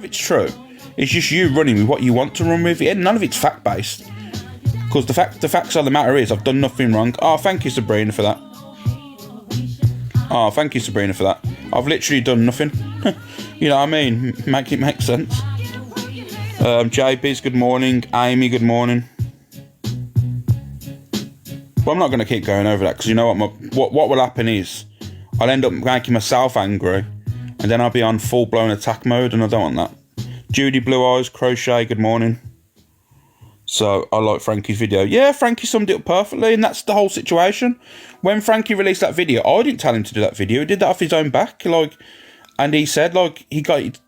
it's true. It's just you running with what you want to run with. None of it's fact-based. Because the facts of the matter is, I've done nothing wrong. Oh, thank you, Sabrina, for that. Oh, thank you, Sabrina, for that. I've literally done nothing. You know what I mean? Make it make sense. JB's good morning. Amy, good morning. Well, I'm not going to keep going over that, because you know what will happen is I'll end up making myself angry, and then I'll be on full-blown attack mode, and I don't want that. Judy Blue Eyes, Crochet, good morning. So, I like Frankie's video. Yeah, Frankie summed it up perfectly, and that's the whole situation. When Frankie released that video, I didn't tell him to do that video. He did that off his own back, and he said, he got...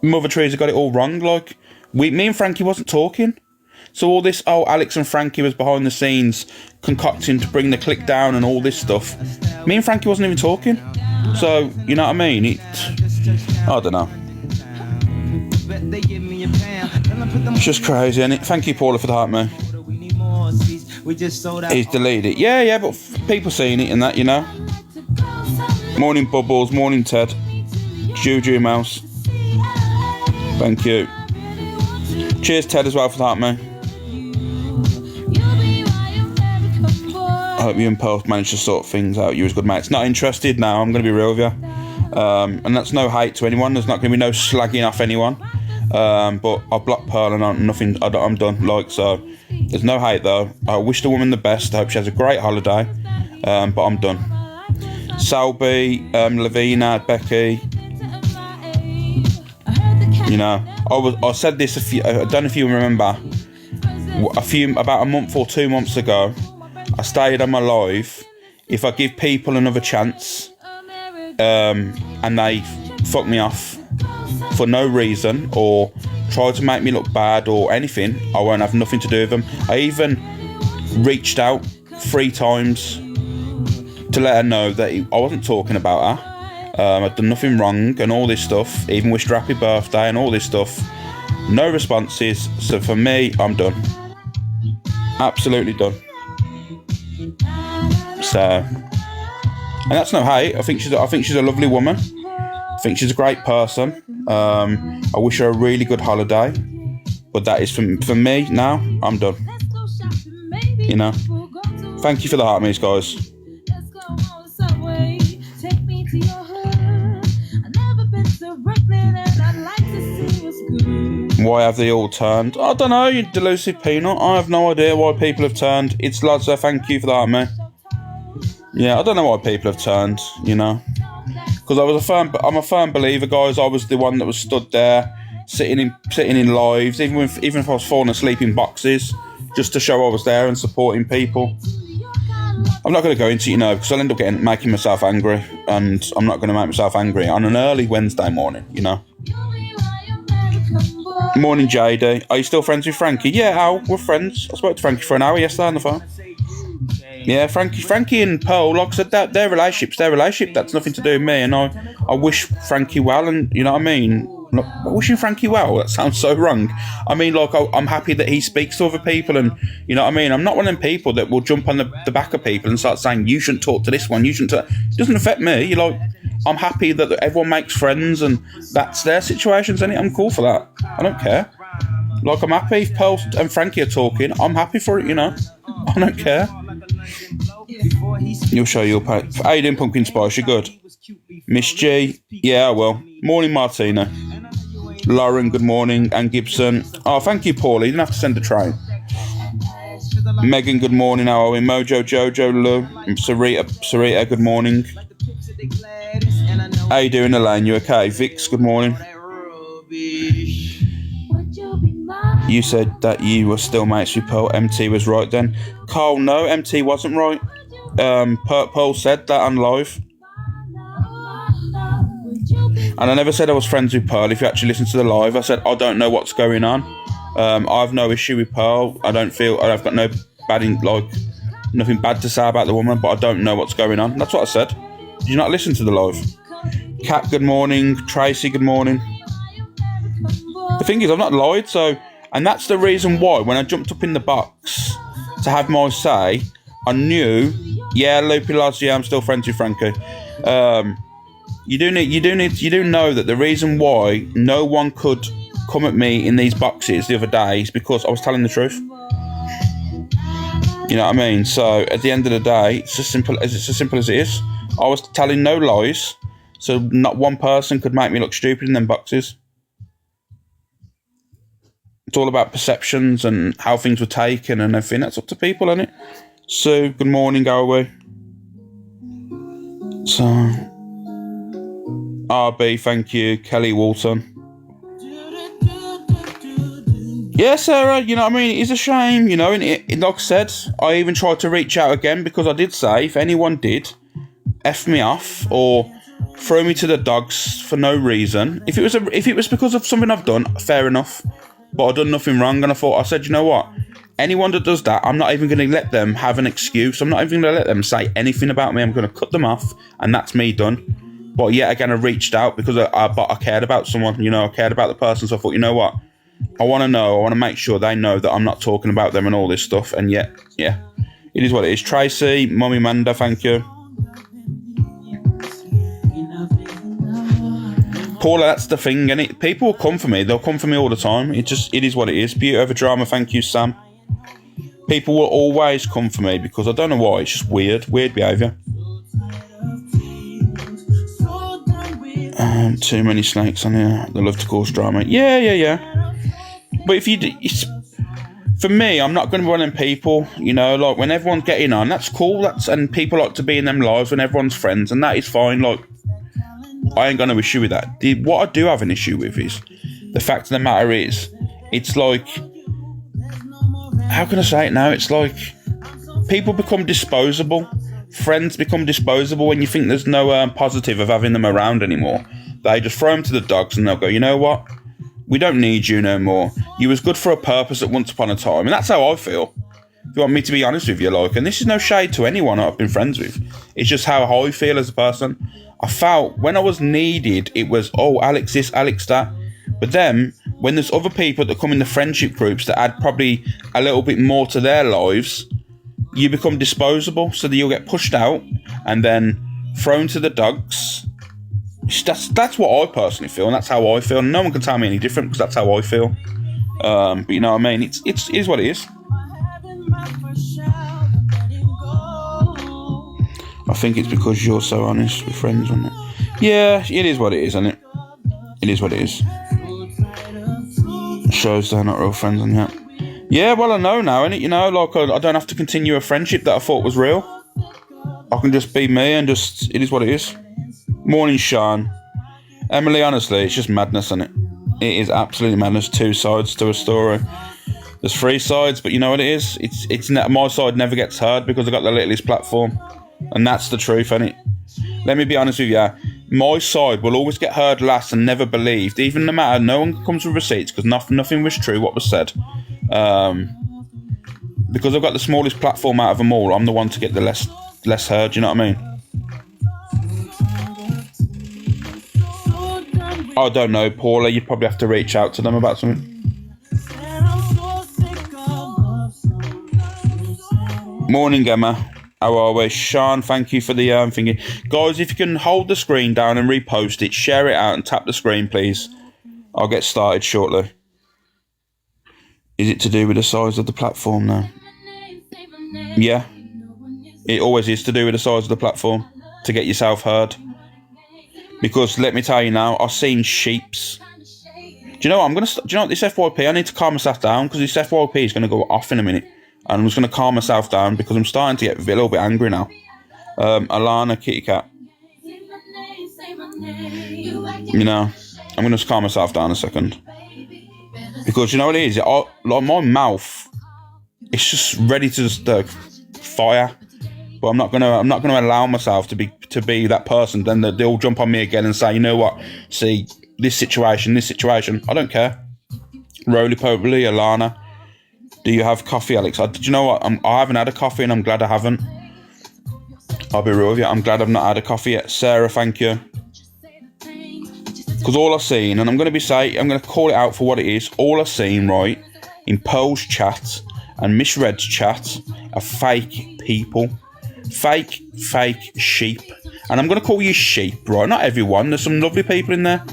Mother Teresa got it all wrong, me and Frankie wasn't talking. So all this, Alex and Frankie was behind the scenes concocting to bring the click down and all this stuff. Me and Frankie wasn't even talking. So, you know what I mean? I don't know. It's just crazy, isn't it? Thank you, Paula, for the heart, man. He's deleted it. Yeah, but people seeing it and that, you know. Morning, Bubbles. Morning, Ted. Juju Mouse. Thank you. Cheers, Ted, as well, for the heart, man. I hope you and Pearl managed to sort things out. You was good mates. Not interested now. I'm going to be real with you. And that's no hate to anyone. There's not going to be no slagging off anyone. But I've blocked Pearl and I'm done. So there's no hate though. I wish the woman the best. I hope she has a great holiday. But I'm done. Selby, Lavina, Becky. You know, I said this I don't know if you remember. About a month or 2 months ago, I stated on my live, if I give people another chance, and they fuck me off for no reason or try to make me look bad or anything, I won't have nothing to do with them. I even reached out 3 times to let her know that I wasn't talking about her. I'd done nothing wrong and all this stuff, even wished her happy birthday and all this stuff. No responses. So for me, I'm done. Absolutely done. So, and that's no hate. I think she's a lovely woman. I think she's a great person. I wish her a really good holiday. But that is for me now. I'm done. You know. Thank you for the heart, me's guys. Why have they all turned? I don't know, you delusive peanut. I have no idea why people have turned. It's Lodzer, thank you for that, mate. Yeah, I don't know why people have turned, you know. Because I'm a firm believer, guys. I was the one that was stood there, sitting in lives, even if I was falling asleep in boxes, just to show I was there and supporting people. I'm not going to go into it, you know, because I'll end up making myself angry, and I'm not going to make myself angry on an early Wednesday morning, you know. Morning, JD. Are you still friends with Frankie? Yeah, Al, we're friends. I spoke to Frankie for an hour yesterday on the phone. Yeah, Frankie and Pearl, like I said, their relationship. That's nothing to do with me, and I wish Frankie well, and you know what I mean? Look, wishing Frankie well, that sounds so wrong. I mean, like, I'm happy that he speaks to other people, and you know what I mean? I'm not one of them people that will jump on the back of people and start saying, you shouldn't talk to this one, you shouldn't talk. It doesn't affect me. You're like, I'm happy that everyone makes friends, and that's their situations, and I'm cool for that. I don't care. Like, I'm happy if Pearl and Frankie are talking. I'm happy for it, you know. I don't care. You'll show your part. How you doing, Pumpkin Spice? You good? Miss G? Yeah, I will. Morning, Martina. Lauren, good morning. And Gibson. Oh, thank you, Paulie. You didn't have to send a train. Megan, good morning. How are we? Mojo, Jojo, Lou. Sarita, good morning. How you doing, Elaine? You okay? Vix, good morning. You said that you were still mates with Pearl. MT was right then. Carl, no, MT wasn't right. Pearl said that on live. And I never said I was friends with Pearl. If you actually listen to the live, I said I don't know what's going on. I have no issue with Pearl. I've got no nothing bad to say about the woman, but I don't know what's going on. That's what I said. Did you not listen to the live? Kat, good morning. Tracy, good morning. The thing is, I've not lied, and that's the reason why when I jumped up in the box to have my say, I knew, yeah, Loopy Lads, yeah, I'm still friends with Frankie. You do know that the reason why no one could come at me in these boxes the other day is because I was telling the truth. You know what I mean? So at the end of the day, it's as simple as it is. I was telling no lies, so not one person could make me look stupid in them boxes. It's all about perceptions and how things were taken and everything. That's up to people, isn't it? So, good morning, Galway. So, RB, thank you. Kelly Walton. Yeah, Sarah, you know what I mean? It is a shame, you know, and like I said, I even tried to reach out again because I did say if anyone did F me off or throw me to the dogs for no reason, if it was because of something I've done, fair enough, but I've done nothing wrong, and I said, you know what? Anyone that does that, I'm not even going to let them have an excuse. I'm not even going to let them say anything about me. I'm going to cut them off, and that's me done. But yet again, I reached out because I cared about someone, you know, I cared about the person, so I thought, you know what? I want to make sure they know that I'm not talking about them and all this stuff. And yet, yeah, it is what it is. Tracy, Mummy Manda, thank you. Paula, that's the thing, and people will come for me. They'll come for me all the time. It is what it is. Beauty over drama, thank you, Sam. People will always come for me because I don't know why. It's just weird behaviour. Too many snakes on here. They love to cause drama. Yeah. But for me, I'm not going to be one of them people, you know, like when everyone's getting on, that's cool. And people like to be in them lives when everyone's friends, and that is fine. Like, I ain't got no issue with that. What I do have an issue with is the fact of the matter is, it's like, how can I say it now? It's like people become disposable. Friends become disposable when you think there's no positive of having them around anymore. They just throw them to the dogs and they'll go, you know what? We don't need you no more. You was good for a purpose at once upon a time. And that's how I feel. If you want me to be honest with you, like, and this is no shade to anyone I've been friends with. It's just how I feel as a person. I felt when I was needed, it was, oh, Alex this, Alex that. But then, when there's other people that come in the friendship groups that add probably a little bit more to their lives, you become disposable. So that you'll get pushed out and then thrown to the dogs. That's what I personally feel, and that's how I feel. No one can tell me any different because that's how I feel. But you know what I mean? It is what it is. I think it's because you're so honest with friends, isn't it? Yeah, it is what it is, isn't it? It is what it is. Shows they're not real friends, and that. Yeah, well, I know now, innit? You know, like I don't have to continue a friendship that I thought was real. I can just be me and just, it is what it is. Morning, Sean. Emily, honestly, it's just madness, isn't it? It is absolutely madness. Two sides to a story. There's three sides, but you know what it is? My side never gets heard because I got the littlest platform. And that's the truth, innit? Let me be honest with you. My side will always get heard last and never believed, even no matter, no one comes with receipts because nothing was true what was said. Because I've got the smallest platform out of them all, I'm the one to get the less heard, you know what I mean? I don't know, Paula, you'd probably have to reach out to them about something. Morning, Emma. How are we? Sean, thank you for the thingy. Guys, if you can hold the screen down and repost it, share it out and tap the screen, please. I'll get started shortly. Is it to do with the size of the platform now? Yeah. It always is to do with the size of the platform, to get yourself heard. Because let me tell you now, I've seen sheeps. Do you know what? Do you know what, this FYP, I need to calm myself down because this FYP is going to go off in a minute. And I'm just going to calm myself down because I'm starting to get a little bit angry now. Alana, kitty cat. You know, I'm going to calm myself down a second. Because you know what it is? Like my mouth, it's just ready to just fire. But I'm not going to allow myself to be that person. Then they'll jump on me again and say, you know what? See, this situation. I don't care. Roly-poly, Alana. Do you have coffee, Alex? Do you know what? I haven't had a coffee and I'm glad I haven't. I'll be real with you. I'm glad I've not had a coffee yet. Sarah, thank you. Because all I've seen, and I'm going to call it out for what it is. All I've seen, right, in Pearl's chat and Miss Red's chat are fake people. Fake sheep. And I'm going to call you sheep, right? Not everyone. There's some lovely people in there.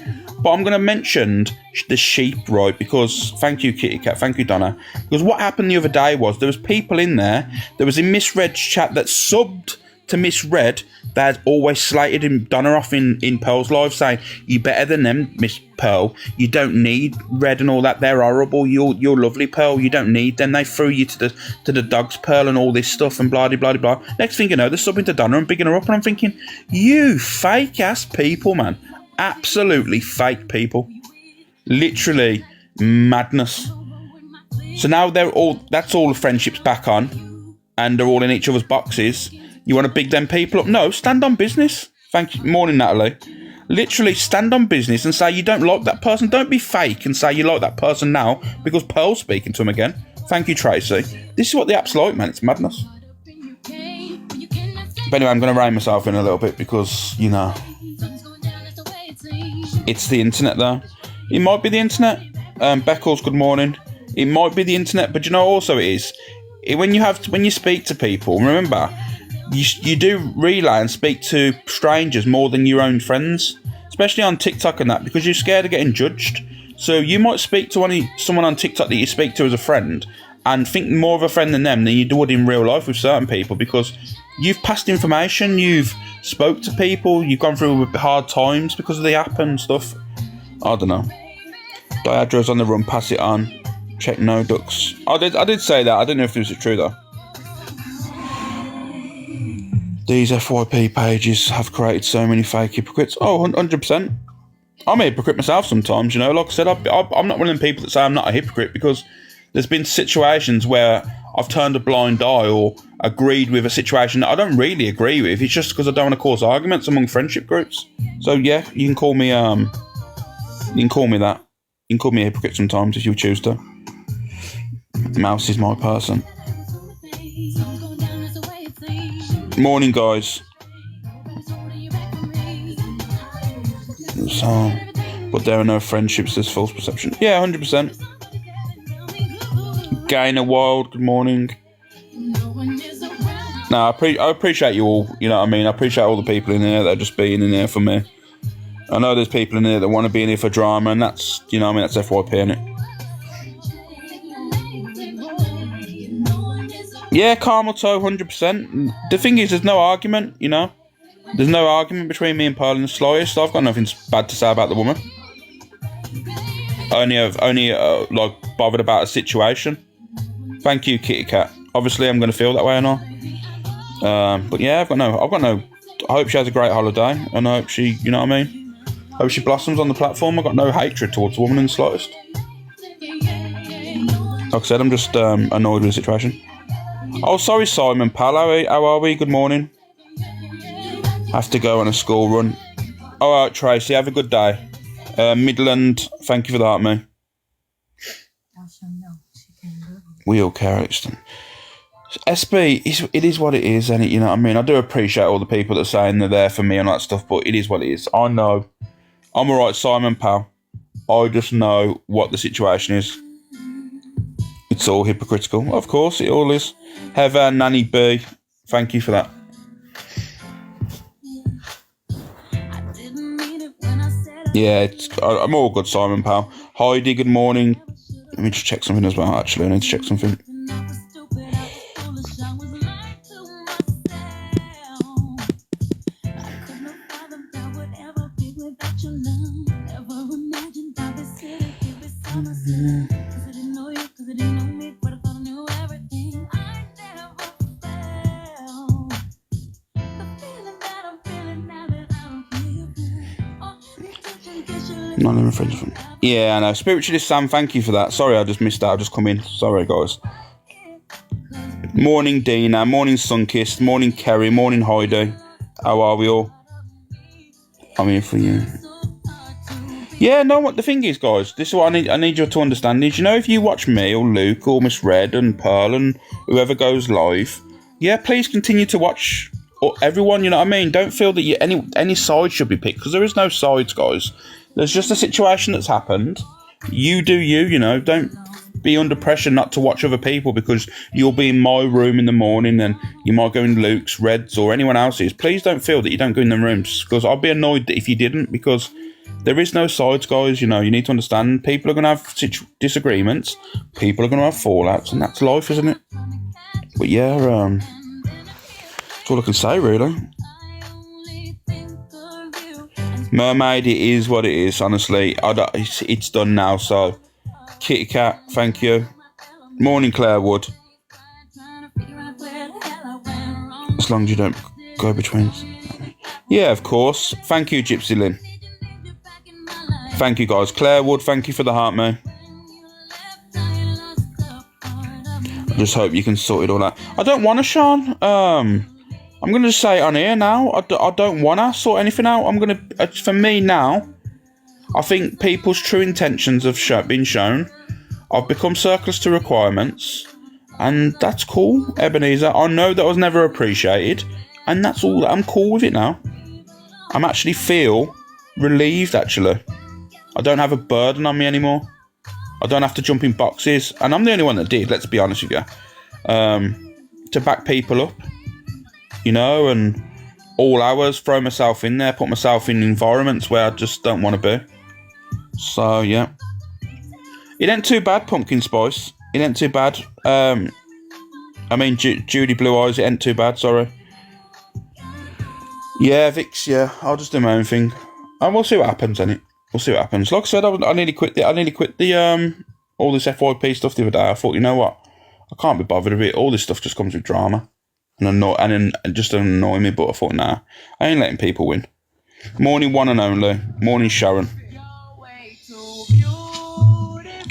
But I'm going to mention the sheep, right? Because, thank you, Kitty Cat. Thank you, Donna. Because what happened the other day was there was people in there. There was a Misread's chat that subbed to Misread. They had always slated Donna off in Pearl's live, saying, "You better than them, Miss Pearl. You don't need Red and all that. They're horrible. You're lovely, Pearl. You don't need them. They threw you to the dogs, Pearl, and all this stuff and blah blah blah blah." Next thing you know, they're subbing to Donna and bigging her up, and I'm thinking, you fake ass people, man. Absolutely fake people. Literally madness. So now that's all the friendships back on, and they're all in each other's boxes. You want to big them people up? No, stand on business. Thank you. Morning, Natalie. Literally stand on business and say you don't like that person. Don't be fake and say you like that person now because Pearl's speaking to him again. Thank you, Tracy. This is what the app's like, man. It's madness. But anyway, I'm going to rein myself in a little bit because, you know, it's the internet, though. It might be the internet. Beckles, good morning. It might be the internet, but you know, also it is. When you speak to people, remember, you do relay and speak to strangers more than your own friends, especially on TikTok and that, because you're scared of getting judged. So you might speak to someone on TikTok that you speak to as a friend and think more of a friend than them than you would in real life with certain people, because you've passed information, you've spoke to people, you've gone through hard times because of the app and stuff. I don't know. Diadra's on the run, pass it on. Check no ducks. I did say that. I don't know if this is true though. These FYP pages have created so many fake hypocrites. Oh, 100%. I'm a hypocrite myself sometimes, you know. Like I said, I'm not one of them people that say I'm not a hypocrite, because there's been situations where I've turned a blind eye or agreed with a situation that I don't really agree with. It's just because I don't want to cause arguments among friendship groups. So yeah, you can call me that. You can call me a hypocrite sometimes if you choose to. Mouse is my person. Morning, guys. So, but there are no friendships, there's false perception. Yeah, 100%. Gainer Wild, good morning. No, I appreciate you all, you know what I mean? I appreciate all the people in there that are just being in there for me. I know there's people in there that want to be in here for drama, and that's, you know what I mean, that's FYP, innit? Yeah, Carmel Toe, 100%. The thing is, there's no argument, you know? There's no argument between me and Pearl in the slightest. I've got nothing bad to say about the woman. Only bothered about a situation. Thank you, Kitty Cat. Obviously, I'm going to feel that way and all. But yeah, I've got no. I hope she has a great holiday, and I hope she, you know what I mean. I hope she blossoms on the platform. I've got no hatred towards the woman in the slightest. Like I said, I'm just annoyed with the situation. Oh, sorry, Simon Pal. How are we? Good morning. Have to go on a school run. All right, Tracy. Have a good day. Midland. Thank you for that, mate. Wheel character. SB, it is what it is, and you know what I mean. I do appreciate all the people that are saying they're there for me and all that stuff, but it is what it is. I know. I'm all right, Simon Pal. I just know what the situation is. It's all hypocritical. Of course, it all is. Heather, Nanny B, thank you for that. Yeah, I'm all good, Simon Pal. Heidi, good morning. Let me just check something as well, actually. I need to check something. Not even friends. Yeah, I know. Spiritualist Sam, thank you for that. Sorry, I just missed that. I've just come in. Sorry, guys. Morning, Dina. Morning, Sunkissed. Morning, Kerry. Morning, Heidi. How are we all? I'm here for you. Yeah, no, what the thing is, guys, this is what I need you to understand is, you know, if you watch me or Luke or Miss Red and Pearl and whoever goes live, yeah, please continue to watch everyone, you know what I mean? Don't feel that any side should be picked, because there is no sides, guys. There's just a situation that's happened. You do you, you know, don't be under pressure not to watch other people because you'll be in my room in the morning and you might go in Luke's, Red's, or anyone else's. Please don't feel that you don't go in them rooms, because I'd be annoyed if you didn't, because there is no sides, guys. You need to understand, people are going to have disagreements, people are going to have fallouts, and that's life, isn't it? But yeah, that's all I can say, really. Mermaid, it is what it is, honestly. It's done now, so Kitty Cat, thank you. Morning, Claire as long as you don't go between. Yeah, of course. Thank you, Gypsy Lynn. Thank you, guys. Claire thank you for the heart, mate. I just hope you can sort it all out. I don't want to, Sean. I'm going to just say it on here now. I don't want to sort anything out. I'm going to... for me now, I think people's true intentions have been shown. I've become surplus to requirements. And that's cool, Ebenezer. I know that I was never appreciated. And that's all. I'm cool with it now. I'm actually feel relieved, actually. I don't have a burden on me anymore. I don't have to jump in boxes. And I'm the only one that did, let's be honest with you. To back people up. And all hours, throw myself in there, put myself in environments where I just don't want to be. So, yeah. It ain't too bad, Pumpkin Spice. It ain't too bad. Judy Blue Eyes, it ain't too bad, sorry. Yeah, Vix, yeah. I'll just do my own thing. And we'll see what happens, innit? We'll see what happens. Like I said, I nearly quit the all this FYP stuff the other day. I thought, you know what? I can't be bothered with it. All this stuff just comes with drama. And just annoy me, but I thought, nah, I ain't letting people win. Morning, one and only. Morning, Sharon.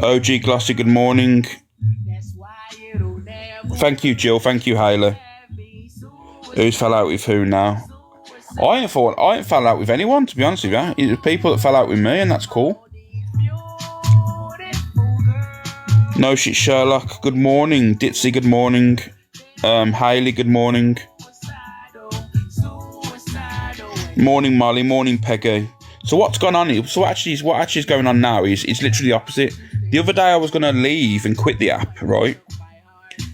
OG Glossy, good morning. Thank you, Jill. Thank you, Haley. Who's fell out with who now? I ain't fell out with anyone, to be honest with you. It's people that fell out with me, and that's cool. No shit, Sherlock. Good morning. Ditzy, good morning. Hayley, good morning. Morning, Molly. Morning, Peggy. So what's gone on here? So what actually is going on now is literally the opposite. The other day I was going to leave and quit the app, right?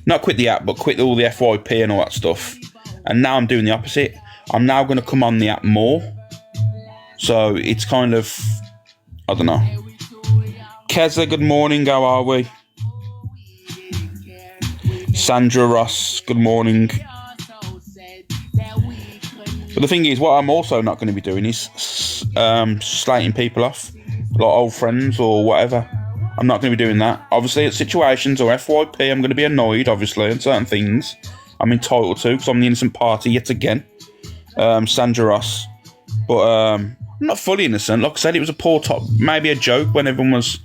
Not quit the app, but quit all the FYP and all that stuff. And now I'm doing the opposite. I'm now going to come on the app more. So it's kind of, I don't know. Keza, good morning. How are we? Sandra Ross, good morning. But the thing is, what I'm also not going to be doing is slating people off, like old friends or whatever. I'm not going to be doing that. Obviously, at situations or FYP, I'm going to be annoyed, obviously, on certain things. I'm entitled to, because I'm the innocent party yet again. Sandra Ross. But I'm not fully innocent. Like I said, it was a poor top, maybe a joke when everyone was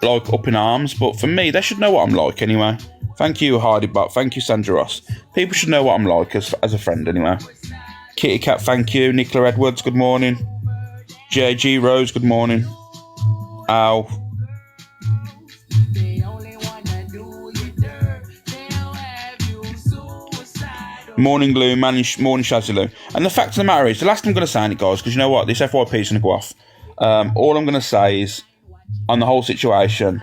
like up in arms. But for me, they should know what I'm like anyway. Thank you, Hardy Bot. Thank you, Sandra Ross. People should know what I'm like as a friend anyway. Kitty Cat, thank you. Nicola Edwards, good morning. JG Rose, good morning. Ow. Morning Lou, morning Shazzy Lou. And the fact of the matter is, the last I'm going to say on it, guys, because you know what, this FYP is going to go off. All I'm going to say is, on the whole situation,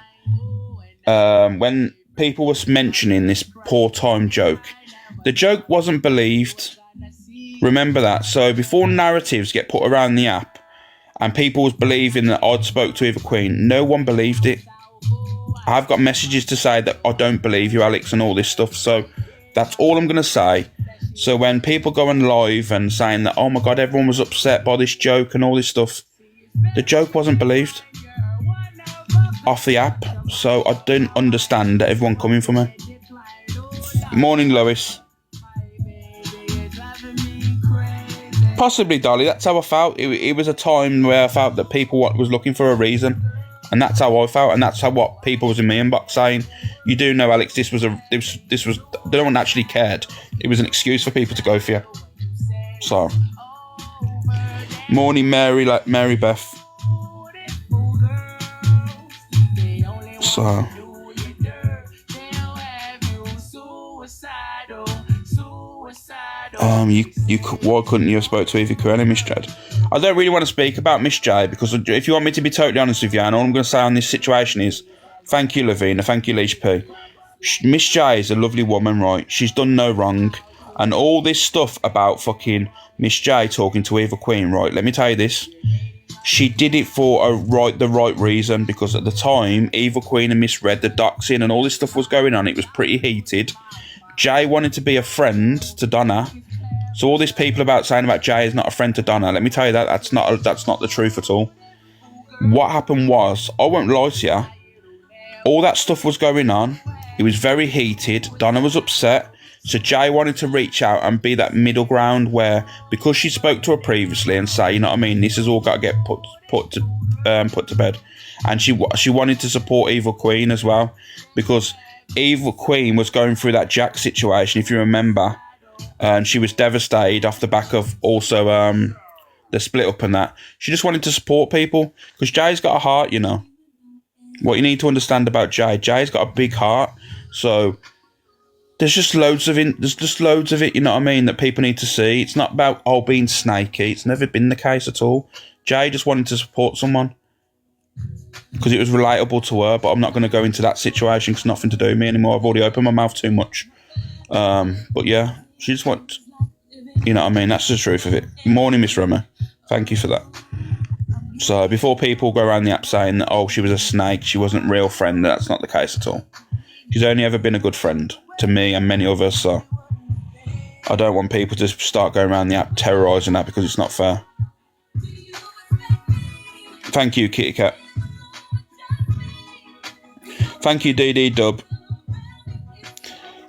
when people were mentioning this poor time joke, the joke wasn't believed. Remember that. So before narratives get put around the app, and people was believing that I'd spoke to Eva Queen, no one believed it. I've got messages to say that I don't believe you, Alex, and all this stuff. So that's all I'm going to say. So when people go on live and saying that, oh my God, everyone was upset by this joke and all this stuff, the joke wasn't believed off the app. So I didn't understand everyone coming for me. Morning, Lois. Possibly, Dolly, that's how I felt. It was a time where I felt that people was looking for a reason. And that's how I felt, and that's how what people was in my inbox saying. You do know, Alex, this was no one actually cared. It was an excuse for people to go for you. So, morning, Mary Beth. So, why couldn't you have spoke to Evie Quinn and Miss Jade? I don't really want to speak about Miss J, because if you want me to be totally honest with you, and all I'm going to say on this situation is, Thank you, Lavina. Thank you, Leash P. Miss J is a lovely woman, right? She's done no wrong. And all this stuff about fucking Miss J talking to Eva Queen, right? Let me tell you this. She did it for the right reason, because at the time, Eva Queen had misread the doxing and all this stuff was going on. It was pretty heated. Jay wanted to be a friend to Donna. So all these people saying about Jay is not a friend to Donna, let me tell you that's not the truth at all. What happened was, I won't lie to you, all that stuff was going on. It was very heated. Donna was upset. So Jay wanted to reach out and be that middle ground where, because she spoke to her previously and say, you know what I mean, this has all got to get put to bed. And she wanted to support Eva Queen as well, because Eva Queen was going through that Jack situation, if you remember, and she was devastated off the back of also the split up and that. She just wanted to support people, because Jay's got a heart, you know. What you need to understand about Jay's got a big heart, so there's just loads of it, you know what I mean, that people need to see. It's not about being snaky. It's never been the case at all. Jay just wanted to support someone because it was relatable to her, but I'm not going to go into that situation because it's nothing to do with me anymore. I've already opened my mouth too much. But yeah, she just wants, you know what I mean, that's the truth of it. Morning, Miss Rummer. Thank you for that. So before people go around the app saying that, she was a snake, she wasn't a real friend, that's not the case at all. She's only ever been a good friend to me and many others, so I don't want people to start going around the app terrorising that, because it's not fair. Thank you, Kitty Cat. Thank you, DD Dub.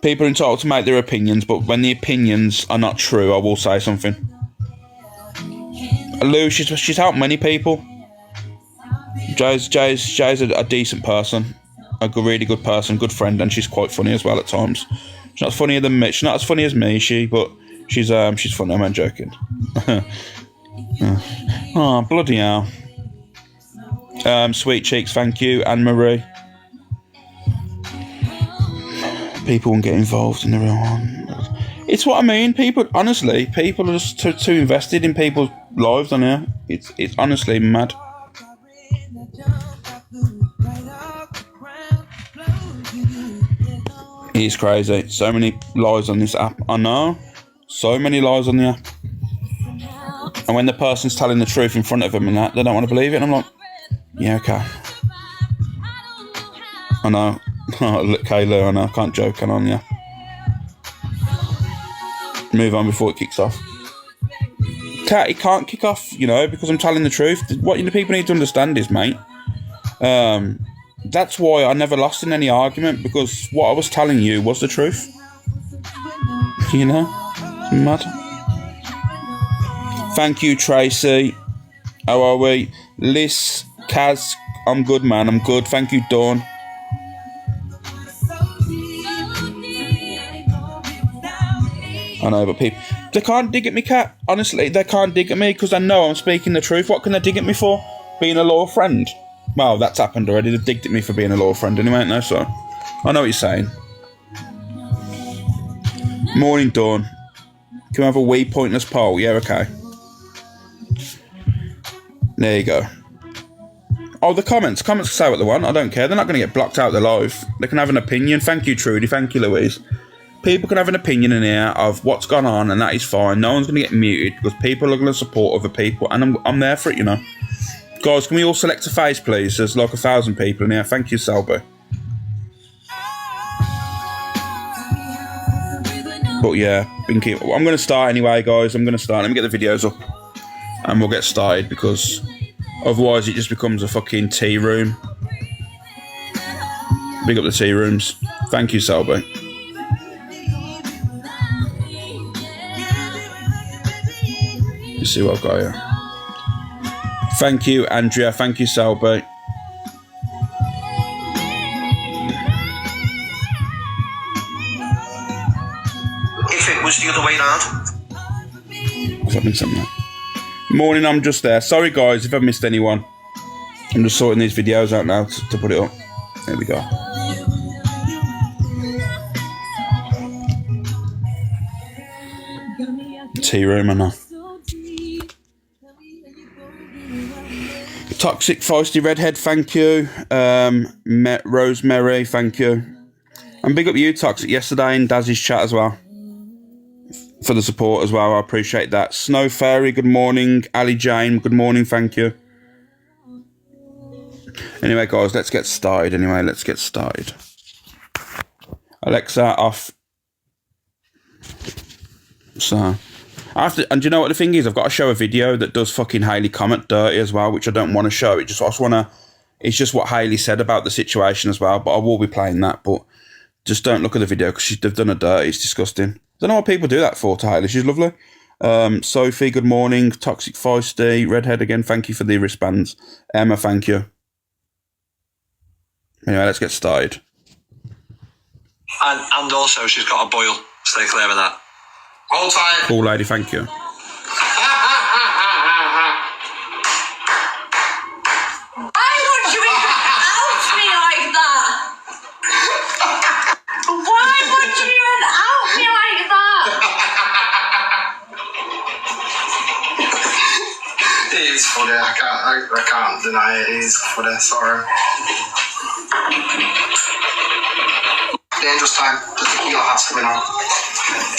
People are entitled to make their opinions, but when the opinions are not true, I will say something. Lou, she's helped many people. Jay's a decent person. A really good person, good friend, and she's quite funny as well at times. She's not funnier than me. She's not as funny as me, but she's funny. I'm joking. Oh, bloody hell. Sweet cheeks, thank you, Anne Marie. People won't get involved in the real one. It's what I mean. People are just too invested in people's lives on here. It's honestly mad. It's crazy. So many lies on this app. I know. So many lies on the app. And when the person's telling the truth in front of them and that, they don't want to believe it. And I'm like, yeah, okay. I know. Look, Kayla, I know. I can't joke on you. Move on before it kicks off. It can't kick off, you know, because I'm telling the truth. What the people need to understand is, mate, that's why I never lost in any argument, because what I was telling you was the truth. You know? It's mad. Thank you, Tracy. How are we? Liz, Kaz, I'm good, man. I'm good. Thank you, Dawn. I know, but people, they can't dig at me, Cat. Honestly, they can't dig at me because I know I'm speaking the truth. What can they dig at me for? Being a loyal friend? Well, that's happened already. They've digged at me for being a loyal friend anyway, ain't they? So, I know what you're saying. Morning, Dawn. Can we have a wee pointless poll? Yeah, okay. There you go. Oh, the comments. Comments can say what they want. I don't care. They're not going to get blocked out of the live. They can have an opinion. Thank you, Trudy. Thank you, Louise. People can have an opinion in here of what's gone on, and that is fine. No one's going to get muted because people are going to support other people, and I'm there for it, you know. Guys, can we all select a face, please? There's like 1,000 people in here. Thank you, Selby. But yeah, I'm going to start anyway, guys. I'm going to start. Let me get the videos up, and we'll get started because otherwise it just becomes a fucking tea room. Big up the tea rooms. Thank you, Selby. You see what I've got here. Thank you, Andrea. Thank you, Selby. If it was the other way around. What's happening? Something. Morning, I'm just there. Sorry, guys, if I've missed anyone. I'm just sorting these videos out now to put it up. There we go. Tea room, I know. Toxic Feisty Redhead, thank you. Rosemary, thank you. And big up you, Toxic, yesterday in Dazzy's chat as well. For the support as well, I appreciate that. Snow Fairy, good morning. Ali Jane, good morning, thank you. Anyway, guys, let's get started. Alexa, off. So, and do you know what the thing is? I've got to show a video that does fucking Hayley Comet dirty as well, which I don't want to show. It's just what Hayley said about the situation as well, but I will be playing that, but just don't look at the video because they've done her dirty. It's disgusting. I don't know what people do that for to Hayley. She's lovely. Sophie, good morning. Toxic Feisty, Redhead again, thank you for the wristbands. Emma, thank you. Anyway, let's get started. And also, she's got a boil. Stay clear of that. Hold tight. Cool lady, thank you. Why would you even out me like that? Why would you even out me like that? It is funny. I can't deny it. It is funny. Sorry. Dangerous time. The tequila has coming on.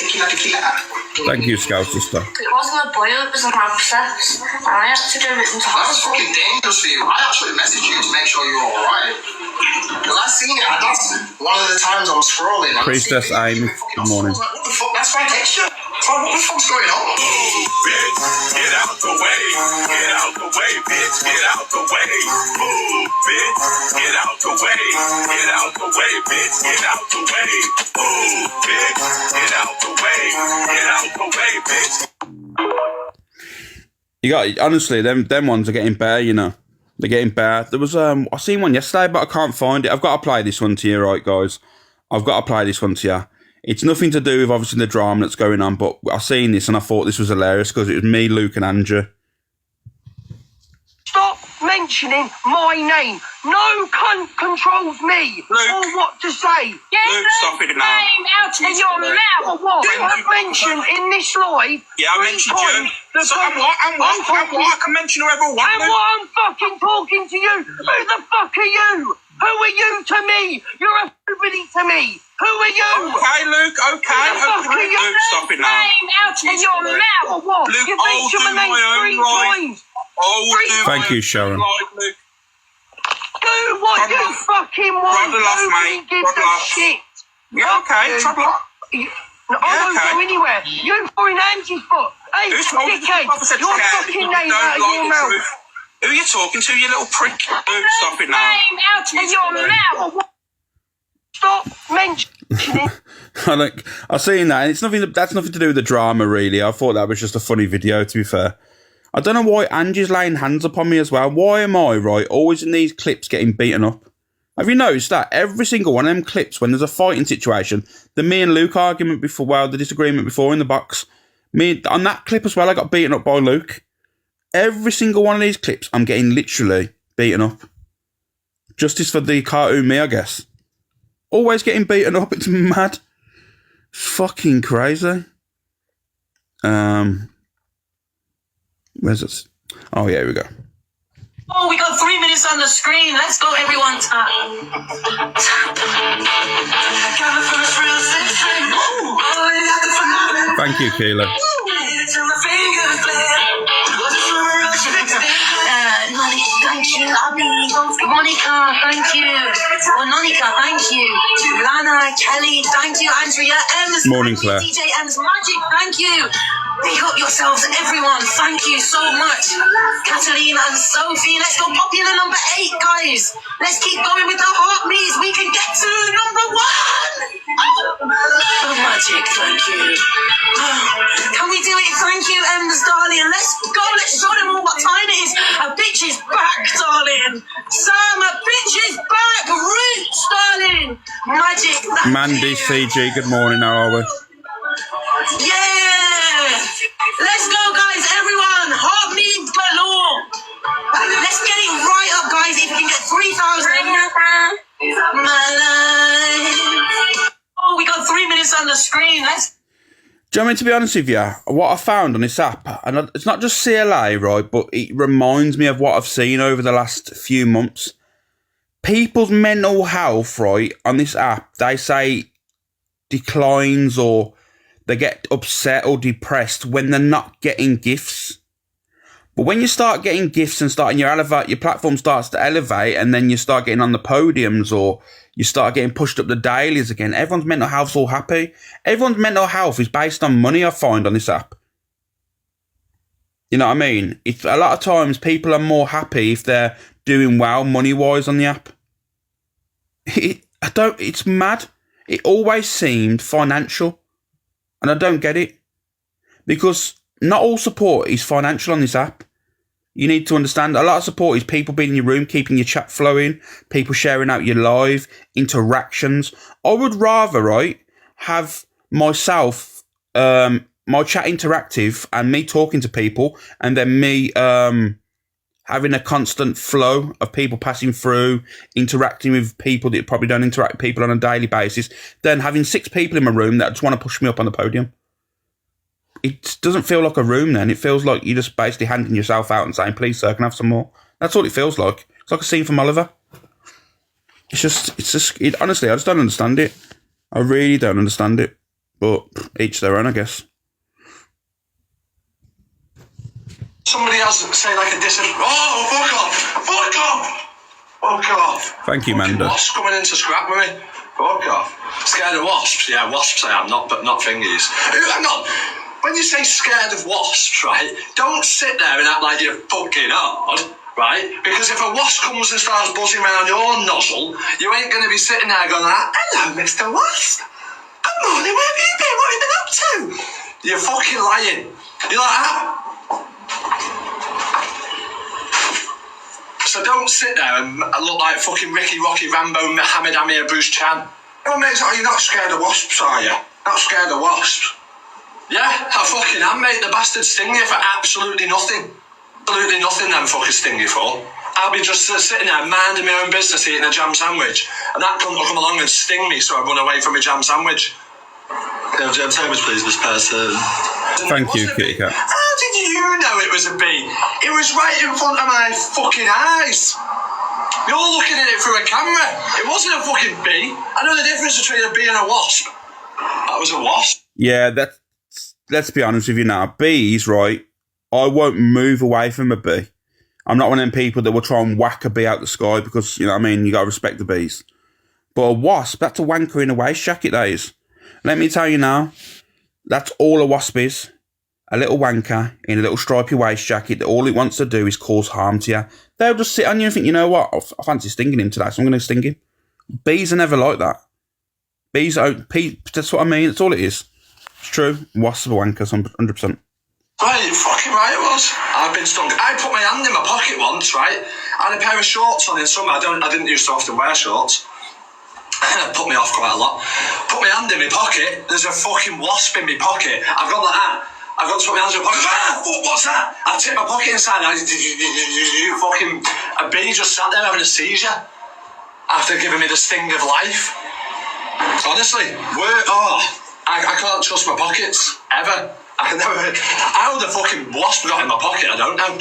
Tequila. Thank you, Scout Sister. It wasn't a boil, it was an abscess. And I had to go into That's hospital. fucking dangerous for you. I actually messaged you to make sure you're alright. Because I seen it. That's one of the times I was scrolling. Priestess Aim, good morning. What the fuck? That's my texture. What the fuck's going on? Bitch, get out the way. Get out the way, bitch. Get out the way. Move, bitch. Get out the way. Get out the way, bitch. Get out the way. Move, bitch. Get out the way. Get out the way, bitch. You got, honestly, them ones are getting better, you know. They're getting better. There was I seen one yesterday, but I can't find it. I've got to play this one to you, right, guys? I've got to play this one to you. It's nothing to do with obviously the drama that's going on, but I seen this and I thought this was hilarious because it was me, Luke, and Andrew. Stop mentioning my name. No cunt controls me or what to say. Luke, stop it now. Name out of your mouth. What? You have mentioned in this live Yeah, I mentioned you. the So, and what? I can mention whoever I want. And what I'm fucking talking to you. Who the fuck are you? Who are you to me? You're a nobody to me. Who are you? Okay, Luke, okay. Who the fuck are you? Luke, stop it now. Name out of your mouth. Or what? Luke, You've I'll mentioned do my my own name 3 live. times. Thank you, Sharon. Luke. Do what Trouble you off. fucking want. Trouble off, Nobody mate. gives Trouble a off. shit. Yeah, okay, trouble off. I Yeah, won't okay. go anywhere. You're pouring Angie's foot. Hey, Who's told you dickhead, to said your scared fucking because name you out of don't your like the mouth. truth? Who are you talking to, you little prick? Luke, stop it now. Name out of your mouth. Stop mentioning. I seen that, and it's nothing. That's nothing to do with the drama, really. I thought that was just a funny video. To be fair, I don't know why Angie's laying hands upon me as well. Why am I always in these clips getting beaten up? Have you noticed that every single one of them clips, when there's a fighting situation, the me and Luke argument before, well, the disagreement before in the box, me on that clip as well, I got beaten up by Luke. Every single one of these clips, I'm getting literally beaten up. Justice for the cartoon me, I guess. Always getting beaten up. It's mad. It's fucking crazy. Where's this? Oh, yeah, here we go. Oh, we got 3 minutes on the screen. Let's go, everyone. Thank you, Keela. Thank you, Abby. Monica, thank you. Monica, thank you. Lana, Kelly, thank you. Andrea, Ems, Morning, Claire. DJ Ems, Magic, thank you. Pick up yourselves, everyone. Thank you so much. Catalina and Sophie, let's go popular number 8, guys. Let's keep going with the heartbeats. We can get to number 1. Oh, Magic, thank you. Can we do it? Thank you, Ems, darling. Let's go. Let's show them all what time it is. A bitch is back, darling. Sam, a bitch is back. Roots, darling. Magic. thank Mandy, you. CG, good morning. How are we? Yeah! Let's go, guys, everyone! Heartbeat galore! Let's get it right up, guys, if we can get 3,000. My life. Oh, we got 3 minutes on the screen. Let's... Do you know what I mean, to be honest with you, what I found on this app, and it's not just CLA, right, but it reminds me of what I've seen over the last few months. People's mental health, right, on this app, they say declines or they get upset or depressed when they're not getting gifts. But when you start getting gifts and your platform starts to elevate, and then you start getting on the podiums or you start getting pushed up the dailies again, everyone's mental health's all happy. Everyone's mental health is based on money, I find, on this app. You know what I mean? A lot of times people are more happy if they're doing well money-wise on the app. It's mad. It always seemed financial. And I don't get it. Because not all support is financial on this app. You need to understand, a lot of support is people being in your room, keeping your chat flowing, people sharing out your live, interactions. I would rather, right, have myself, my chat interactive and me talking to people, and then me having a constant flow of people passing through, interacting with people that probably don't interact with people on a daily basis, than having 6 people in my room that just want to push me up on the podium. It doesn't feel like a room then. It feels like you're just basically handing yourself out and saying, please, sir, can I have some more? That's all it feels like. It's like a scene from Oliver. Honestly, I just don't understand it. I really don't understand it. But each their own, I guess. Somebody else say like a oh, fuck off. Thank you, Manda. Wasps coming in to scrap with me. Fuck off. Scared of wasps? Yeah, wasps I am, but not thingies. Hang on. When you say scared of wasps, right, don't sit there and act like you're fucking hard, right? Because if a wasp comes and starts buzzing around your nozzle, you ain't going to be sitting there going like, hello, Mr. Wasp. Good morning, where have you been? What have you been up to? You're fucking lying. You're like that. So don't sit there and look like fucking Ricky, Rocky, Rambo, Muhammad Amir, Bruce Chan. Oh, mate, you're not scared of wasps, are you? Not scared of wasps? Yeah, I fucking am, mate. The bastards sting you for absolutely nothing. Absolutely nothing them fuckers sting you for. I'll be just sitting there minding my own business eating a jam sandwich, and that cunt will come along and sting me so I run away from my jam sandwich. Can I have a jam sandwich, please, Miss Person? Thank you, Kitty Cat. How did you know it was a bee? It was right in front of my fucking eyes. You're looking at it through a camera. It wasn't a fucking bee. I know the difference between a bee and a wasp. That was a wasp. Yeah, let's be honest with you now. Bees, right? I won't move away from a bee. I'm not one of them people that will try and whack a bee out the sky because, you know what I mean, you got to respect the bees. But a wasp, that's a wanker in a waist jacket, that is. Let me tell you now, that's all a wasp is. A little wanker in a little stripy waist jacket that all it wants to do is cause harm to you. They'll just sit on you and think, you know what, I fancy stinging him today, so I'm going to sting him. Bees are never like that. Bees are, that's what I mean, that's all it is. It's true. Wasps are wankers, 100%. Right, fucking right it was. I've been stung. I put my hand in my pocket once, right? I had a pair of shorts on in summer. I didn't used to often wear shorts. Put me off quite a lot. Put my hand in my pocket. There's a fucking wasp in my pocket. I've gone like that. I've got to put my hands in my pocket. Ah, fuck, what's that? I've tipped my pocket inside. Fucking a bee just sat there having a seizure after giving me the sting of life. Honestly, I can't trust my pockets ever. I can never. How the fucking wasp got in my pocket, I don't know.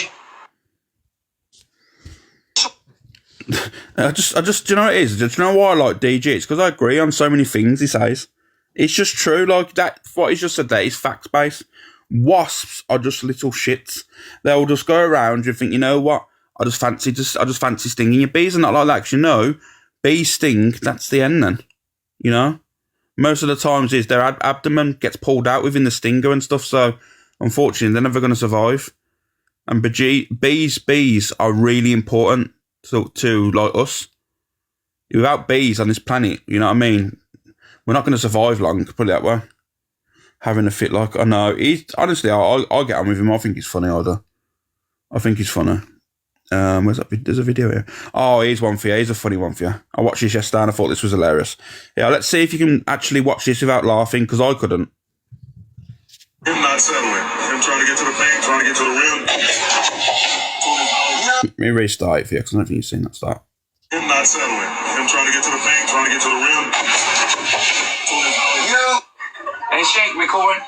I just, do you know what it is? Do you know why I like DG? It's because I agree on so many things he says. It's just true, like that. What he's just said there is fact based. Wasps are just little shits. They'll just go around and think, you know what? I just fancy stinging you. Bees are not like that, 'cause you know, bees sting. That's the end then. You know. Most of the times is their abdomen gets pulled out within the stinger and stuff, so unfortunately they're never going to survive. And bees are really important to like us. Without bees on this planet, you know what I mean? We're not going to survive long, put it that way. Having a fit like, I know, honestly, I get on with him. I think he's funny, I think he's funny. Where's that? There's a video here. Oh, here's one for you. Here's a funny one for you. I watched this yesterday and I thought this was hilarious. Yeah, let's see if you can actually watch this without laughing, because I couldn't. Him not settling. Him trying to get to the bank, trying to get to the rim. Let me restart it for you, because I don't think you've seen that start. Him not settling. Him trying to get to the bank, trying to get to the rim. Hey, Shake, recording.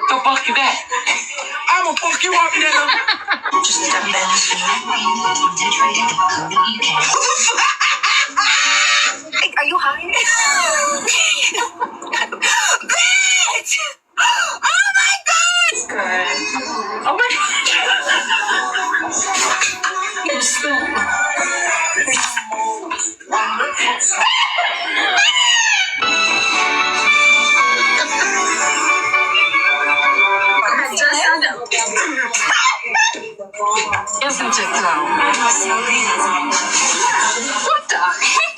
Don't fuck you back. I'ma fuck you up, nigga. Just step back. Are you high? Bitch! Oh my god! Good. Oh my god. You're still. Isn't it though? What the heck?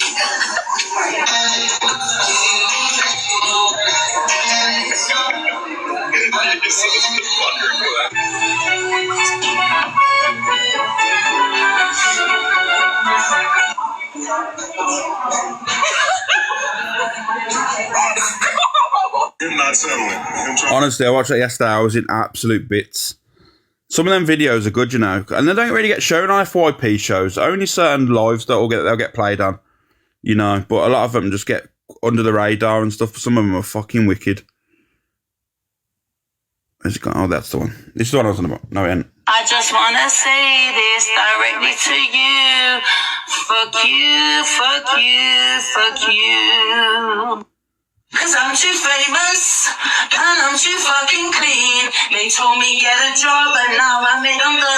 Honestly, I watched that yesterday. I was in absolute bits. Some of them videos are good, you know, and they don't really get shown on FYP shows. Only certain lives they'll get played on, you know. But a lot of them just get under the radar and stuff. Some of them are fucking wicked. Where's it gone? Oh, that's the one. This is the one I was on about. No, it ain't. I just wanna say this directly to you. Fuck you, fuck you, fuck you. Cause I'm too famous, and I'm too fucking clean. They told me get a job, and now I made them the.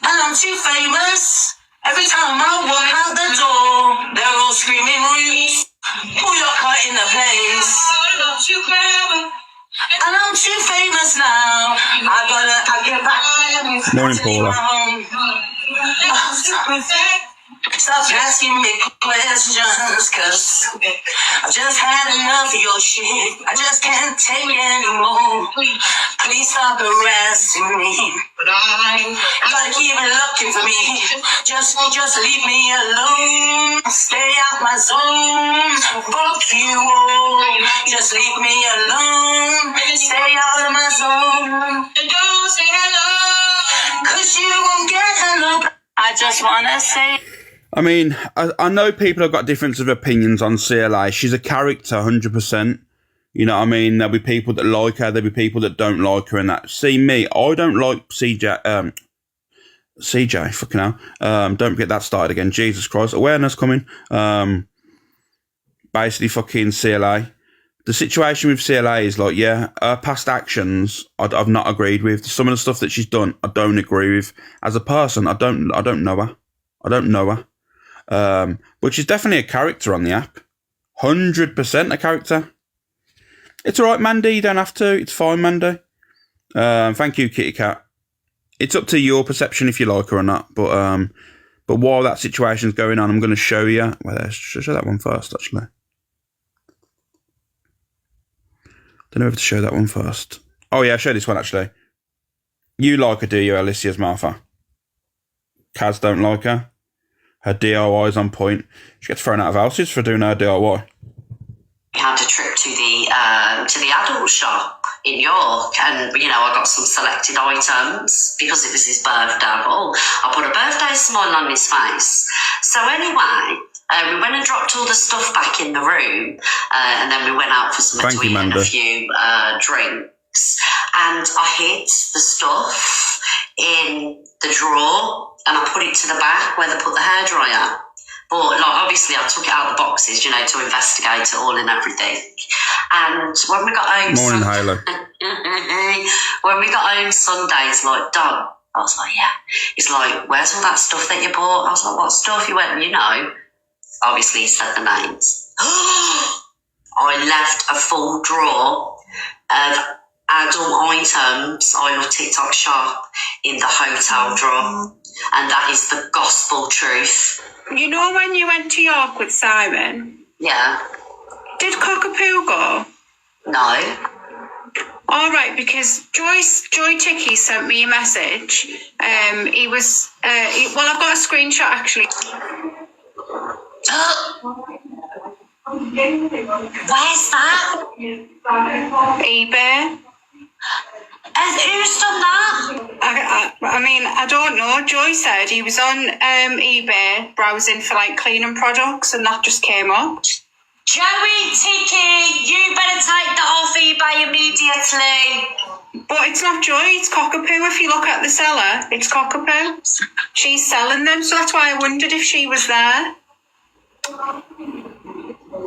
And I'm too famous. Every time I walk out the door, they're all screaming Roots. Pull your cut in the place. And I'm too famous now. I get back. Morning, Paula. Stop asking me questions, cause I've just had enough of your shit. I just can't take anymore. Please stop harassing me. You gotta keep looking for me. Just leave me alone. Stay out my zone. Fuck you all. Just leave me alone. Stay out of my zone. Don't say hello, cause you won't get hello. I just wanna say. I mean, I know people have got difference of opinions on CLA. She's a character, 100%. You know what I mean? There'll be people that like her. There'll be people that don't like her and that. See, me, I don't like CJ, fucking hell. Don't get that started again. Jesus Christ. Awareness coming. Basically, fucking CLA. The situation with CLA is like, yeah, her past actions, I've not agreed with. Some of the stuff that she's done, I don't agree with. As a person, I don't know her. I don't know her. But she's definitely a character on the app. 100% a character. It's alright, Mandy. You don't have to. It's fine, Mandy. Thank you, Kitty Cat. It's up to your perception if you like her or not. But while that situation's going on, I'm going to show you. Well, let's show that one first, actually. Don't know if to show that one first. Oh, yeah, I'll show this one, actually. You like her, do you, Alicia's Martha? Kaz don't like her. Her DIY is on point. She gets thrown out of houses for doing her DIY. We had a trip to the adult shop in York, and I got some selected items because it was his birthday. I put a birthday smile on his face. So anyway, we went and dropped all the stuff back in the room, and then we went out for something to eat and a few drinks. And I hid the stuff in the drawer, and I put it to the back where they put the hairdryer. But obviously I took it out of the boxes, to investigate it all and everything. And when we got home, when we got home Sunday, it's like, Dad, I was like, yeah. He's like, where's all that stuff that you bought? I was like, what stuff? He went, obviously he said the names. I left a full drawer of adult items. I love TikTok shop in the hotel drawer, and that is the gospel truth. You know when you went to York with Simon? Yeah. Did Cockapoo go? No. All right, because Joy Ticky sent me a message. He was, well, I've got a screenshot actually. Where's that? eBay. Who's done that? I mean, I don't know. Joy said he was on eBay browsing for cleaning products, and that just came up. Joey Tiki, you better take that off eBay immediately. But it's not Joy, it's Cockapoo. If you look at the seller, it's Cockapoo. She's selling them, so that's why I wondered if she was there.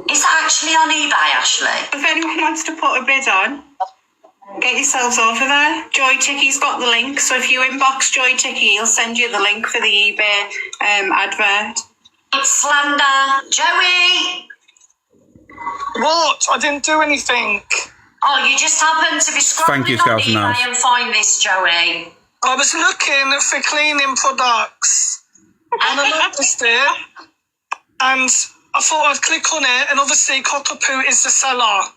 Is that actually on eBay, Ashley? If anyone wants to put a bid on, get yourselves over there. Joy Tiki's got the link, so if you inbox Joy Tiki, he'll send you the link for the eBay advert. It's slander. Joey! What? I didn't do anything. Oh, you just happened to be Thank you, scrolling on Scout eBay Mouse. and find this, Joey. I was looking for cleaning products and I noticed it and I thought I'd click on it and obviously Cockapoo is the seller.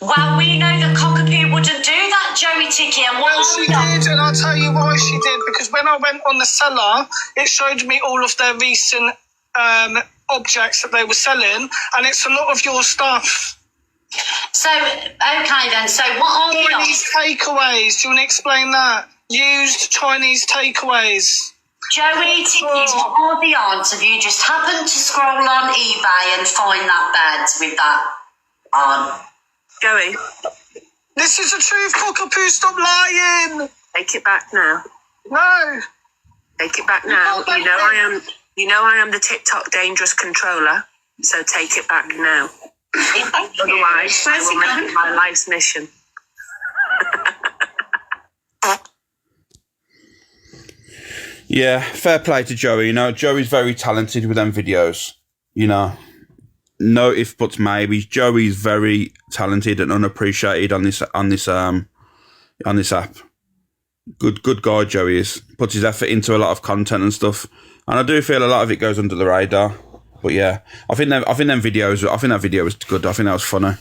Well, we know that Cockapoo wouldn't do that, Joey Tiki, and what Well, she did, and I'll tell you why she did, because when I went on the seller, it showed me all of their recent objects that they were selling, and it's a lot of your stuff. So, okay then, so what are we on? Chinese takeaways, do you want to explain that? Used Chinese takeaways. Joey Tiki, what are the odds of you just happen to scroll on eBay and find that bed with that on? Joey, This is the truth, Cockapoo, stop lying! take it back now. No! Take it back now. You know I am the TikTok dangerous controller, so take it back now. Otherwise, I will make it my life's mission. Yeah, fair play to Joey. You know, Joey's very talented with them videos. You know, no if buts maybes. Joey's very talented and unappreciated on this app. Good guy, Joey is. Puts his effort into a lot of content and stuff, and I do feel a lot of it goes under the radar. But yeah, I think that video was good. I think that was funny.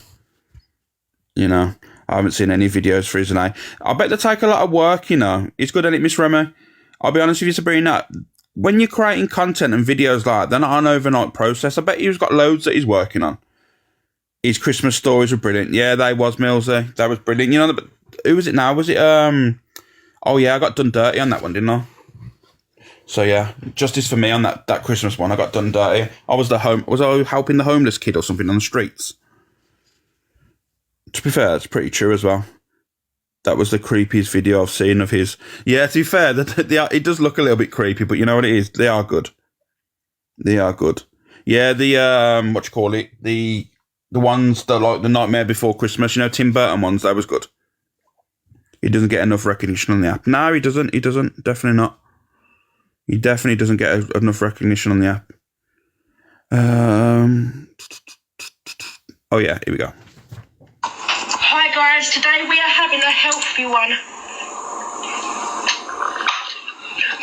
You know, I haven't seen any videos for his and I bet they take a lot of work. You know, it's good at it, Miss Remy. I'll be honest with you, Sabrina. When you're creating content and videos like that, they're not an overnight process. I bet he's got loads that he's working on. His Christmas stories were brilliant. Yeah, they was, Millsy. That was brilliant. You know, who was it now? Was it, oh yeah, I got done dirty on that one, didn't I? So yeah, justice for me on that Christmas one. I got done dirty. Was I helping the homeless kid or something on the streets? To be fair, it's pretty true as well. That was the creepiest video I've seen of his. Yeah, to be fair, it does look a little bit creepy, but you know what it is? They are good. They are good. Yeah, the the ones that like the Nightmare Before Christmas, you know, Tim Burton ones, that was good. He doesn't get enough recognition on the app. No, he doesn't. Definitely not. He definitely doesn't get enough recognition on the app. Oh yeah, here we go. Hi guys, today we are having a healthy one.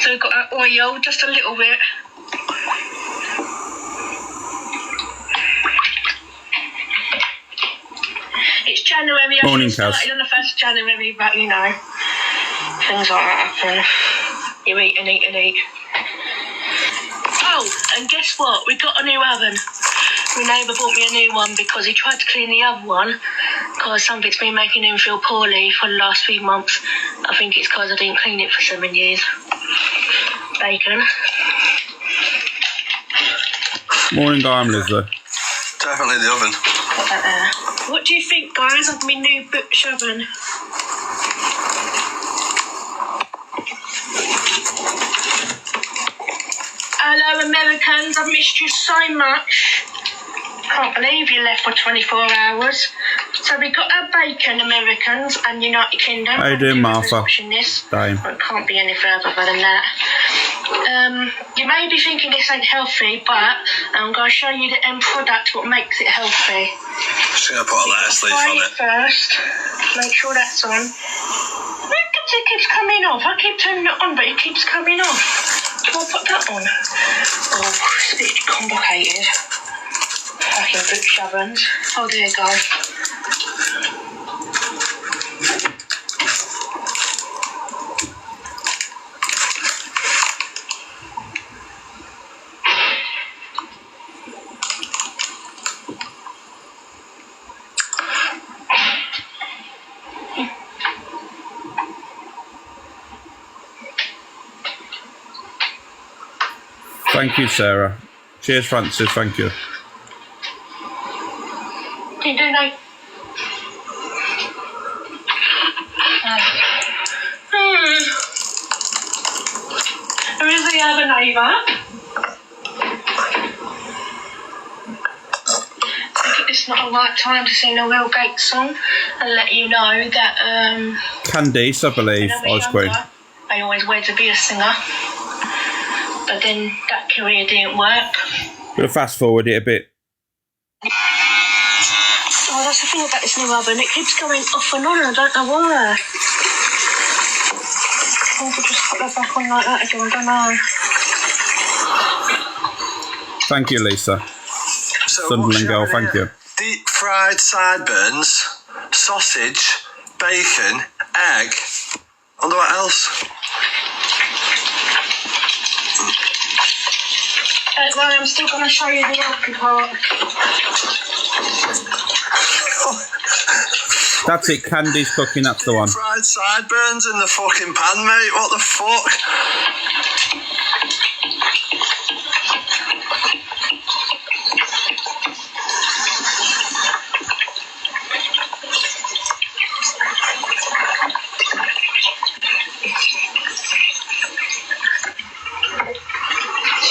So we've got our oil, just a little bit. It's January, I Morning, should have Kaz. started on the 1st of January, but you know, things like that happen. You eat and eat and eat. Oh, and guess what? We got a new oven. My neighbour bought me a new one because he tried to clean the other one because something's been making him feel poorly for the last few months. I think it's because I didn't clean it for 7 years. Bacon. Morning, I'm Lizzie. Definitely the oven. Put that there. What do you think, guys, of my new butch oven? Hello, Americans. I've missed you so much. Can't believe you left for 24 hours. So we got our bacon, Americans, and United Kingdom. How you doing, Martha? Watching this. Dame. Well, it can't be any further than that. You may be thinking this ain't healthy, but I'm going to show you the end product, what makes it healthy. Just going to put a lettuce leaf on it. First, make sure that's on. It keeps coming off. I keep turning it on, but it keeps coming off. Can I put that on? Oh, it's a bit complicated. Fucking butch ovens. Oh, there you go. Thank you, Sarah. Cheers, Francis. Thank you. Didn't do they? Who is the other neighbour? It's not the right time to sing the Will Gates song and let you know that Candice, I believe, Ice Queen. I always wanted to be a singer, but then that career didn't work. We'll fast forward it a bit. Oh, that's the thing about this new album, it keeps going off and on, I don't know why. I could just put that back on like that again, I don't know. Thank you, Lisa. So Sunderland girl, thank you. Deep fried sideburns, sausage, bacon, egg. Wonder what else? Right, I'm still going to show you the after part. That's it, Candy's cooking, that's the one. Fried sideburns in the fucking pan, mate. What the fuck?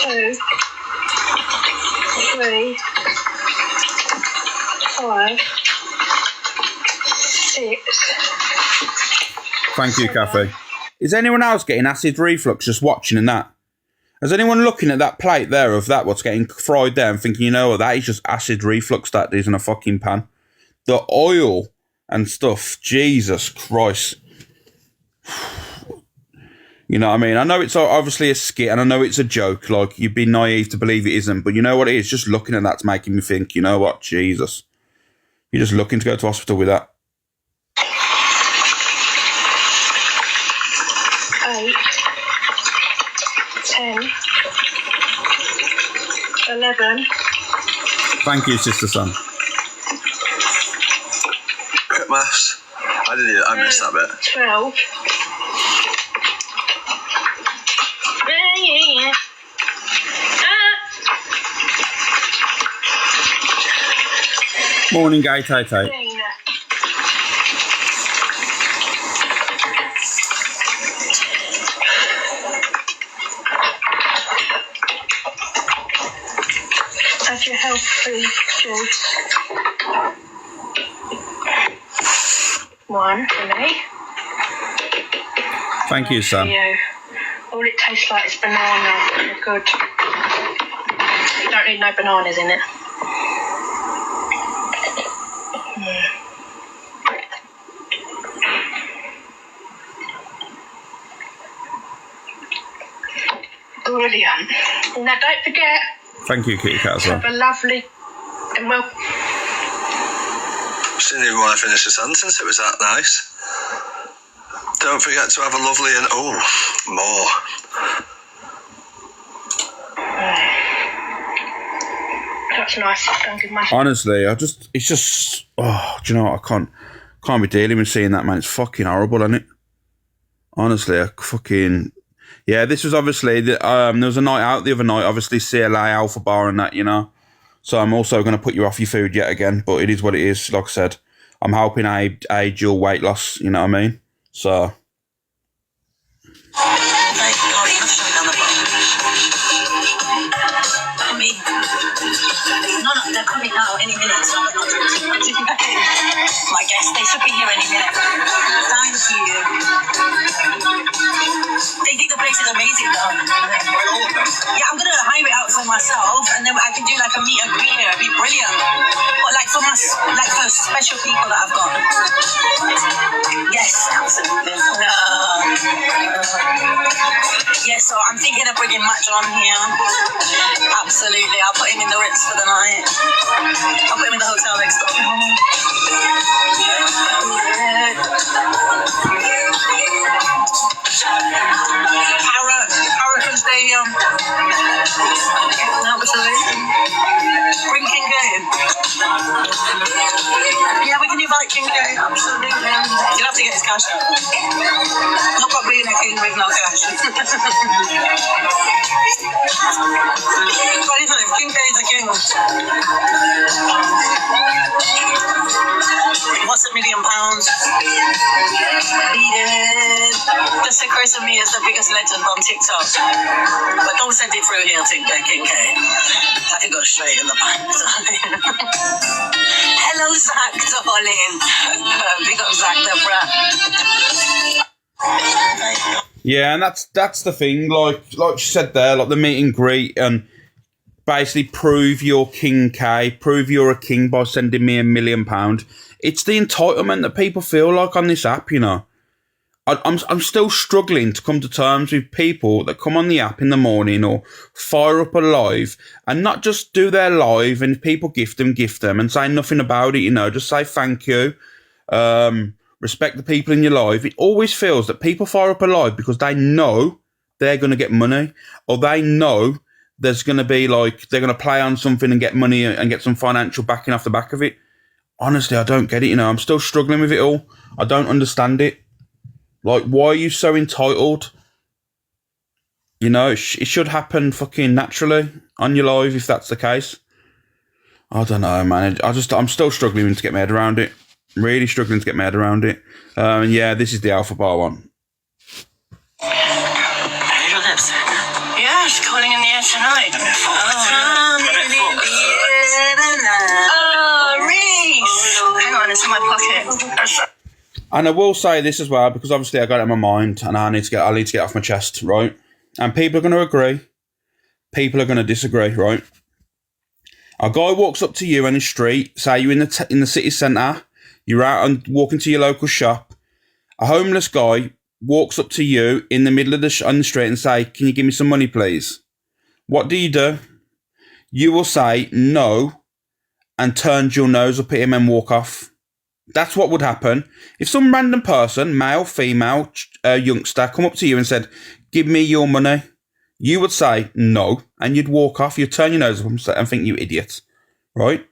2, 3, 5, 6. Thank you, Kathy. Is anyone else getting acid reflux just watching and that? Is anyone looking at that plate there of that, what's getting fried there, and thinking, you know what, that is just acid reflux that is in a fucking pan? The oil and stuff, Jesus Christ. You know what I mean? I know it's obviously a skit, and I know it's a joke, like, you'd be naive to believe it isn't, but you know what it is? Just looking at that's making me think, you know what, Jesus. You're just looking to go to hospital with that. 8, 10, 11. Thank you, Sister Son. Quick maths. I missed that bit. 12. Yeah. Morning, Gay Tay Tay. 15. Have your healthy juice. 1 for me. Thank you, son. You. All it tastes like is banana. They're good. You don't need no bananas in it. Brilliant. Now don't forget. Thank you, Kitty Cat, as well. Have a lovely and well. Just didn't even want to finish the sentence. It was that nice. Don't forget to have a lovely and more. That's nice. Don't give my. Honestly, it's just, do you know what? I can't be dealing with seeing that, man. It's fucking horrible, isn't it? Honestly, yeah, this was obviously, there was a night out the other night, obviously CLA, Alpha Bar and that, you know. So I'm also going to put you off your food yet again, but it is what it is. Like I said, I'm helping a dual weight loss, you know what I mean? So. No, they're coming out any minute, so I'm not my guests, they should be here any minute. Thank you. They think the place is amazing though. Yeah, I'm gonna hire it out for myself, and then I can do like a meet and greet here. It'd be brilliant. But like for special people that I've got. Yes, absolutely. Yes, so I'm thinking of bringing Matt on here. Absolutely, I'll put him in the Ritz for the night. I'll put him in the hotel next door. Para can stay here. Absolutely. Bring King K in. Yeah, we can invite King K. Absolutely. You'll have to get his cash out. Not probably in a king with no cash. King K is a king. to Chris and me as the biggest legend on TikTok. But don't send it through here to King K. I can go straight in the bank, darling. Hello, Zach, darling. Big up Zach, the brat. Yeah, and that's the thing. Like she said there, like the meet and greet, and basically prove you're King K, prove you're a king by sending me £1 million. It's the entitlement that people feel like on this app, you know. I'm still struggling to come to terms with people that come on the app in the morning or fire up a live and not just do their live and if people gift them and say nothing about it, you know, just say thank you, respect the people in your live. It always feels that people fire up a live because they know they're going to get money, or they know there's going to be like, they're going to play on something and get money and get some financial backing off the back of it. Honestly, I don't get it, you know. I'm still struggling with it all. I don't understand it. Like, why are you so entitled? You know, it should happen fucking naturally on your live if that's the case. I don't know, man. I'm still struggling to get my head around it. Really struggling to get my head around it. And yeah, this is the Alpha Bar one. Your lips. Yeah, she's calling in the air tonight. Oh, Reese. Hang on, it's in my pocket. And I will say this as well, because obviously I got it in my mind and I need to get it off my chest, right? And people are going to agree. People are going to disagree, right? A guy walks up to you on the street, say you're in the city centre, you're out and walking to your local shop. A homeless guy walks up to you in the middle of on the street and say, "Can you give me some money, please?" What do? You will say no and turn your nose up at him and walk off. That's what would happen if some random person, male, female, youngster, come up to you and said, "Give me your money." You would say no, and you'd walk off. You'd turn your nose up and think, "You idiot," right?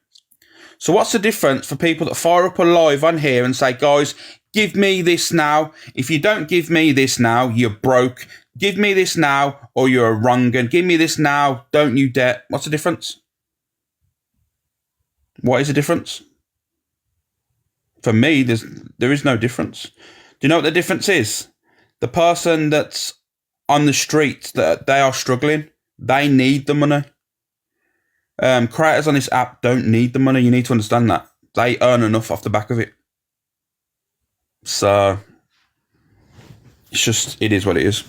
So what's the difference for people that fire up a live on here and say, "Guys, give me this now. If you don't give me this now, you're broke. Give me this now, or you're a wrong un. Give me this now. Don't you dare." What's the difference? What is the difference? For me, there is no difference. Do you know what the difference is? The person that's on the streets, that they are struggling, they need the money. Creators on this app don't need the money. You need to understand that. They earn enough off the back of it. So, it is what it is.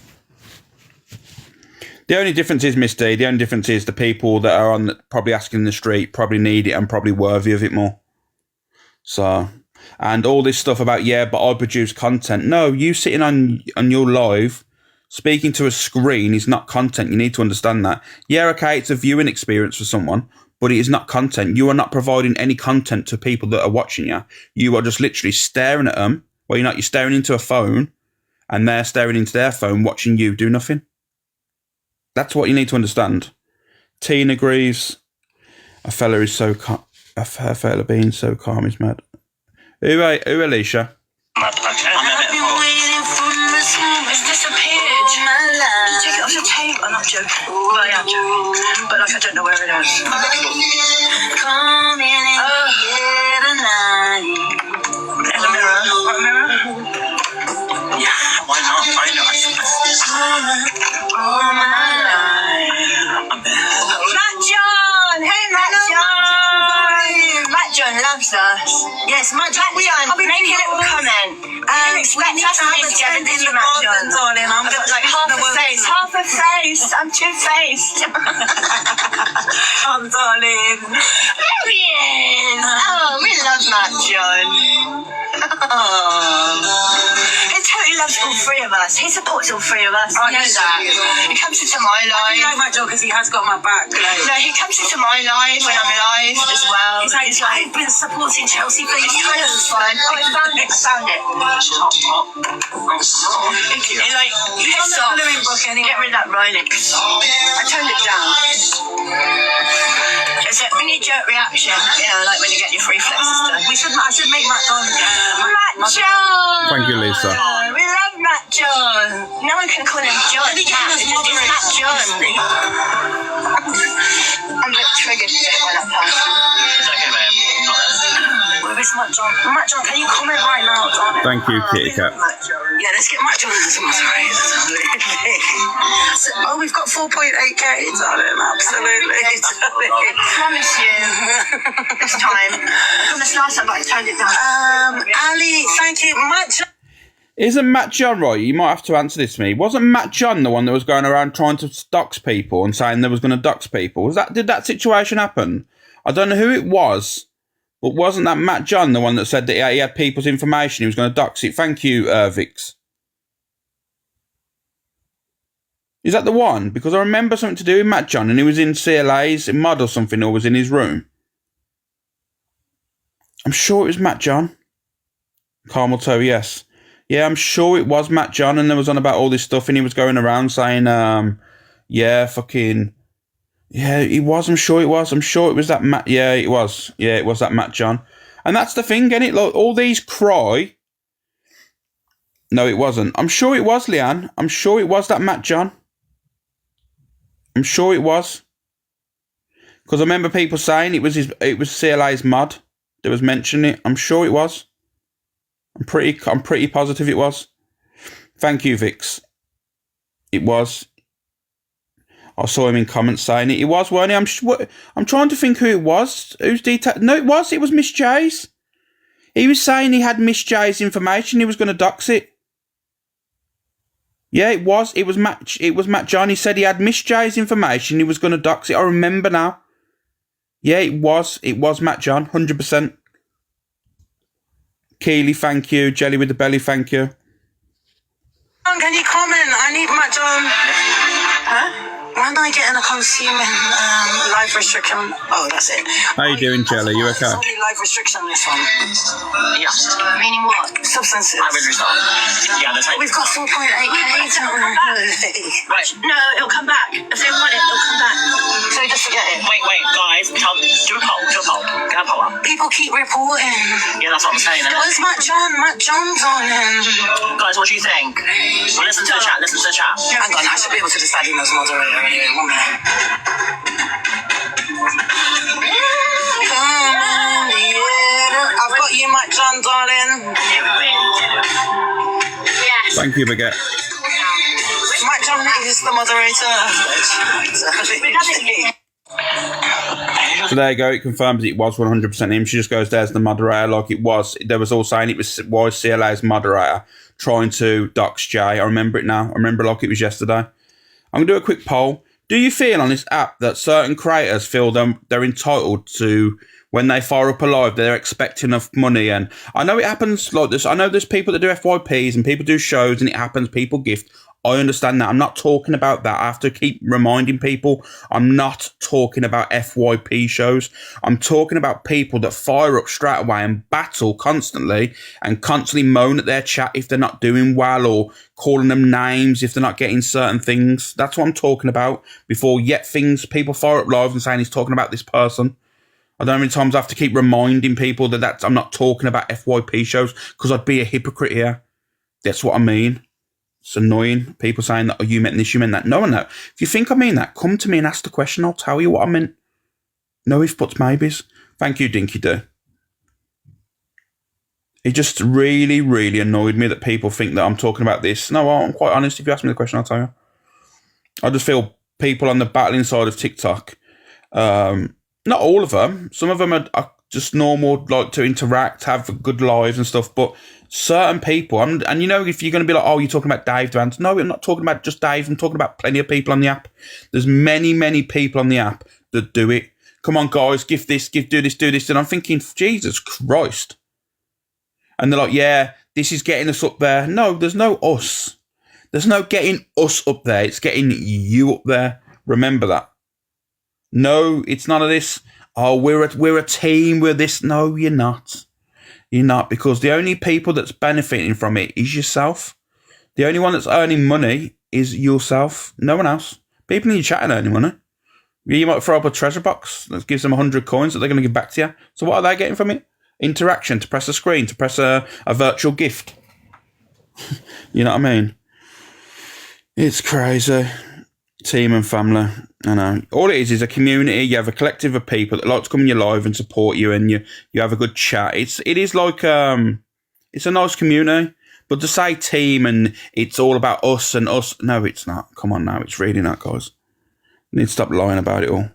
The only difference is, Miss D, the only difference is the people that are probably asking in the street probably need it and probably worthy of it more. So... And all this stuff about, yeah, but I produce content. No, you sitting on your live, speaking to a screen is not content. You need to understand that. Yeah, okay, it's a viewing experience for someone, but it is not content. You are not providing any content to people that are watching you. You are just literally staring at them. Well, you're staring into a phone, and they're staring into their phone, watching you do nothing. That's what you need to understand. Teen agrees. A fella being so calm is mad. Who, Alicia? It's disappeared. Just take it off your tape. I'm not joking. Well, I am joking. But I don't know where it is. In the mirror. What mirror? Yeah, why not? Why not? All my life. Matt John! Hey, Matt John! Matt John loves us. Yes, Matt John. Make a little comment. Expect us to be together, did you, Matt John? Darling, I'm like half a face. Half a face. I'm two-faced. Oh, darling. There he is. Oh, we love Matt John. He totally loves all three of us. He supports all three of us. I know that. He comes into my life. I like Matt John because he has got my back. No, he comes into my life when I'm live as well. He's like, I've been supporting Chelsea for years. Kind of fun. Oh, I found it. He like piss off. Get rid of that Riley. I turned it down. It's a mini jerk reaction. You know, like when you get your reflexes done. I should make Matt John. Matt John. Thank you, Lisa. We love Matt John. No one can call him John. It's Matt John. I'm a bit triggered today by that person. It's okay, babe. Where is Matt John. Matt John, can you comment right now, darling? Thank you, Kitty Cat. Yeah, let's get Matt John as a moderator. Oh, we've got 4.8k, darling. Absolutely. I promise you, this time. From the start, I turned it down. Ali, thank you. Matt John. Isn't Matt John right? You might have to answer this to me. Wasn't Matt John the one that was going around trying to dox people and saying there was going to dox people? Did that situation happen? I don't know who it was, but wasn't that Matt John the one that said that he had people's information, he was going to dox it? Thank you, Vix. Is that the one? Because I remember something to do with Matt John and he was in CLA's mod or something, or was in his room. I'm sure it was Matt John. Carmel Toe, yes. Yeah, I'm sure it was Matt John, and there was on about all this stuff, and he was going around saying, yeah, he was, I'm sure it was. I'm sure it was that Matt, yeah, it was. Yeah, it was that Matt John. And that's the thing, ain't it? Like, all these cry. No, it wasn't. I'm sure it was, Leanne. I'm sure it was that Matt John. I'm sure it was. Because I remember people saying it was CLA's mod that was mentioning it. I'm sure it was. I'm pretty positive it was. Thank you, Vix. It was. I saw him in comments saying it. It was, weren't he? I'm trying to think who it was. Whose detail? No, it was. It was Miss J's. He was saying he had Miss J's information. He was going to dox it. Yeah, it was. It was Matt John. He said he had Miss J's information. He was going to dox it. I remember now. Yeah, it was. It was Matt John. 100%. Keely, thank you. Jelly with the belly, thank you. Can you comment? I need Matt John. Huh? When am I getting a consuming life restriction? Oh, that's it. How you doing, Jelly? You okay? Sorry, life restriction this one. Yeah. Meaning what? Substances. I will restart. Yeah, that's right. We've got 4.8k. Right. No, it'll come back. If they want it, it'll come back. So just forget it. Wait, guys. Do a poll. Get a poll up. People keep reporting. Yeah, that's what I'm saying. Where's Matt John? Matt John's on him. Guys, what do you think? Well, listen to the chat. Hang on, I should be able to decide him as moderator anyway. 1 minute. I've got you, Matt John, darling. Yes. Thank you, Baguette. Matt John is the moderator. So there you go. It confirms it was 100% him. She just goes, there's the moderator, like it was. There was all saying it was CLA's moderator trying to dox Jay. I remember it now. I remember like it was yesterday. I'm going to do a quick poll. Do you feel on this app that certain creators feel they're entitled to, when they fire up a live, they're expecting enough money? And I know it happens like this. I know there's people that do FYPs and people do shows and it happens, people gift. I understand that. I'm not talking about that. I have to keep reminding people I'm not talking about FYP shows. I'm talking about people that fire up straight away and battle constantly and constantly moan at their chat if they're not doing well, or calling them names if they're not getting certain things. That's what I'm talking about. Before people fire up live and saying he's talking about this person. I don't know how many times I have to keep reminding people that I'm not talking about FYP shows, because I'd be a hypocrite here. That's what I mean. It's annoying. People saying that, oh, you meant this, you meant that. No, no. If you think I mean that, come to me and ask the question. I'll tell you what I meant. No if, buts, maybes. Thank you, Dinky Doo. It just really, really annoyed me that people think that I'm talking about this. No, I'm quite honest. If you ask me the question, I'll tell you. I just feel people on the battling side of TikTok, not all of them. Some of them are just normal, like to interact, have good lives and stuff, but certain people, and you know, if you're going to be like, oh, you're talking about Dave Dance. No, I'm not talking about just Dave. I'm talking about plenty of people on the app. There's many, many people on the app that do it. Come on, guys, do this. And I'm thinking, Jesus Christ. And they're like, yeah, this is getting us up there. No, there's no us. There's no getting us up there. It's getting you up there. Remember that. No, it's none of this. Oh, we're a team. We're this. No, you're not. You're not, because the only people that's benefiting from it is yourself. The only one that's earning money is yourself. No one else. People in your chat are earning money. You might throw up a treasure box that gives them 100 coins that they're going to give back to you. So what are they getting from it? Interaction, to press a screen, to press a virtual gift. You know what I mean? It's crazy. Team and family. I know. All it is a community. You have a collective of people that like to come in your live and support you, and you have a good chat. It is like it's a nice community. But to say team and it's all about us and us, no, it's not. Come on now, it's really not, guys. You need to stop lying about it all.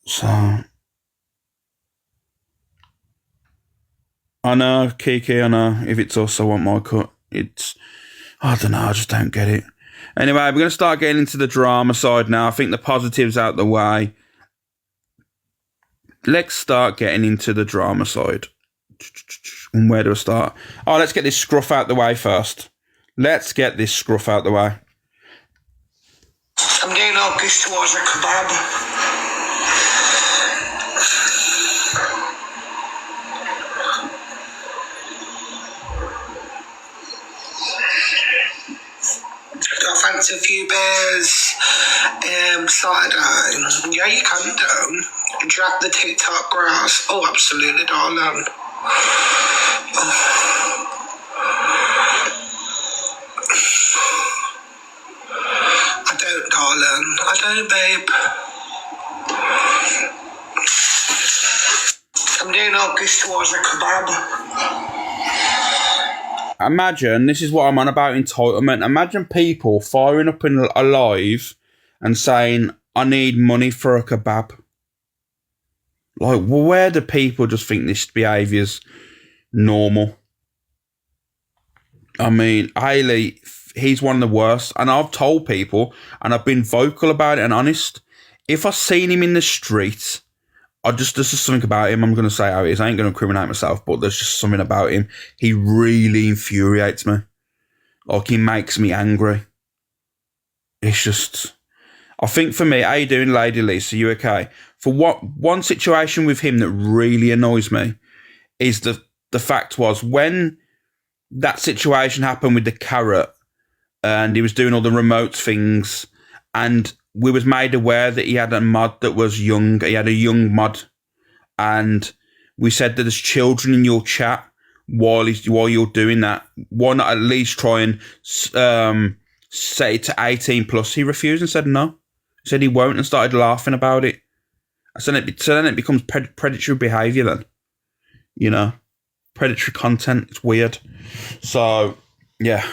So, I know, Kiki, I know. If it's us, I want my cut. I don't know, I just don't get it. Anyway, we're going to start getting into the drama side now. I think the positives out the way. Let's start getting into the drama side. And where do I start? Oh, let's get this scruff out the way first. Let's get this scruff out the way. I'm doing August towards a kebab. Got thanks a few bears. Saturday. Yeah, you can do. Drop the TikTok grass. Oh, absolutely, darling. I don't, darling. I don't, babe. I'm doing August towards a kebab. Imagine, this is what I'm on about entitlement. Imagine people firing up in a live and saying, I need money for a kebab. Like, well, where do people just think this behaviour's normal? I mean, Haley, he's one of the worst. And I've told people, and I've been vocal about it and honest, if I seen him in the street, there's just something about him. I'm going to say how it is. I ain't going to incriminate myself, but there's just something about him. He really infuriates me. Like, he makes me angry. It's just... I think for me, how you doing, Lady Lisa? You okay? For one situation with him that really annoys me is the fact was when that situation happened with the carrot and he was doing all the remote things and we was made aware that he had a mod that was young. He had a young mod, and we said that there's children in your chat while you're doing that. Why not at least try and set it to 18 plus? He refused and said no. He said he won't and started laughing about it. So then it becomes predatory behaviour then. You know, predatory content. It's weird. So yeah,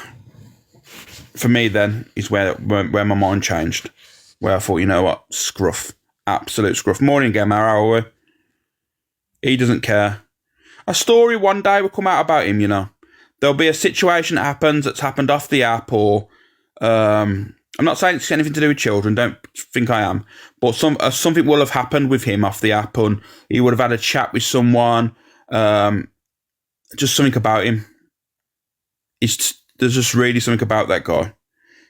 for me then is where my mind changed. Where I thought, you know what, scruff, absolute scruff. Morning, Gemma, how are we? He doesn't care. A story one day will come out about him, you know. There'll be a situation that happens that's happened off the app, or I'm not saying it's anything to do with children. Don't think I am, but something will have happened with him off the app, and he would have had a chat with someone. Just something about him. There's just really something about that guy.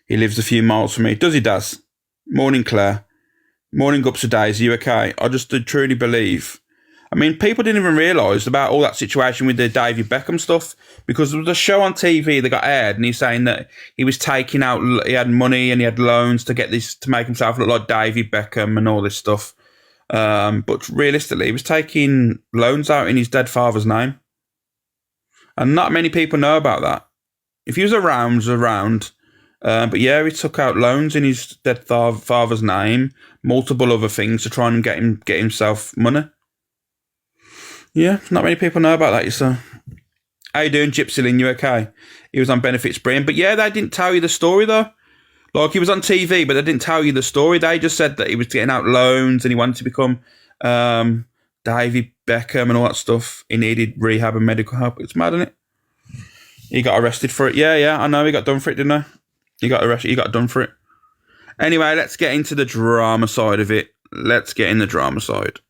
He lives a few miles from me. Does he, Daz? Morning, Claire. Morning, Ups to Days. Are you okay? I just truly believe. I mean, people didn't even realise about all that situation with the David Beckham stuff, because there was a show on TV that got aired and he's saying that he was taking out, he had money and he had loans to get this, to make himself look like David Beckham and all this stuff. But realistically, he was taking loans out in his dead father's name. And not many people know about that. If he was around. But yeah, he took out loans in his dead father's name, multiple other things to try and get himself money. Yeah, not many people know about that, so. How you doing, Gypsy Lynn? You okay? He was on Benefits Brain. But yeah, they didn't tell you the story, though. Like, he was on TV, but they didn't tell you the story. They just said that he was getting out loans and he wanted to become David Beckham and all that stuff. He needed rehab and medical help. It's mad, isn't it? He got arrested for it. Yeah, I know. He got done for it, didn't he? He got arrested. He got done for it. Anyway, let's get into the drama side of it. Let's get in the drama side.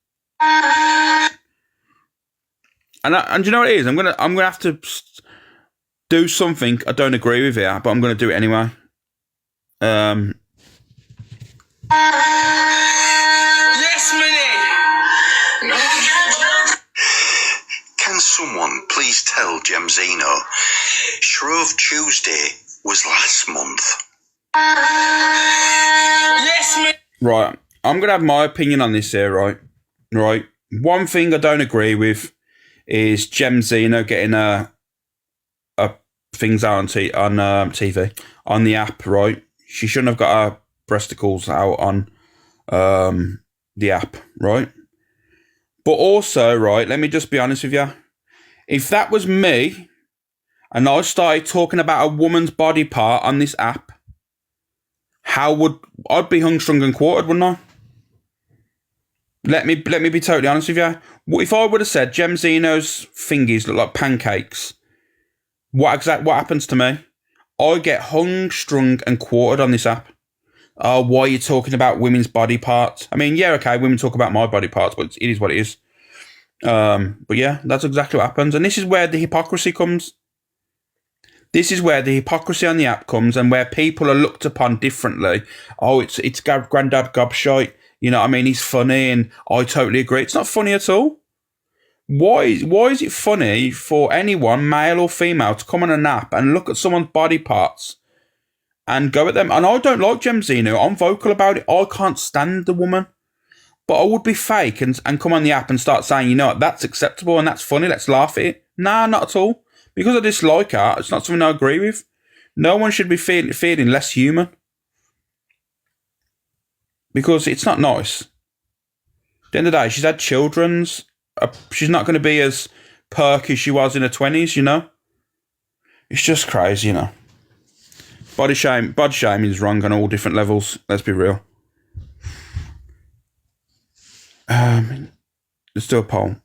And do you know what it is? I'm gonna have to do something I don't agree with here, but I'm gonna do it anyway. Yes, Minnie. Can someone please tell Gemzino Shrove Tuesday was last month? Yes, Minnie. Right, I'm gonna have my opinion on this here, right? Right. One thing I don't agree with is Gemzino getting things out on TV on the app, right? She shouldn't have got her breasticles out on the app, right? But also, right, let me just be honest with you. If that was me and I started talking about a woman's body part on this app, I'd be hung, strung and quartered, wouldn't I? Let me be totally honest with you. If I would have said Gem Zeno's fingies look like pancakes, what happens to me? I get hung, strung and quartered on this app. Oh, why are you talking about women's body parts? I mean, yeah, okay, women talk about my body parts, but it is what it is. But yeah, that's exactly what happens. And this is where the hypocrisy comes. This is where the hypocrisy on the app comes, and where people are looked upon differently. Oh, it's Grandad Gobshite. You know what I mean? He's funny, and I totally agree. It's not funny at all. Why is it funny for anyone, male or female, to come on an app and look at someone's body parts and go at them? And I don't like Gem Zeno. I'm vocal about it. I can't stand the woman. But I would be fake and come on the app and start saying, you know what, that's acceptable and that's funny, let's laugh at it. Nah, not at all. Because I dislike her, it's not something I agree with. No one should be feeling less human. Because it's not nice. At the end of the day, she's had children's. She's not going to be as perky as she was in her 20s, you know? It's just crazy, you know? Body shaming is wrong on all different levels, let's be real. Let's do a poll.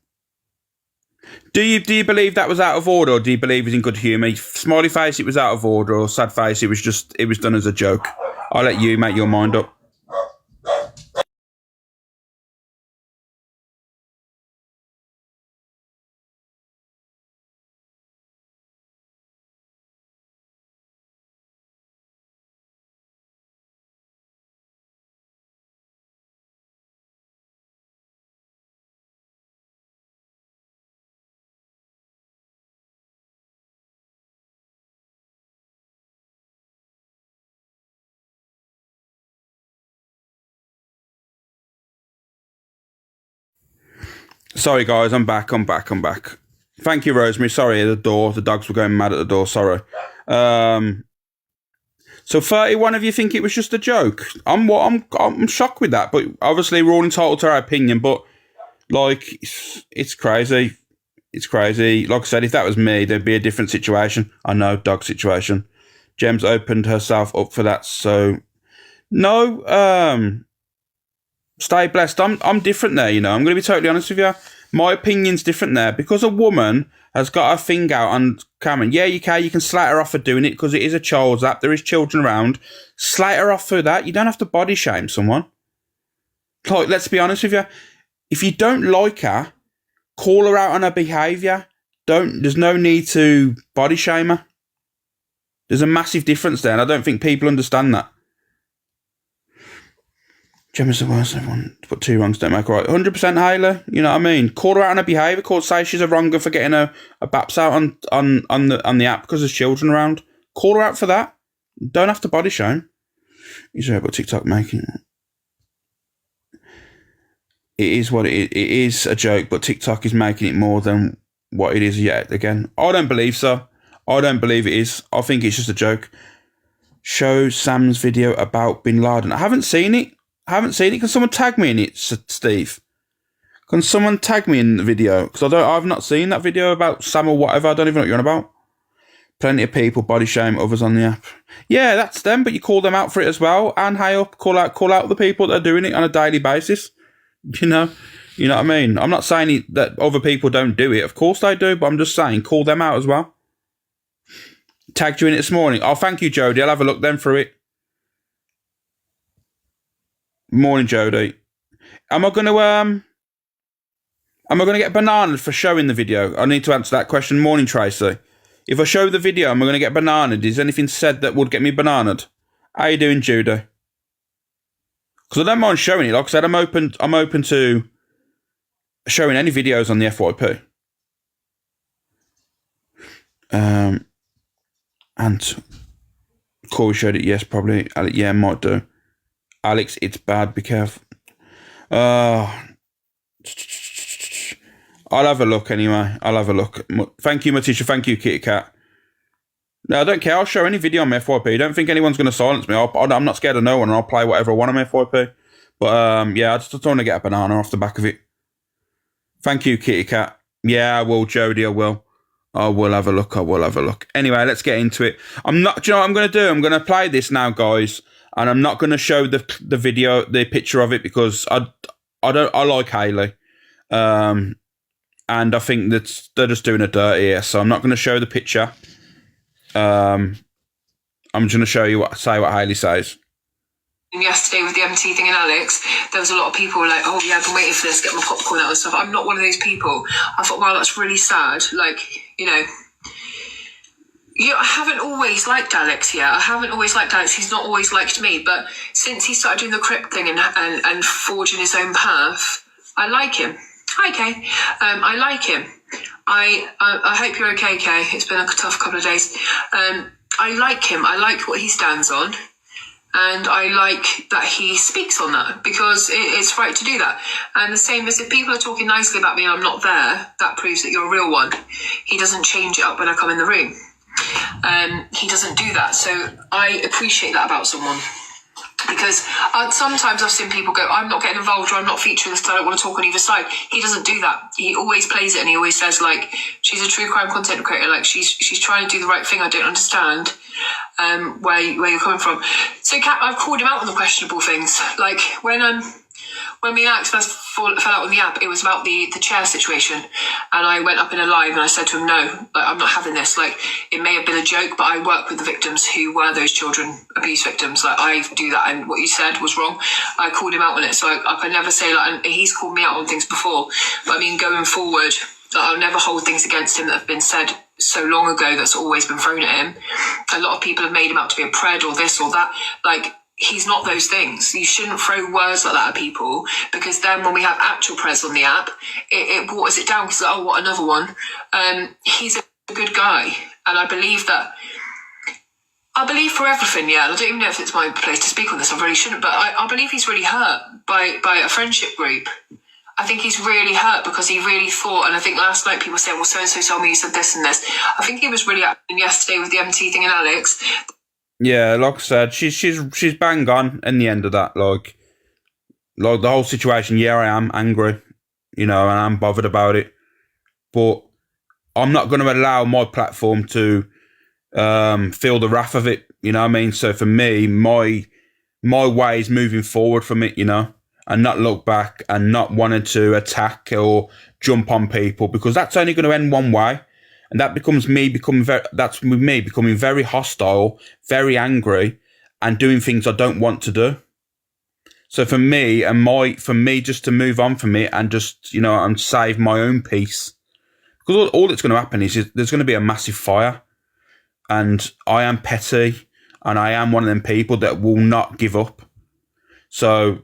Do you believe that was out of order, or do you believe it's in good humour? Smiley face, it was out of order, or sad face, it was done as a joke. I'll let you make your mind up. Sorry, guys, I'm back. Thank you, Rosemary. Sorry, the dogs were going mad at the door. Sorry. So 31 of you think it was just a joke. I'm shocked with that, but obviously we're all entitled to our opinion. But like, it's crazy. It's crazy. Like I said, if that was me, there'd be a different situation. I know, dog situation. Gem's opened herself up for that. So no. Stay blessed. I'm different there, you know. I'm going to be totally honest with you. My opinion's different there because a woman has got her thing out on camera. Yeah, you can slate her off for doing it because it is a child's app. There is children around. Slate her off for that. You don't have to body shame someone. Like, let's be honest with you. If you don't like her, call her out on her behaviour. There's no need to body shame her. There's a massive difference there, and I don't think people understand that. Gem is the worst. Everyone put two wrongs don't make a right. 100% Hayla. You know what I mean? Call her out on her behaviour. Say she's a wronger for getting a baps out on the app because there's children around. Call her out for that. Don't have to body shame. Is there about TikTok making it is what it is a joke, but TikTok is making it more than what it is yet again. I don't believe so. I don't believe it is. I think it's just a joke. Show Sam's video about Bin Laden. I haven't seen it. Can someone tag me in it, Steve? Can someone tag me in the video? Because I've not seen that video about Sam or whatever. I don't even know what you're on about. Plenty of people body shame others on the app. Yeah, that's them, but you call them out for it as well. And hey up, call out the people that are doing it on a daily basis. You know what I mean? I'm not saying that other people don't do it. Of course they do, but I'm just saying call them out as well. Tagged you in it this morning. Oh, thank you, Jody. I'll have a look then through it. Morning, Jody. Am I going to get bananaed for showing the video? I need to answer that question. Morning, Tracy. If I show the video, am I going to get bananaed? Is anything said that would get me bananaed? How you doing, Judy? Because I don't mind showing it. Like I said, I'm open to showing any videos on the FYP. And Corey showed it. Yes, probably. Yeah, might do. Alex, it's bad. Be careful. I'll have a look anyway. I'll have a look. Thank you, Matisha. Thank you, Kitty Cat. No, I don't care. I'll show any video on my FYP. Don't think anyone's going to silence me. I'm not scared of no one, and I'll play whatever I want on my FYP. But yeah, I just don't want to get a banana off the back of it. Thank you, Kitty Cat. Yeah, I will, Jodie. I will. I will have a look. I will have a look. Anyway, let's get into it. Do you know what I'm going to do? I'm going to play this now, guys, and I'm not going to show the picture of it because I like Hayley, and I think that they're just doing a dirty here. So I'm not going to show the picture. I'm just going to show you what Hayley says. Yesterday with the MT thing and Alex, there was a lot of people like, oh yeah, I've been waiting for this, get my popcorn out and stuff. I'm not one of those people. I thought, wow, that's really sad. Like, I haven't always liked Alex, yeah. I haven't always liked Alex. He's not always liked me. But since he started doing the crypt thing and forging his own path, I like him. Hi, Kay. I like him. I hope you're okay, Kay. It's been a tough couple of days. I like him. I like what he stands on. And I like that he speaks on that because it's right to do that. And the same as if people are talking nicely about me and I'm not there, that proves that you're a real one. He doesn't change it up when I come in the room. He doesn't do that. So I appreciate that about someone. Because sometimes I've seen people go, I'm not getting involved or I'm not featuring this, I don't want to talk on either side. He doesn't do that. He always plays it and he always says, like, she's a true crime content creator. Like, she's trying to do the right thing. I don't understand where you're coming from. So, Kat, I've called him out on the questionable things. Like, when me and Alex first fell out on the app, it was about the chair situation. And I went up in a live and I said to him, no, like, I'm not having this. Like, it may have been a joke, but I work with the victims who were those children abuse victims. Like, I do that. And what you said was wrong. I called him out on it. So I can never say, like, and he's called me out on things before. But I mean, going forward, I'll never hold things against him that have been said so long ago that's always been thrown at him. A lot of people have made him out to be a pred or this or that. Like, he's not those things. You shouldn't throw words like that at people because then when we have actual press on the app, it waters it down because, oh, what, another one? He's a good guy. And I believe for everything, yeah. And I don't even know if it's my place to speak on this. I really shouldn't. But I believe he's really hurt by a friendship group. I think he's really hurt because he really thought, and I think last night people said, well, so-and-so told me you said this and this. I think he was really acting yesterday with the MT thing and Alex. Yeah, like I said, she's bang on in the end of that. Like the whole situation, yeah, I am angry, and I'm bothered about it. But I'm not going to allow my platform to feel the wrath of it, you know what I mean? So for me, my way is moving forward from it, and not look back and not wanting to attack or jump on people because that's only going to end one way. And that becomes me becoming very hostile, very angry, and doing things I don't want to do. So for me, just to move on from it and just, and save my own peace. Because all that's going to happen is there's going to be a massive fire. And I am petty, and I am one of them people that will not give up. So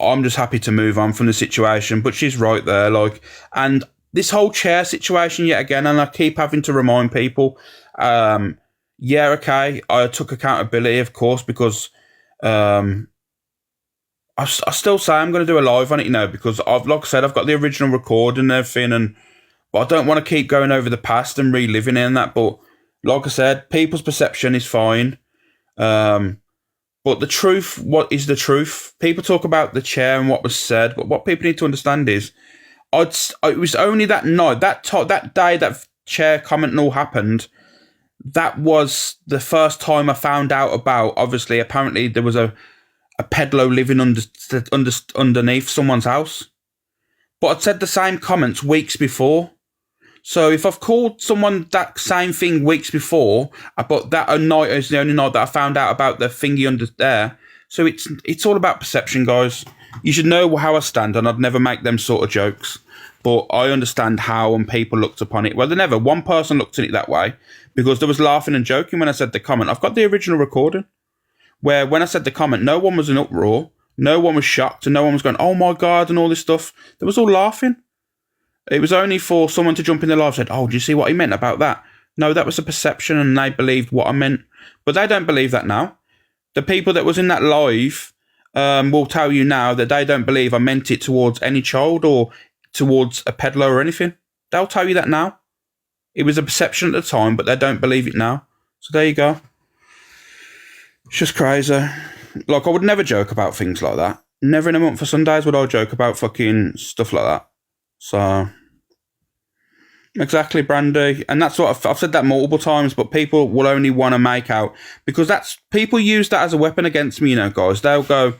I'm just happy to move on from the situation. But she's right there, and this whole chair situation yet again, and I keep having to remind people, yeah, okay, I took accountability, of course, because I still say I'm going to do a live on it, because like I said, I've got the original recording and everything, but I don't want to keep going over the past and reliving it and that, but like I said, people's perception is fine, but the truth, what is the truth? People talk about the chair and what was said, but what people need to understand is, it was only that night, that day that chair comment and all happened. That was the first time I found out about. Obviously, apparently there was a peddler living underneath someone's house. But I'd said the same comments weeks before. So if I've called someone that same thing weeks before, but that night is the only night that I found out about the thingy under there. So it's all about perception, guys. You should know how I stand, and I'd never make them sort of jokes. But I understand how and people looked upon it. Well, one person looked at it that way because there was laughing and joking when I said the comment. I've got the original recording where when I said the comment, no one was in uproar, no one was shocked, and no one was going, oh my God, and all this stuff. They was all laughing. It was only for someone to jump in the live and said, oh, do you see what he meant about that? No, that was a perception, and they believed what I meant. But they don't believe that now. The people that was in that live will tell you now that they don't believe I meant it towards any child or towards a peddler or anything. They'll tell you that now. It was a perception at the time, but they don't believe it now. So there you go. It's just crazy. Like, I would never joke about things like that. Never in a month for Sundays would I joke about fucking stuff like that. So, exactly, Brandy. And that's what I've said that multiple times, but people will only want to make out, because people use that as a weapon against me, you know, guys. They'll go,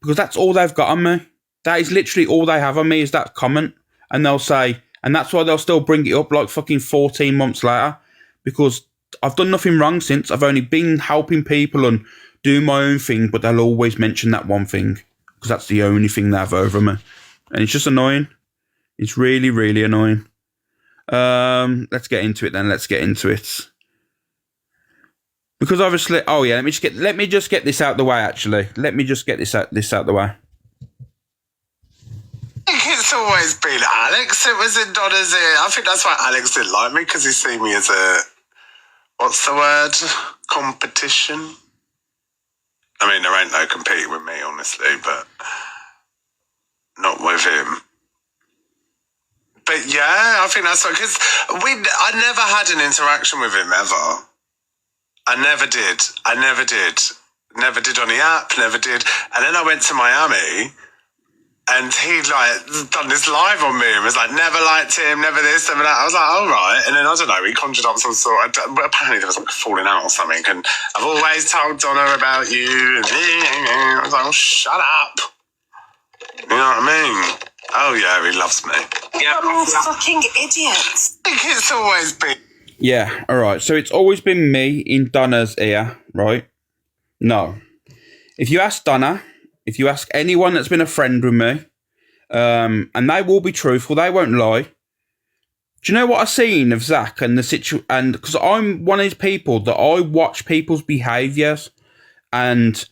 because that's all they've got on me. That is literally all they have on me is that comment. And they'll say, and that's why they'll still bring it up like fucking 14 months later, because I've done nothing wrong since. I've only been helping people and doing my own thing, but they'll always mention that one thing, because that's the only thing they have over me. And it's just annoying. It's really, really annoying. Let's get into it then. Let's get into it. Because obviously, oh yeah, let me just get this out the way, actually. Let me just get this out the way. I think it's always been Alex. It was in Donna's ear. I think that's why Alex didn't like me, because he see me as a, what's the word? Competition? I mean, there ain't no competing with me, honestly, but not with him. But yeah, I think that's what, because I never had an interaction with him ever. I never did. Never did on the app, never did. And then I went to Miami, and he like done this live on me and was like, never liked him, never this, never that. I was like, all right. And then I don't know, he conjured up some sort of, apparently there was like a falling out or something. And I've always told Donna about you. And I was like, oh, shut up. You know what I mean? Oh yeah, he loves me. Yeah, all fucking idiots. I think it's always been. Yeah, all right. So it's always been me in Donna's ear, right? No. If you ask Donna, if you ask anyone that's been a friend with me, and they will be truthful, they won't lie. Do you know what I've seen of Zach and and because I'm one of these people that I watch people's behaviours and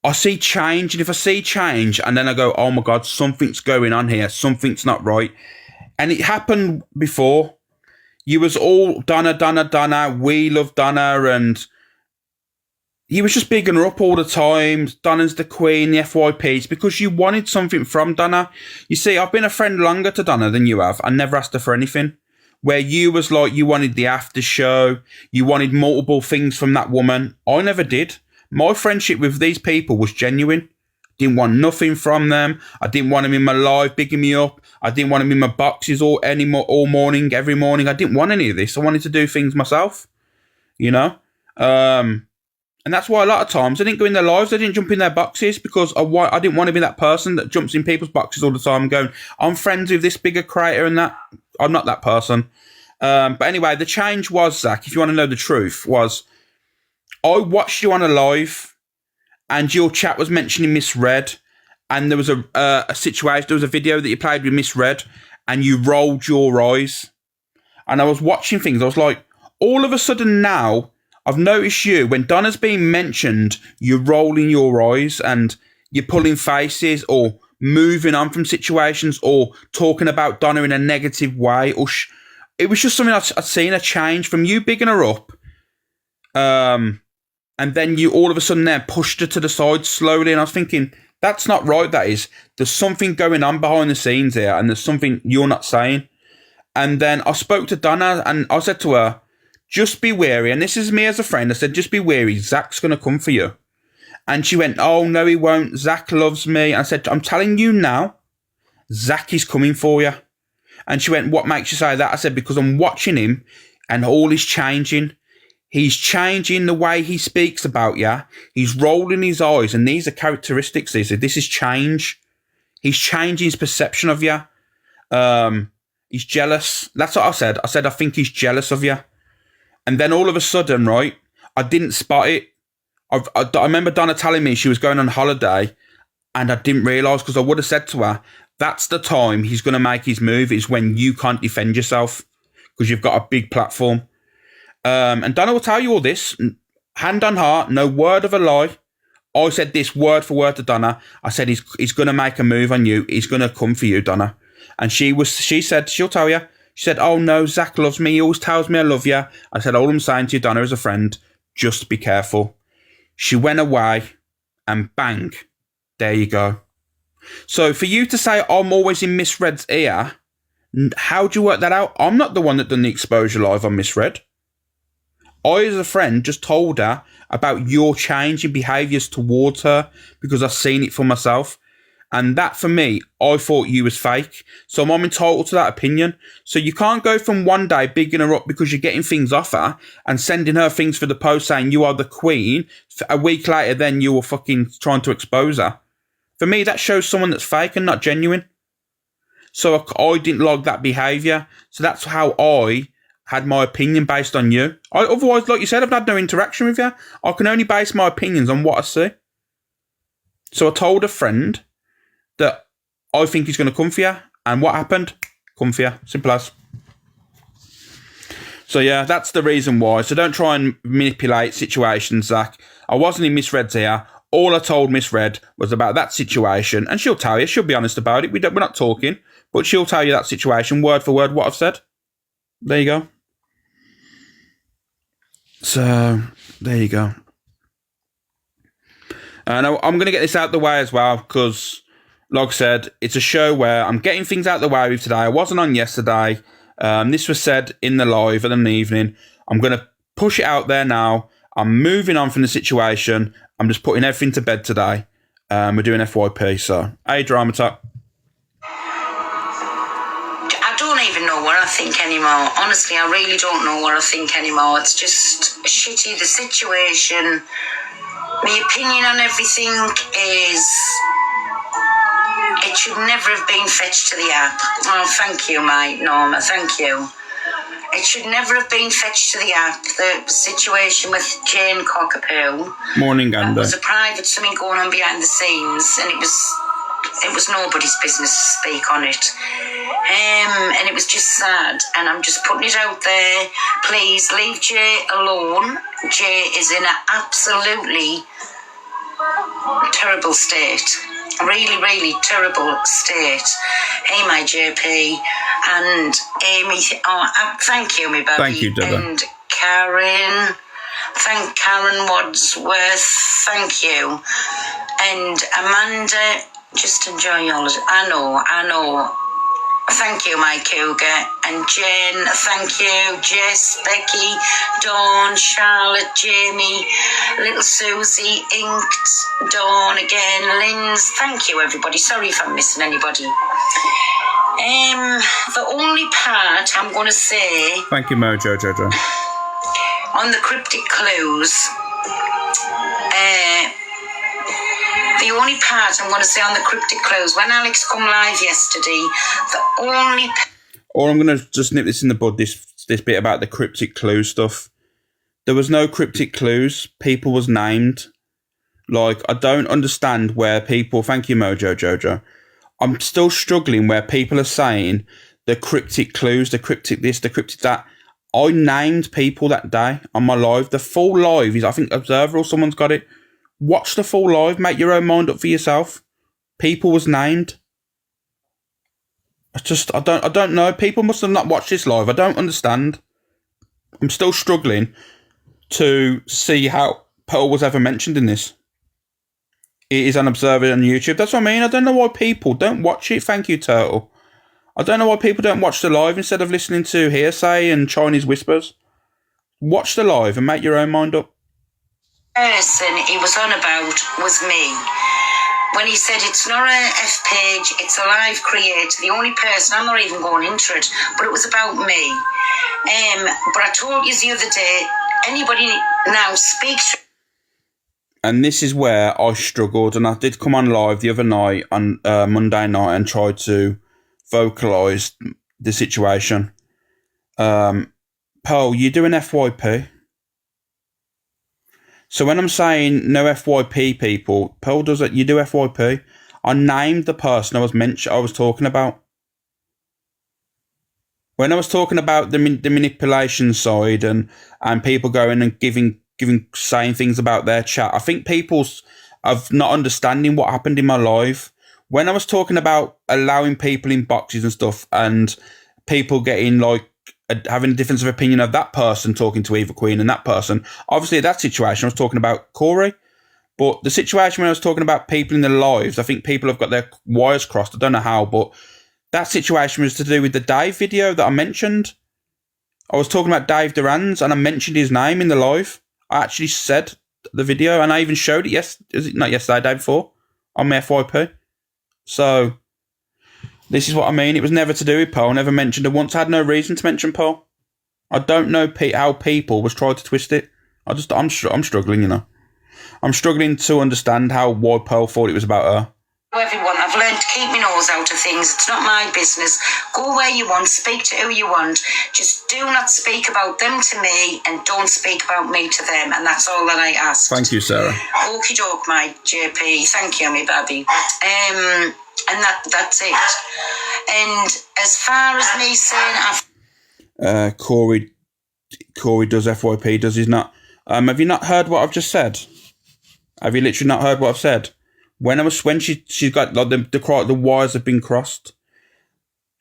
I see change, and if I see change and then I go, oh my God, something's going on here, something's not right. And it happened before. You was all Donna, we love Donna, and you was just bigging her up all the time. Donna's the queen, the FYPs, because you wanted something from Donna. You see, I've been a friend longer to Donna than you have. I never asked her for anything. Where you was like, you wanted the after show, you wanted multiple things from that woman. I never did. My friendship with these people was genuine. Didn't want nothing from them. I didn't want them in my life, bigging me up. I didn't want them in my boxes all morning, every morning. I didn't want any of this. I wanted to do things myself, you know? And that's why a lot of times I didn't go in their lives. I didn't jump in their boxes, because I didn't want to be that person that jumps in people's boxes all the time going, I'm friends with this bigger creator and that. I'm not that person. But anyway, the change was, Zach, if you want to know the truth, was I watched you on a live and your chat was mentioning Miss Red, and there was a situation, there was a video that you played with Miss Red, and you rolled your eyes. And I was watching things, I was like, all of a sudden now, I've noticed you, when Donna's being mentioned, you're rolling your eyes and you're pulling faces or moving on from situations or talking about Donna in a negative way. It was just something I'd seen a change from you bigging her up. And then you all of a sudden then pushed her to the side slowly. And I was thinking, that's not right, that is. There's something going on behind the scenes here, and there's something you're not saying. And then I spoke to Donna and I said to her, just be wary. And this is me as a friend. I said, just be wary. Zach's going to come for you. And she went, oh, no, he won't. Zach loves me. I said, I'm telling you now, Zach is coming for you. And she went, what makes you say that? I said, because I'm watching him and all is changing. He's changing the way he speaks about you. He's rolling his eyes. And these are characteristics. This is change. He's changing his perception of you. He's jealous. That's what I said. I said, I think he's jealous of you. And then all of a sudden, right, I didn't spot it. I remember Donna telling me she was going on holiday, and I didn't realise, because I would have said to her, that's the time he's going to make his move, is when you can't defend yourself, because you've got a big platform. And Donna will tell you all this, hand on heart, no word of a lie. I said this word for word to Donna. I said, he's going to make a move on you. He's going to come for you, Donna. And she said, she'll tell you. She said, oh no, Zach loves me. He always tells me I love you. I said, all I'm saying to you, Donna, as a friend, just be careful. She went away and bang, there you go. So for you to say I'm always in Miss Red's ear, How do you work that out? I'm not the one that done the exposure live on Misread. I, as a friend, just told her about your change in behaviours towards her because I've seen it for myself. And that, for me, I thought you was fake. So I'm entitled to that opinion. So you can't go from one day bigging her up because you're getting things off her and sending her things for the post saying you are the queen. A week later, then you were fucking trying to expose her. For me, that shows someone that's fake and not genuine. So I didn't like that behaviour. So that's how I had my opinion based on you. Otherwise, like you said, I've had no interaction with you. I can only base my opinions on what I see. So I told a friend that I think he's going to come for you. And what happened? Come for you. Simple as. So yeah, that's the reason why. So don't try and manipulate situations, Zach. I wasn't in Misread's here. All I told Misread was about that situation. And she'll tell you. She'll be honest about it. We're not talking. But she'll tell you that situation, word for word, what I've said. There you go. So, there you go. And I'm going to get this out the way as well, because, like I said, it's a show where I'm getting things out the way with today. I wasn't on yesterday. This was said in the live in the evening. I'm going to push it out there now. I'm moving on from the situation. I'm just putting everything to bed today. We're doing FYP, so, hey, Drama Top. I don't even know what I think anymore. Honestly, I really don't know what I think anymore. It's just shitty, the situation. My opinion on everything is it should never have been fetched to the app. Oh, thank you, mate, Norma, thank you. It should never have been fetched to the app. The situation with Jane Cockapoo. Morning, Gander. It was a private something going on behind the scenes, and it was nobody's business to speak on it. And it was just sad, and I'm just putting it out there. Please leave Jay alone. Jay is in an absolutely terrible state. Really, really terrible state. Hey, my JP. And Amy, thank you, my baby. Thank you, Dada. And Karen. Thank Karen Wadsworth. Thank you. And Amanda, just enjoy your holiday. I know. Thank you, my cougar. And Jen, thank you. Jess, Becky, Dawn, Charlotte, Jamie, little Susie, Inked, Dawn again, Linz. Thank you, everybody. Sorry if I'm missing anybody. The only part I'm going to say... Thank you, Mojo Jojo. On the cryptic clues... the only part I'm going to say on the cryptic clues, when Alex come live yesterday, the only... Or I'm going to just nip this in the bud, this bit about the cryptic clue stuff. There was no cryptic clues. People was named. Like, I don't understand where people... Thank you, Mojo Jojo. I'm still struggling where people are saying the cryptic clues, the cryptic this, the cryptic that. I named people that day on my live. The full live is, I think, Observer or someone's got it. Watch the full live. Make your own mind up for yourself. People was named. I don't know. People must have not watched this live. I don't understand. I'm still struggling to see how Pearl was ever mentioned in this. It is an Observer on YouTube. That's what I mean. I don't know why people don't watch it. Thank you, Turtle. I don't know why people don't watch the live instead of listening to hearsay and Chinese whispers. Watch the live and make your own mind up. Person he was on about was me. When he said it's not a F page, it's a live creator. The only person, I'm not even going into it, but it was about me. But I told you the other day, anybody now speaks to... And this is where I struggled, and I did come on live the other night, on Monday night, and tried to vocalise the situation. Pearl, you do an FYP? So when I'm saying no FYP people, Pearl does it, you do FYP. I named the person I was talking about. When I was talking about the manipulation side and people going and saying things about their chat, I think people's of not understanding what happened in my live. When I was talking about allowing people in boxes and stuff and people getting like having a difference of opinion of that person talking to Eva Queen and that person, obviously that situation I was talking about Corey. But the situation when I was talking about people in their lives, I think people have got their wires crossed. I don't know how, but That situation was to do with the Dave video that I mentioned. I was talking about Dave Duran's, and I mentioned his name in the live. I actually said the video, and I even showed it not yesterday, day before, on my FYP. So, this is what I mean. It was never to do with Pearl. I never mentioned her once. I had no reason to mention Pearl. I don't know how people was trying to twist it. I'm struggling, you know. I'm struggling to understand why Pearl thought it was about her. Everyone, I've learned to keep my nose out of things. It's not my business. Go where you want, speak to who you want. Just do not speak about them to me, and don't speak about me to them. And that's all that I ask. Thank you, Sarah. Okie doke, my JP. Thank you, me baby. And that's it. And as far as me saying, Corey does FYP, does he not? Have you not heard what I've just said? Have you literally not heard what I've said? When she got like the wires have been crossed.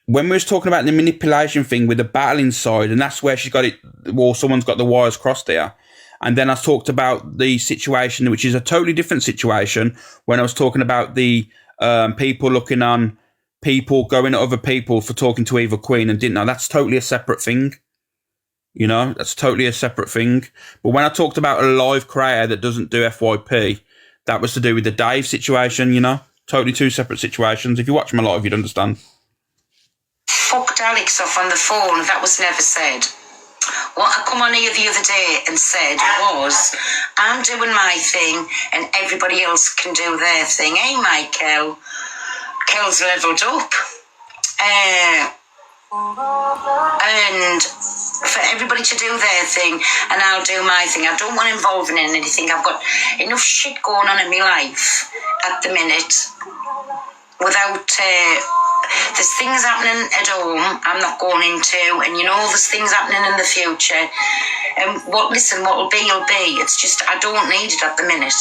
When we was talking about the manipulation thing with the battle inside, and that's where she got it. Well, someone's got the wires crossed there. And then I talked about the situation, which is a totally different situation. When I was talking about the people looking on people going at other people for talking to Eva Queen and didn't know, that's totally a separate thing. You know, that's totally a separate thing. But when I talked about a live creator that doesn't do FYP, that was to do with the Dave situation, you know? Totally two separate situations. If you watch my live, you'd understand. Fucked Alex off on the phone, that was never said. What I come on here the other day and said was, I'm doing my thing and everybody else can do their thing. Hey, Michael. Kel's levelled up. And for everybody to do their thing and I'll do my thing. I don't want involving in anything. I've got enough shit going on in my life at the minute without there's things happening at home I'm not going into, and you know there's things happening in the future, and what will be will be. It's just I don't need it at the minute.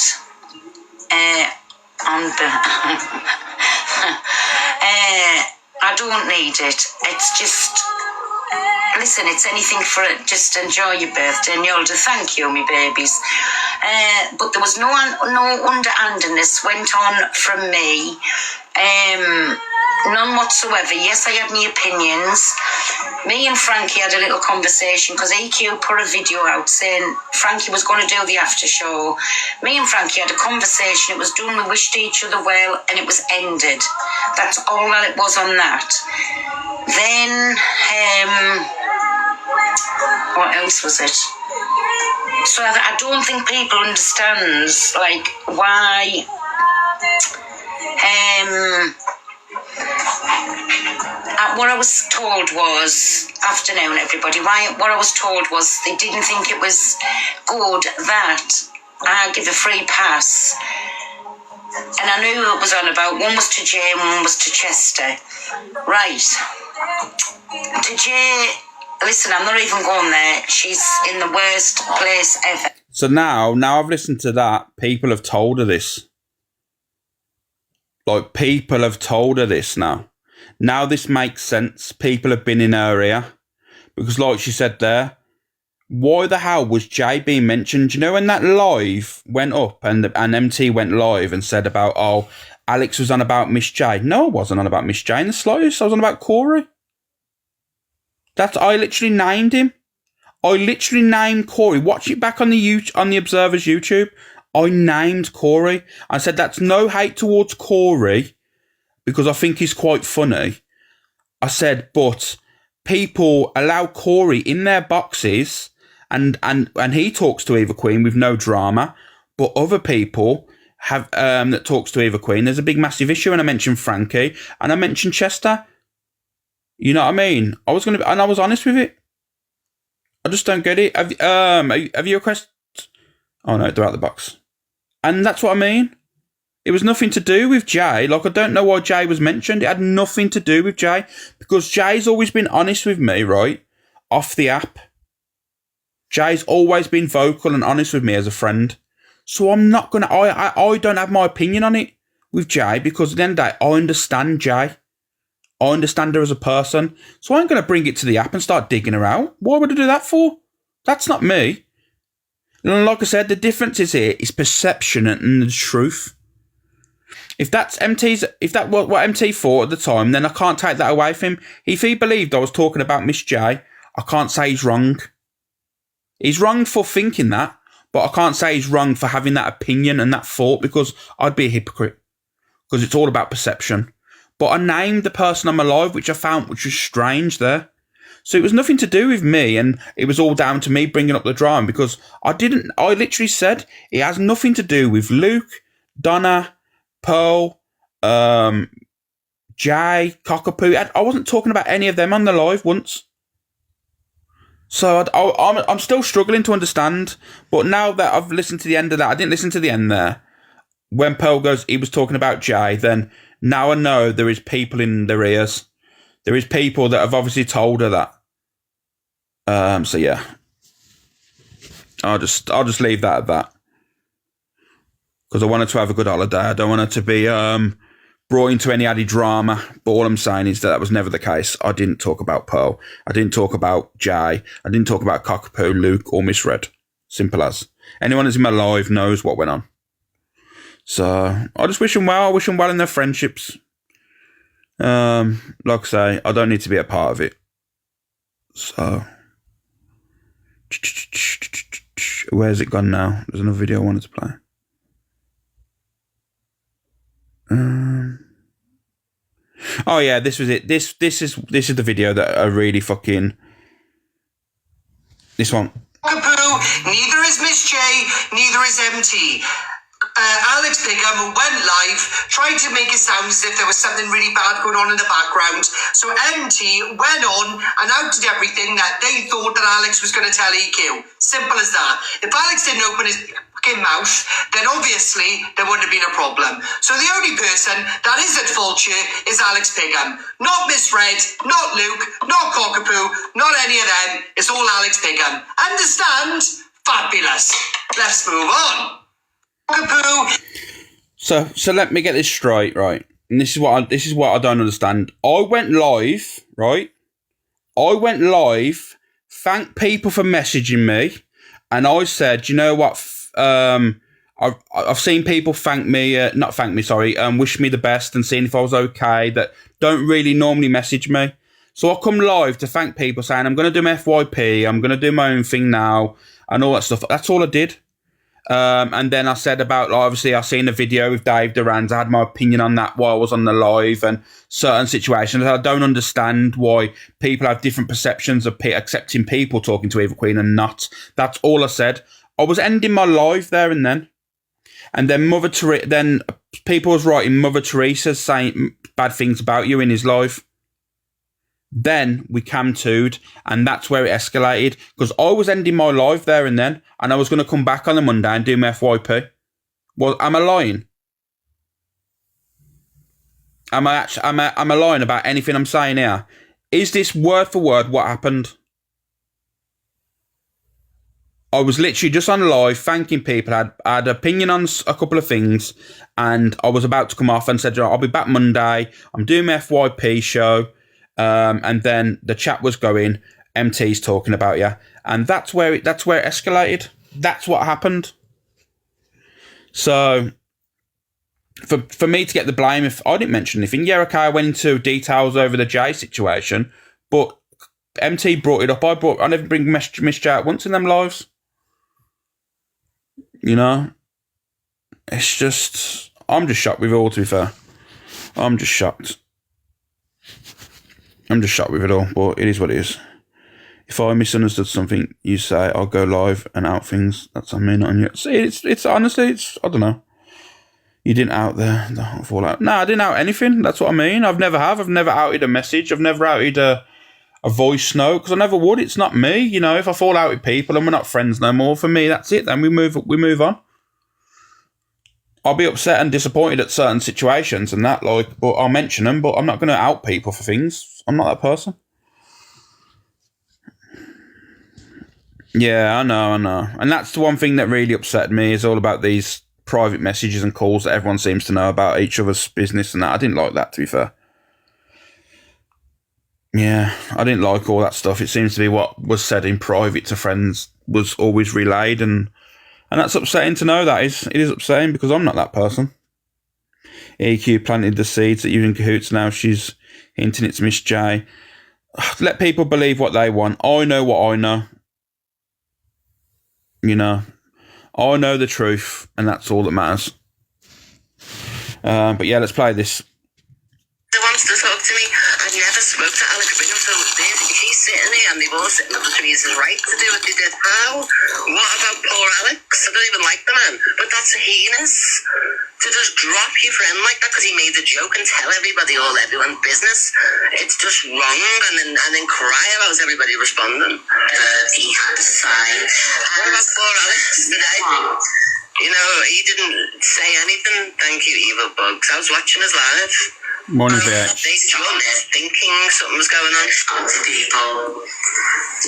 I don't need it. It's just, listen, it's anything for it. Just enjoy your birthday and you'll do. Thank you, me babies. But there was no underhandedness went on from me. None whatsoever. Yes, I had my opinions. Me and Frankie had a little conversation because EQ put a video out saying Frankie was going to do the after show. Me and Frankie had a conversation. It was done. We wished each other well, and it was ended. That's all that it was on that. Then, what else was it? So I don't think people understands like why. What I was told was, afternoon everybody, what I was told was they didn't think it was good that I give a free pass. And I knew what it was on about. One was to Jay and one was to Chester. Right. To Jay, listen, I'm not even going there. She's in the worst place ever. So now I've listened to that, people have told her this. Like, people have told her this now. Now this makes sense. People have been in her ear. Because like she said there, why the hell was Jay being mentioned? You know, when that live went up and MT went live and said about, oh, Alex was on about Miss J. No, I wasn't on about Miss J in the slightest. I was on about Corey. I literally named him. I literally named Corey. Watch it back on the Observer's YouTube. I named Corey. I said that's no hate towards Corey because I think he's quite funny. I said, but people allow Corey in their boxes and he talks to Eva Queen with no drama, but other people have that talks to Eva Queen. There's a big massive issue, and I mentioned Frankie and I mentioned Chester. You know what I mean? I was honest with it. I just don't get it. Have you requested? Oh no, they're out the box. And that's what I mean. It was nothing to do with Jay. Like, I don't know why Jay was mentioned. It had nothing to do with Jay. Because Jay's always been honest with me, right? Off the app. Jay's always been vocal and honest with me as a friend. So I'm not going to... I don't have my opinion on it with Jay. Because at the end of the day, I understand Jay. I understand her as a person. So I ain't going to bring it to the app and start digging her out. Why would I do that for? That's not me. And like I said, the difference is here is perception and the truth. If that's if that what MT thought at the time, then I can't take that away from him. If he believed I was talking about Miss J, I can't say he's wrong. He's wrong for thinking that, but I can't say he's wrong for having that opinion and that thought, because I'd be a hypocrite, because it's all about perception. But I named the person on my live, which I found, which was strange there. So it was nothing to do with me, and it was all down to me bringing up the drama, because I literally said it has nothing to do with Luke, Donna, Pearl, Jay, Cockapoo. I wasn't talking about any of them on the live once. So I'm still struggling to understand. But now that I've listened to the end of that, I didn't listen to the end there. When Pearl goes, he was talking about Jay, then now I know there is people in their ears. There is people that have obviously told her that. So yeah, I'll just leave that at that, because I wanted to have a good holiday. I don't want her to be brought into any added drama. But all I'm saying is that was never the case. I didn't talk about Pearl. I didn't talk about Jay. I didn't talk about Cockapoo, Luke, or Miss Red. Simple as. Anyone that's in my life knows what went on. So I just wish them well. I wish them well in their friendships. Like I say, I don't need to be a part of it. So, where's it gone now? There's another video I wanted to play. Oh yeah, this was it. This is the video that I really fucking. This one. Neither is Miss J, neither is MT. Alex Bigham went live, tried to make it sound as if there was something really bad going on in the background. So MT went on and outed everything that they thought that Alex was going to tell EQ. Simple as that. If Alex didn't open his fucking mouth, then obviously there wouldn't have been a problem. So the only person that is at fault here is Alex Bigham. Not Miss Red, not Luke, not Cockapoo, not any of them. It's all Alex Bigham. Understand? Fabulous. Let's move on. So let me get this straight, right? And this is what I don't understand. I went live, right? I went live, thanked people for messaging me, and I said, you know what? I've seen people thank me, wish me the best and seeing if I was okay, that don't really normally message me. So I come live to thank people, saying I'm going to do my FYP, I'm going to do my own thing now, and all that stuff. That's all I did. And then I said about, obviously, I seen the video with Dave Durant. I had my opinion on that while I was on the live, and certain situations. I don't understand why people have different perceptions of accepting people talking to Eva Queen and not. That's all I said. I was ending my live there and then. And then then people was writing Mother Teresa saying bad things about you in his live. Then we cam 2'd, and that's where it escalated, because I was ending my live there and then, and I was going to come back on the Monday and do my FYP. Well, am I lying? Am I lying about anything I'm saying here? Is this word for word what happened? I was literally just on live thanking people. I had opinion on a couple of things, and I was about to come off and said, I'll be back Monday. I'm doing my FYP show. And then the chat was going, MT's talking about you, and that's where it escalated. That's what happened. So for me to get the blame, if I didn't mention anything, yeah, okay, I went into details over the Jay situation, but MT brought it up. I never bring Miss J out once in them lives. You know, it's just, I'm just shocked with it all, to be fair. I'm just shocked with it all, but it is what it is. If I misunderstood something you say, I'll go live and out things. That's on me, not on you. It's honestly, I don't know. You didn't out the fallout. No, I didn't out anything. That's what I mean. I've never outed a message. I've never outed a voice note, because I never would. It's not me. You know, if I fall out with people and we're not friends no more, for me, that's it. Then we move on. I'll be upset and disappointed at certain situations and that, but I'll mention them, but I'm not going to out people for things. I'm not that person. Yeah, I know. And that's the one thing that really upset me, is all about these private messages and calls that everyone seems to know about each other's business and that. I didn't like that, to be fair. Yeah, I didn't like all that stuff. It seems to be what was said in private to friends was always relayed, and that's upsetting to know. It is upsetting, because I'm not that person. EQ planted the seeds that you're in cahoots. Now she's hinting it's Miss J. Let people believe what they want. I know what I know. You know, I know the truth, and that's all that matters. But yeah, let's play this. He wants to talk to me. I never spoke to Alex Brigham, so she's sitting there and they've all sitting up to me. It's his right to do what they did. How? What about poor Alex? I don't even like the man. But that's heinous. To just drop your friend like that because he made the joke and tell everyone's business. It's just wrong, and then cry about everybody responding. He had to say. What about poor Alex today? You know, he didn't say anything. Thank you, evil bugs. I was watching his live. Morning, bitch. They still there thinking something was going on. To people,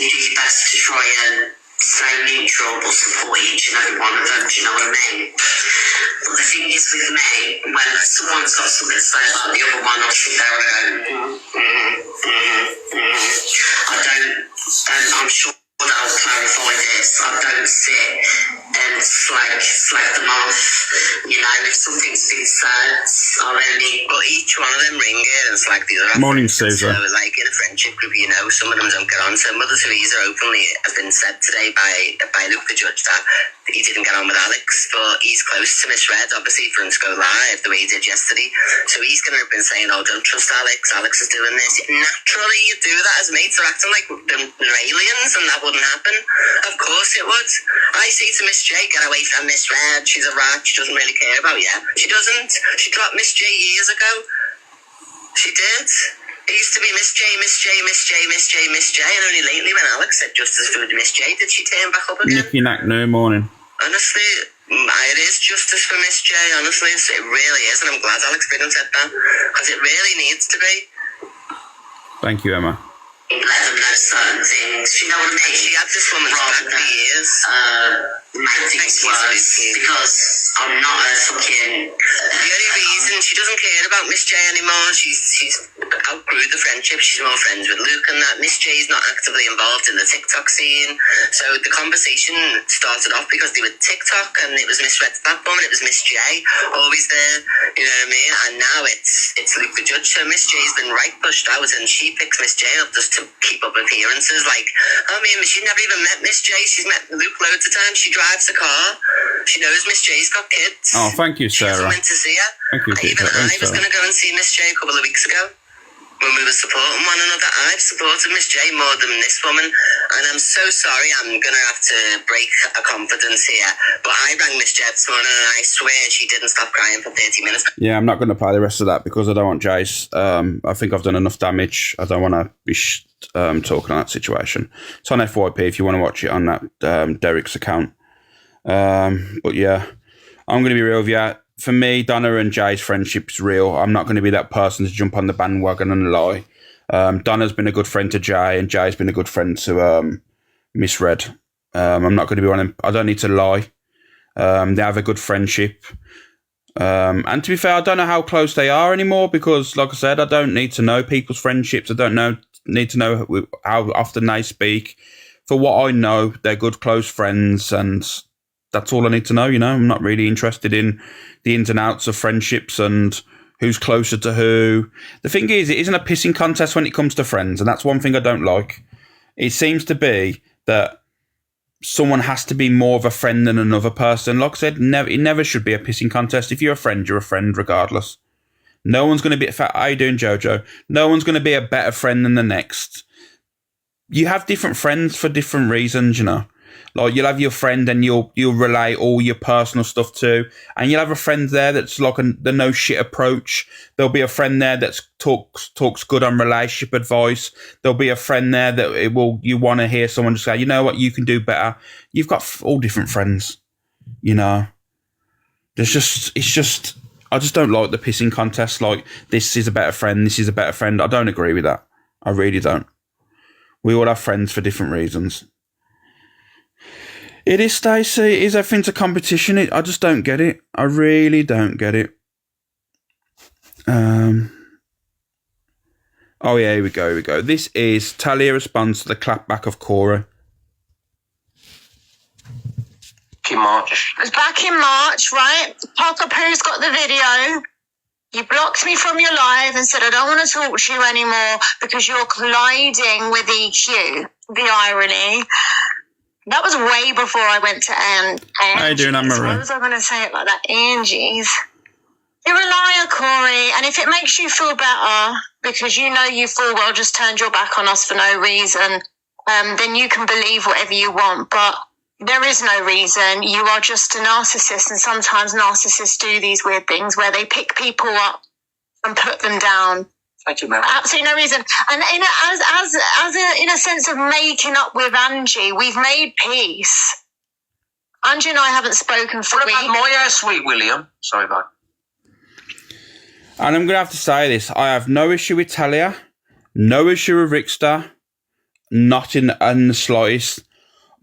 you do your best to try and stay neutral but support each and every one of them, do you know what I mean? But the thing is with me, when someone's got something to say about the other one, I'll sit there and go, I'm sure that I'll clarify this. I don't sit and slag them off. You know, if something's been said, I'll only... But each one of them ring it and slag the other. Morning, Susan. So, like in a friendship group, you know, some of them don't get on. So Mother Teresa openly has been said today by Luke the Judge that he didn't get on with Alex, but he's close to Miss Red, obviously, for him to go live the way he did yesterday. So he's going to have been saying, oh, don't trust Alex. Alex is doing this. Naturally, you do that as mates. They're acting like they're aliens, and that wouldn't happen. Of course it would. I say to Miss J, get away from Miss Red. She's a rat. She doesn't really care about you. She doesn't. She dropped Miss J years ago. She did. It used to be Miss J, Miss J, Miss J, Miss J, Miss J, and only lately when Alex said justice for Miss J, did she turn back up again? Nicky Knack, no morning. Honestly, it is justice for Miss J, honestly. It really is, and I'm glad Alex Brigham said that, because it really needs to be. Thank you, Emma. Let them know certain things, you know what I mean? She had this woman's back for years. Make things worse, because I'm not a fucking... The only reason she doesn't care about Miss J anymore, she's outgrew the friendship, she's more friends with Luke and that. Miss J's not actively involved in the TikTok scene. So the conversation started off because they were TikTok and it was Miss Red's platform and it was Miss J always there, you know what I mean? And now it's Luke the Judge. So Miss J's been right pushed out and she picks Miss J up just to keep up appearances. Like, I mean, she never even met Miss J. She's met Luke loads of times. She drives a car. She knows Miss J's got kids. Oh, thank you, Sarah. She hasn't went to see her. Thank you, Peter. I was going to go and see Miss J a couple of weeks ago when we were supporting one another. I've supported Miss J more than this woman, and I'm so sorry. I'm going to have to break a confidence here, but I rang Miss J this morning, and I swear she didn't stop crying for 30 minutes. Yeah, I'm not going to play the rest of that because I don't want Jace. I think I've done enough damage. I don't want to be talking on that situation. It's on FYP if you want to watch it on that Derek's account. But yeah, I'm going to be real with you. For me, Donna and Jay's friendship's real. I'm not going to be that person to jump on the bandwagon and lie. Donna's been a good friend to Jay, and Jay's been a good friend to Miss Red. I'm not going to be one of them. I don't need to lie. They have a good friendship. And to be fair, I don't know how close they are anymore because, like I said, I don't need to know people's friendships. I don't need to know how often they speak. For what I know, they're good, close friends, and that's all I need to know, you know. I'm not really interested in the ins and outs of friendships and who's closer to who. The thing is, it isn't a pissing contest when it comes to friends, and that's one thing I don't like. It seems to be that someone has to be more of a friend than another person. Like I said, it never should be a pissing contest. If you're a friend regardless. No one's going to be... How you doing, Jojo? No one's going to be a better friend than the next. You have different friends for different reasons, you know. Like, you'll have your friend and you'll relay all your personal stuff to, and you'll have a friend there that's like the no shit approach. There'll be a friend there that talks good on relationship advice. There'll be a friend there that you want to hear someone just say, you know what, you can do better. You've got all different friends, you know. I just don't like the pissing contest. Like, this is a better friend, this is a better friend. I don't agree with that. I really don't. We all have friends for different reasons. It is, Stacey. Is everything's a competition? I just don't get it. I really don't get it. Oh, yeah, here we go. This is Talia responds to the clapback of Cora. In March. It was back in March, right? Parker Pooh's got the video. You blocked me from your live and said, I don't want to talk to you anymore because you're colliding with EQ. The irony. That was way before I went to Angie's. How you doing, Anne-Marie? Why was I going to say it like that? Angie's. You're a liar, Corey. And if it makes you feel better because you know you full well just turned your back on us for no reason, then you can believe whatever you want. But there is no reason. You are just a narcissist, and sometimes narcissists do these weird things where they pick people up and put them down. Thank you, ma'am. Absolutely no reason. And in a sense of making up with Angie, we've made peace. Angie and I haven't spoken for What weeks. about my sweet William? Sorry, bye. And I'm going to have to say this. I have no issue with Talia, no issue with Rickster, not in the slightest.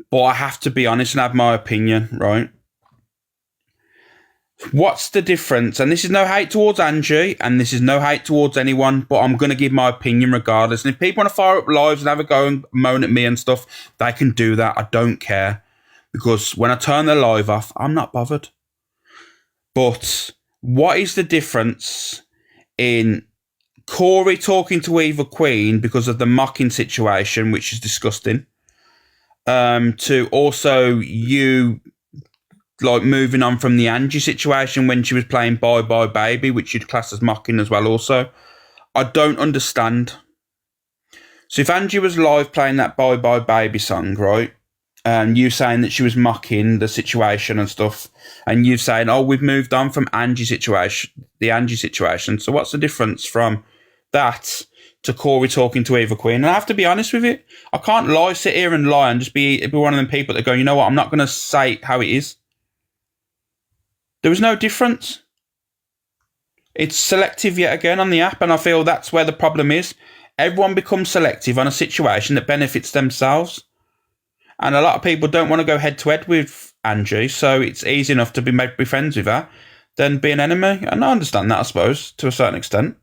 But I have to be honest and have my opinion, right? What's the difference? And this is no hate towards Angie, and this is no hate towards anyone, but I'm going to give my opinion regardless. And if people want to fire up lives and have a go and moan at me and stuff, they can do that. I don't care. Because when I turn the live off, I'm not bothered. But what is the difference in Corey talking to Eva Queen because of the mocking situation, which is disgusting, to also you like moving on from the Angie situation when she was playing Bye Bye Baby, which you'd class as mocking as well also. I don't understand. So if Angie was live playing that Bye Bye Baby song, right, and you saying that she was mocking the situation and stuff, and you saying, oh, we've moved on from the Angie situation. So what's the difference from that to Corey talking to Eva Queen? And I have to be honest with it. I can't sit here and lie and just be one of them people that go, you know what, I'm not going to say how it is. There was no difference. It's selective yet again on the app, and I feel that's where the problem is. Everyone becomes selective on a situation that benefits themselves. And a lot of people don't want to go head-to-head with Angie, so it's easy enough to be friends with her than be an enemy. And I understand that, I suppose, to a certain extent.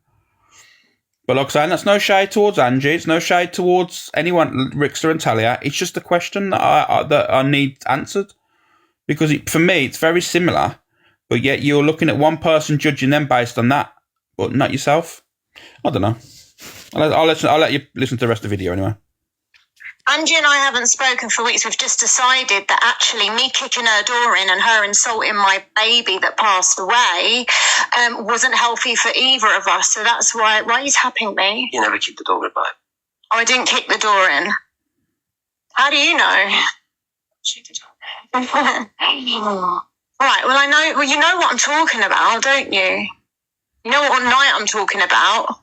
But like I'm saying, that's no shade towards Angie. It's no shade towards anyone, Rickster and Talia. It's just a question that I need answered. Because for me, it's very similar. But yet you're looking at one person, judging them based on that, but not yourself. I don't know. I'll let you listen to the rest of the video anyway. Angie and I haven't spoken for weeks. We've just decided that actually me kicking her door in and her insulting my baby that passed away wasn't healthy for either of us. So that's why are you tapping me? You never kicked the door in, bye. Oh, I didn't kick the door in. How do you know? She did. Right, well, I know. Well, you know what I'm talking about, don't you? You know what night I'm talking about?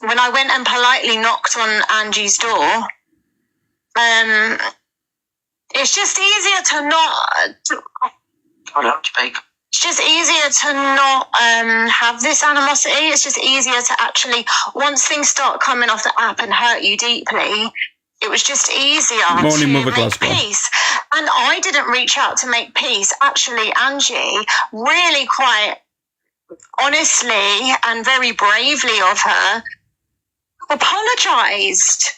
When I went and politely knocked on Angie's door. It's just easier to not. It's just easier to not have this animosity. It's just easier to actually, once things start coming off the app and hurt you deeply, it was just easier to make peace. And I didn't reach out to make peace. Actually, Angie really quite honestly and very bravely of her apologised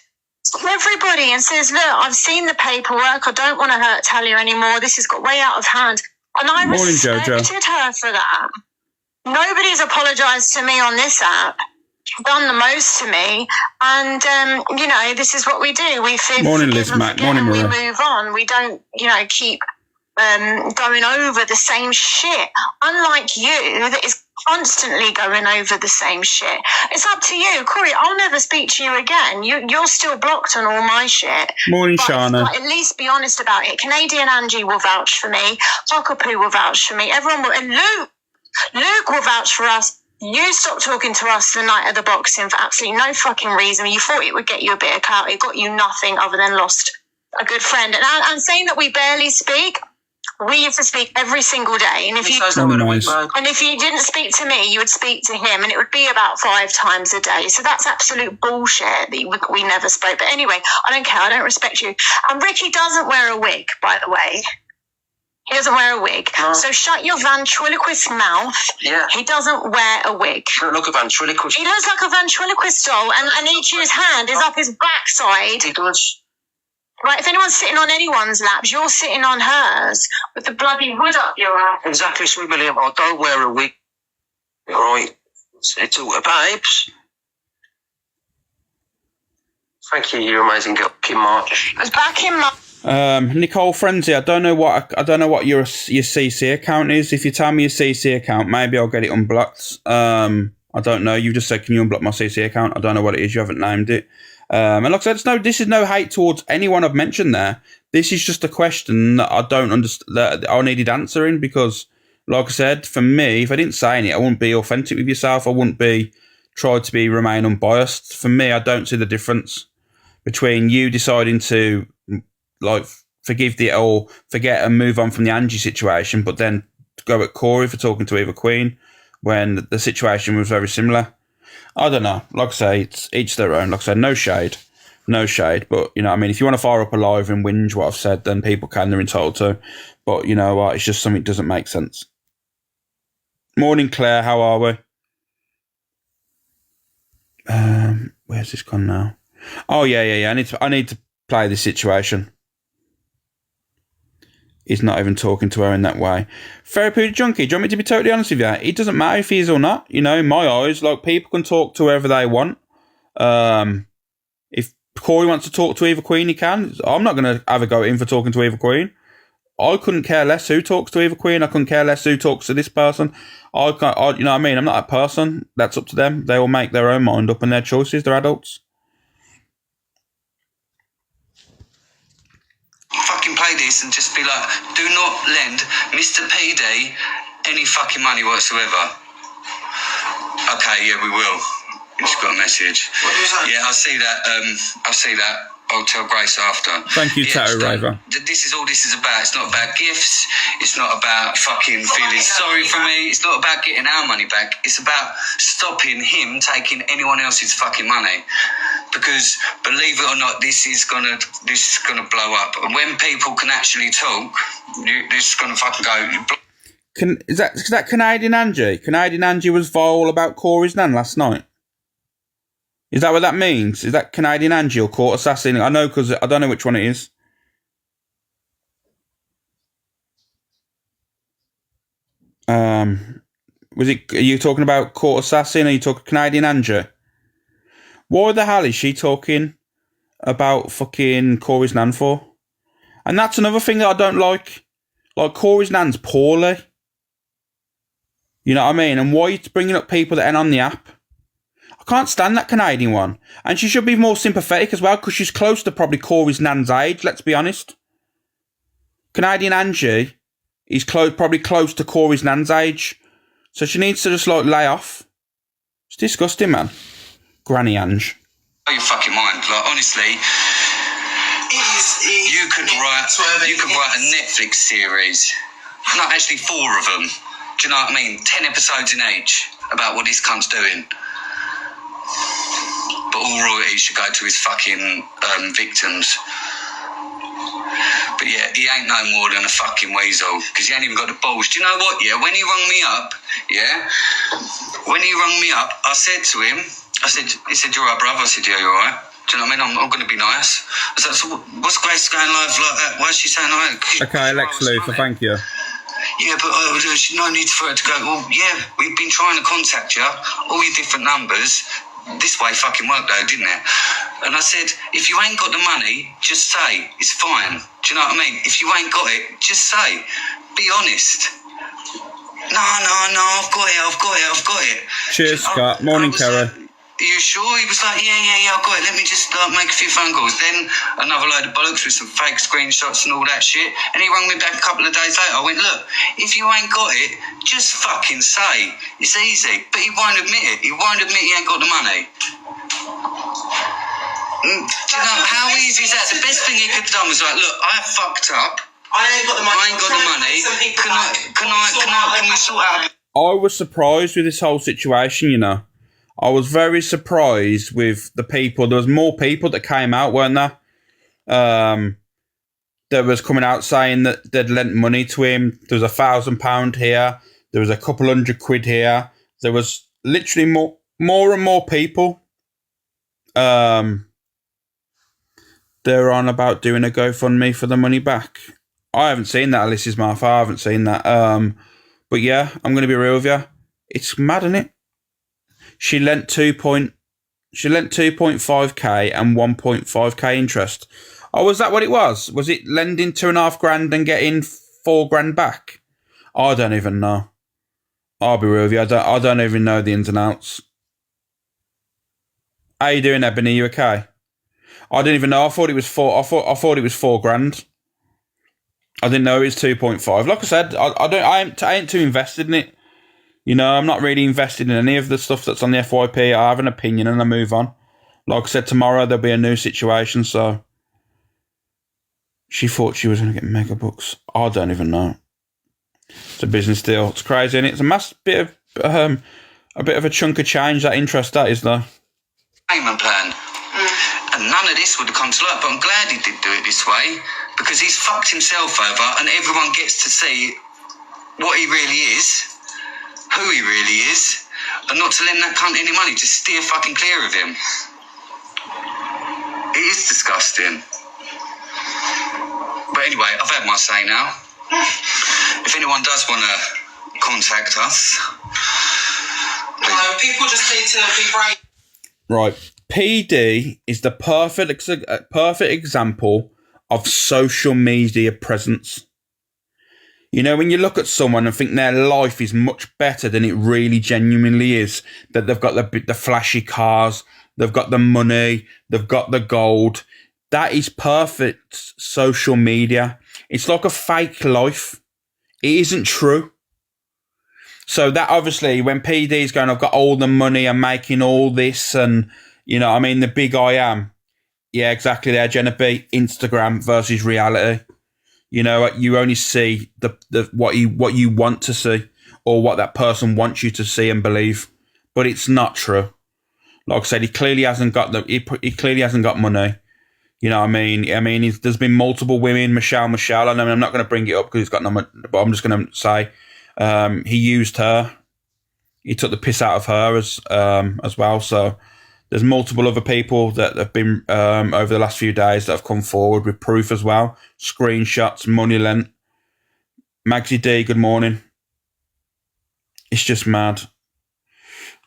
to everybody and says, look, I've seen the paperwork. I don't want to hurt Talia anymore. This has got way out of hand. And I respected her for that. Nobody's apologised to me on this app. Done the most to me, and you know, this is what we do. We Morning, Liz, Matt. Morning, we Maria. move on. We don't, you know, keep going over the same shit. Unlike you, that is constantly going over the same shit. It's up to you, Corey. I'll never speak to you again. You're still blocked on all my shit. Morning, Shana. But at least be honest about it. Canadian Angie will vouch for me. Cockapoo will vouch for me. Everyone will, and Luke will vouch for us. You stopped talking to us the night of the boxing for absolutely no fucking reason. You thought it would get you a bit of clout. It got you nothing other than lost a good friend. And I'm saying that we barely speak. We used to speak every single day. And if you didn't speak to me, you would speak to him. And it would be about 5 times a day. So that's absolute bullshit that we never spoke. But anyway, I don't care. I don't respect you. And Ricky doesn't wear a wig, by the way. He doesn't wear a wig. No. So shut your ventriloquist mouth. Yeah. He doesn't wear a wig. Don't look a ventriloquist. He looks like a ventriloquist doll, and EQ's hand is up his backside. He does. Right, if anyone's sitting on anyone's laps, you're sitting on hers with the bloody wood up your ass. Exactly, sweet William. I don't wear a wig. All right. Say to her, babes. Thank you, you amazing girl, Kim March. I was back in my... Nicole Frenzy, I don't know what your CC account is. If you tell me your CC account, maybe I'll get it unblocked. I don't know. You just said, can you unblock my CC account? I don't know what it is. You haven't named it. And like I said, this is no hate towards anyone I've mentioned there. This is just a question that I don't understand, that I needed answering, because, like I said, for me, if I didn't say anything, I wouldn't be authentic with yourself. I wouldn't be try to remain unbiased. For me, I don't see the difference between you deciding to like forgive or forget and move on from the Angie situation, but then go at Corey for talking to Eva Queen when the situation was very similar. I don't know. Like I say, it's each their own. Like I said, no shade. But, you know, I mean, if you want to fire up a live and whinge what I've said, then people can, they're entitled to. But, you know what, it's just something that doesn't make sense. Morning, Claire, how are we? Where's this gone now? Oh, yeah. I need to play this situation. He's not even talking to her in that way. Therapeutic Junkie, do you want me to be totally honest with you? It doesn't matter if he is or not. You know, in my eyes, like, people can talk to whoever they want. If Corey wants to talk to Eva Queen, he can. I'm not going to have a go at him for talking to Eva Queen. I couldn't care less who talks to Eva Queen. I couldn't care less who talks to this person. You know what I mean? I'm not a person. That's up to them. They will make their own mind up and their choices. They're adults. Fucking play this and just be like, do not lend Mr. PD any fucking money whatsoever. Okay, yeah, we will. Just got a message. Yeah, I'll see that. I'll tell Grace after. Thank you, Tattoo Raver. This is all this is about. It's not about gifts. It's not about fucking feeling sorry for me. It's not about getting our money back. It's about stopping him taking anyone else's fucking money. Because believe it or not, this is gonna blow up. And when people can actually talk, this is gonna fucking go. Is that Canadian Angie? Canadian Angie was vile about Corey's nan last night. Is that what that means? Is that Canadian Angie or Court Assassin? I know, because I don't know which one it is. Are you talking about Court Assassin or are you talking Canadian Angie? Why the hell is she talking about fucking Corey's nan for? And that's another thing that I don't like. Like, Corey's nan's poorly. You know what I mean? And why are you bringing up people that ain't on the app? I can't stand that Canadian one. And she should be more sympathetic as well, because she's close to probably Corey's nan's age, let's be honest. Canadian Angie is probably close to Corey's nan's age. So she needs to just, like, lay off. It's disgusting, man. Granny Ange. Your fucking mind. Like, honestly, you could write a Netflix series. Not actually 4 of them. Do you know what I mean? 10 episodes in each about what this cunt's doing. But all royalties should go to his fucking victims. But yeah, he ain't no more than a fucking weasel, because he ain't even got the balls. Do you know what, yeah? When he rung me up, I said to him, he said, you're right, brother. I said, yeah, you're right. Do you know what I mean? I'm going to be nice. I said, so what's Grace going live like that? Why is she saying like that? Okay, Lex Luthor, thank you. Yeah, but there's no need for her to go, well, yeah, we've been trying to contact you, all your different numbers. This way fucking worked though, didn't it? And I said, if you ain't got the money, just say, it's fine. Do you know what I mean? If you ain't got it, just say. Be honest. No, I've got it. Cheers, Scott. Morning, Kara. Are you sure? He was like, yeah, I've got it. Let me just make a few phone calls. Then another load of bollocks with some fake screenshots and all that shit. And he rang me back a couple of days later. I went, look, if you ain't got it, just fucking say. It's easy. But he won't admit it. He won't admit he ain't got the money. Do you know, how easy is that? The best thing he could have done was like, look, I fucked up. I ain't got the money. Can we sort out? I was surprised with this whole situation, you know. I was very surprised with the people. There was more people that came out, weren't there? That was coming out saying that they'd lent money to him. There was £1,000 here. There was a couple £100 here. There was literally more and more people. They're on about doing a GoFundMe for the money back. I haven't seen that, Alyssa's mouth. I haven't seen that. But yeah, I'm going to be real with you. It's mad, isn't it? she lent 2.5k and 1.5k interest. Oh, was that what it was? Was it lending $2,500 and getting $4,000 back? I don't even know. I'll be real with you. I don't even know the ins and outs. How you doing, Ebony? You okay? I didn't even know. I thought it was I thought it was $4,000. I didn't know it was 2.5. Like I said, I ain't too invested in it. You know, I'm not really invested in any of the stuff that's on the FYP. I have an opinion and I move on. Like I said, tomorrow there'll be a new situation, so she thought she was going to get mega bucks. I don't even know. It's a business deal. It's crazy, and it's a massive bit of a bit of a chunk of change, that interest, that is, though. Payment plan. And none of this would have come to light, but I'm glad he did do it this way, because he's fucked himself over and everyone gets to see what he really is, who he really is, and not to lend that cunt any money, just steer fucking clear of him. It is disgusting. But anyway, I've had my say now. If anyone does want to contact us... No, people just need to be brave. Right. PD is the perfect example of social media presence. You know, when you look at someone and think their life is much better than it really genuinely is, that they've got the flashy cars, they've got the money, they've got the gold, that is perfect social media. It's like a fake life. It isn't true. So that obviously, when PD is going, I've got all the money, I'm making all this, and, you know, I mean, the big I am. Yeah, exactly there, Jenna B. Instagram versus reality. You know, you only see the what you want to see, or what that person wants you to see and believe, but it's not true. Like I said, he clearly hasn't got he clearly hasn't got money. You know what I mean? There's been multiple women, Michelle. I know I'm not going to bring it up because he's got no money, but I'm just going to say he used her. He took the piss out of her as well. So there's multiple other people that have been over the last few days that have come forward with proof as well. Screenshots, money lent. Magsy D, good morning. It's just mad.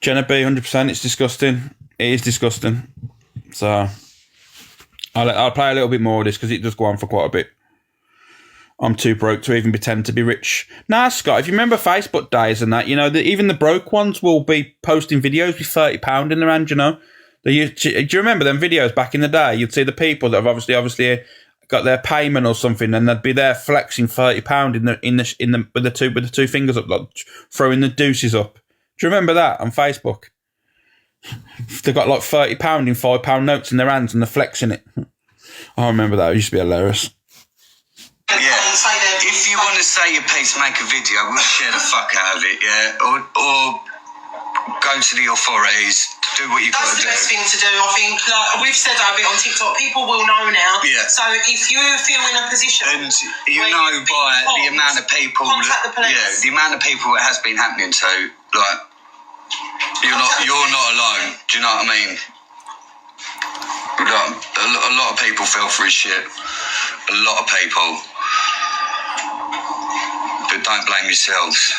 Jenna B, 100%. It's disgusting. It is disgusting. So I'll play a little bit more of this because it does go on for quite a bit. I'm too broke to even pretend to be rich. Nah, Scott, if you remember Facebook days and that, you know, even the broke ones will be posting videos with £30 in their hand, you know. Do you remember them videos back in the day? You'd see the people that have obviously got their payment or something, and they'd be there flexing £30 with the two fingers up, like throwing the deuces up. Do you remember that on Facebook? They got like £30 in £5 notes in their hands and they're flexing it. I remember that. It used to be hilarious. Yeah, if you want to say your piece, make a video, we'll share the fuck out of it, yeah? Or go to the authorities, do what you got to do. That's the best thing to do. I think, like we've said over it on TikTok, people will know now. Yeah. So if you feel in a position... And you know by the amount of people... Contact the police. Yeah, the amount of people it has been happening to, like, you're not alone. Do you know what I mean? Like, a lot of people fell for his shit. A lot of people. But don't blame yourselves.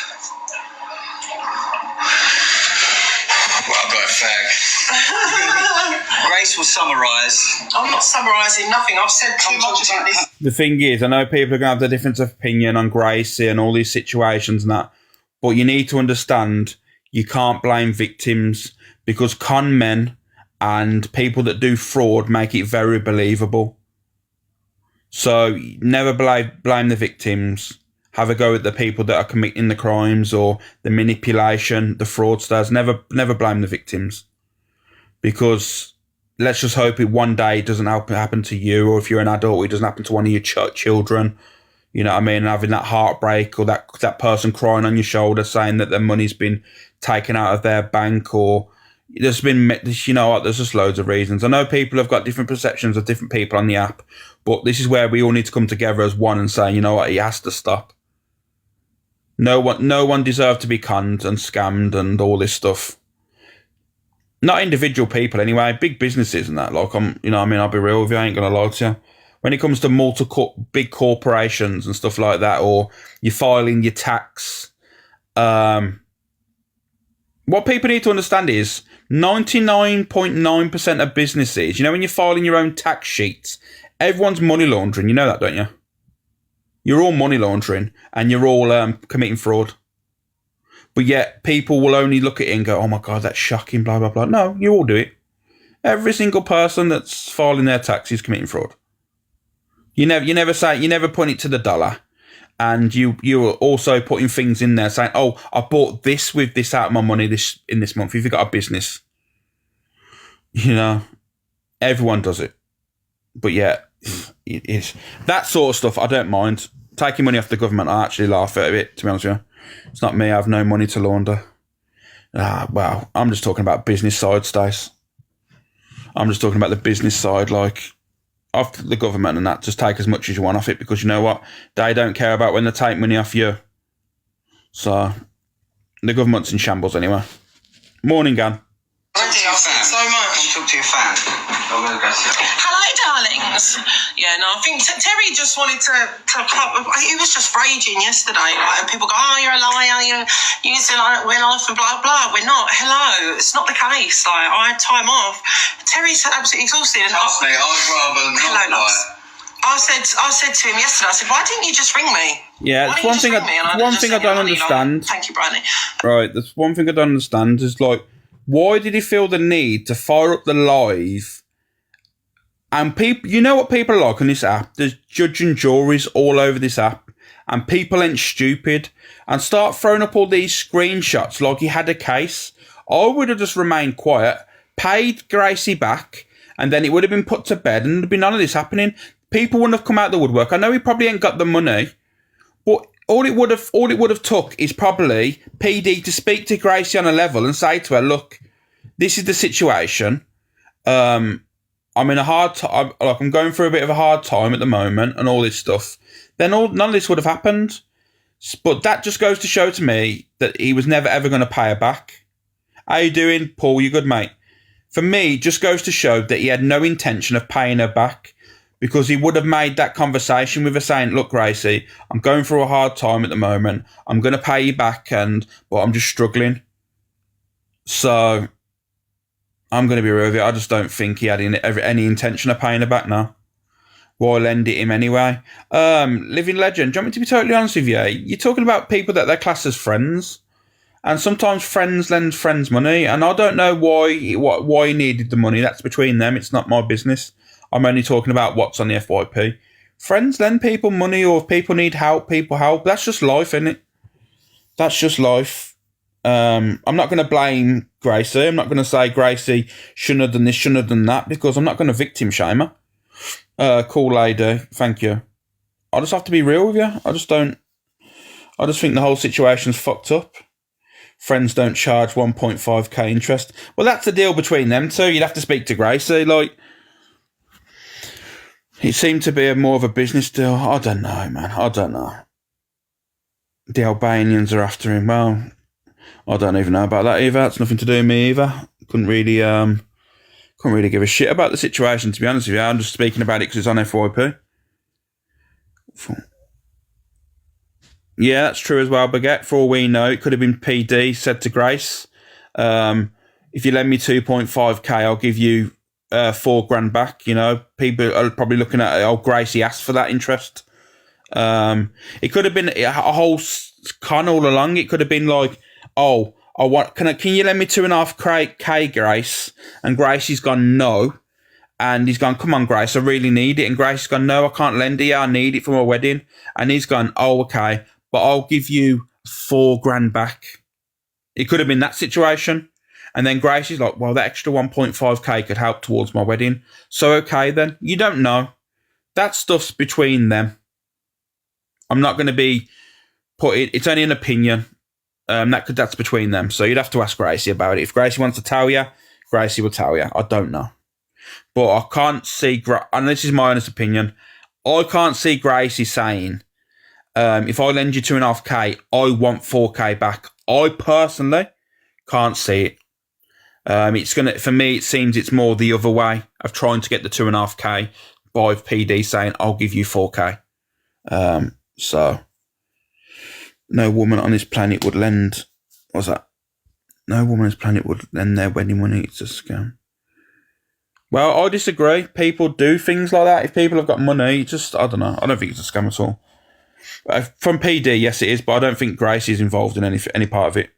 Well, I've got a fag. Grace will summarise. I'm not summarising nothing. I've said too much about this. The thing is, I know people are going to have the difference of opinion on Gracie and all these situations and that, but you need to understand you can't blame victims because con men and people that do fraud make it very believable. So never blame the victims. Have a go at the people that are committing the crimes or the manipulation, the fraudsters. Never blame the victims. Because let's just hope it one day doesn't happen to you, or if you're an adult, it doesn't happen to one of your children. You know what I mean? Having that heartbreak, or that person crying on your shoulder saying that their money's been taken out of their bank, or there's been, you know what, there's just loads of reasons. I know people have got different perceptions of different people on the app, but this is where we all need to come together as one and say, you know what, it has to stop. No one deserved to be conned and scammed and all this stuff. Not individual people anyway, big businesses and that. Like, you know what I mean, I'll be real with you, I ain't gonna lie to you. When it comes to big corporations and stuff like that, or you're filing your tax, What people need to understand is 99.9% of businesses, you know, when you're filing your own tax sheets, everyone's money laundering. You know that, don't you? You're all money laundering and you're all committing fraud. But yet people will only look at it and go, oh my God, that's shocking, blah, blah, blah. No, you all do it. Every single person that's filing their taxes committing fraud. You never put it to the dollar. And you are also putting things in there saying, oh, I bought this with this out of my money in this month. If you've got a business, you know, everyone does it. But yeah, it is. That sort of stuff, I don't mind. Taking money off the government, I actually laugh at it, to be honest with you. It's not me, I have no money to launder. Well, I'm just talking about business side, Stace. I'm just talking about the business side, like, off the government and that. Just take as much as you want off it, because you know what? They don't care about when they take money off you. So, the government's in shambles anyway. Morning, Gan. Talk to your fan. So much. Come talk to your fan. Hello, darlings. Yeah, no, I think Terry just wanted to he was just raging yesterday. Like, and people go, oh, you're a liar, you're using like we're off and blah, blah. We're not. Hello. It's not the case. Like, I had time off. Terry's absolutely exhausted. Trust me, I'd rather not lie. I said to him yesterday, I said, why didn't you just ring me? Yeah, it's one thing I don't understand. Thank you, Bradley. Right, that's one thing I don't understand is, like, why did he feel the need to fire up the live? And people, you know what people are like on this app? There's judge and juries all over this app, and people ain't stupid and start throwing up all these screenshots like he had a case. I would have just remained quiet, paid Gracie back, and then it would have been put to bed, and there'd be none of this happening. People wouldn't have come out of the woodwork. I know he probably ain't got the money, but all it would have took is probably PD to speak to Gracie on a level and say to her, look, this is the situation. I'm in a hard time. Like, I'm going through a bit of a hard time at the moment and all this stuff. Then none of this would have happened. But that just goes to show to me that he was never ever going to pay her back. How you doing, Paul? You good, mate? For me, it just goes to show that he had no intention of paying her back, because he would have made that conversation with her saying, look, Gracie, I'm going through a hard time at the moment. I'm going to pay you back, but I'm just struggling. So I'm going to be real with you. I just don't think he had any intention of paying her back now. Why lend it him anyway? Living legend, do you want me to be totally honest with you? You're talking about people that they're classed as friends. And sometimes friends lend friends money. And I don't know why he needed the money. That's between them. It's not my business. I'm only talking about what's on the FYP. Friends lend people money, or if people need help, people help. That's just life, isn't it? That's just life. I'm not going to blame Gracie. I'm not going to say Gracie shouldn't have done this, shouldn't have done that, because I'm not going to victim shame her. Cool lady, thank you. I just have to be real with you. I just think the whole situation's fucked up. Friends don't charge 1.5k interest. Well, that's the deal between them two. You'd have to speak to Gracie. Like, it seemed to be more of a business deal. I don't know, man. I don't know. The Albanians are after him. Well, I don't even know about that either. It's nothing to do with me either. Couldn't really give a shit about the situation, to be honest with you. I'm just speaking about it because it's on FYP. Yeah, that's true as well, Baguette. For all we know, it could have been PD said to Grace, if you lend me 2.5k, I'll give you $4,000 back. You know, people are probably looking at, oh, Gracie asked for that interest. It could have been a whole con all along. It could have been like, oh, can you lend me 2.5k, Grace? And Gracie's gone, no. And he's gone, come on, Grace, I really need it. And Gracie's gone, no, I can't lend it. Yeah, I need it for my wedding. And he's gone, oh, okay, but I'll give you $4,000 back. It could have been that situation. And then Gracie's like, well, that extra 1.5k could help towards my wedding. So, okay, then. You don't know. That stuff's between them. I'm not going to be it's only an opinion. That's between them. So you'd have to ask Gracie about it. If Gracie wants to tell you, Gracie will tell you. I don't know. But I can't see, and this is my honest opinion, I can't see Gracie saying, if I lend you 2.5k, I want 4k back. I personally can't see it. For me, it seems it's more the other way of trying to get the 2.5k by PD saying, I'll give you 4k. So no woman on this planet would lend, what's that? No woman on this planet would lend their wedding money. It's a scam. Well, I disagree. People do things like that. If people have got money, I don't know. I don't think it's a scam at all. From PD, yes, it is, but I don't think Grace is involved in any part of it.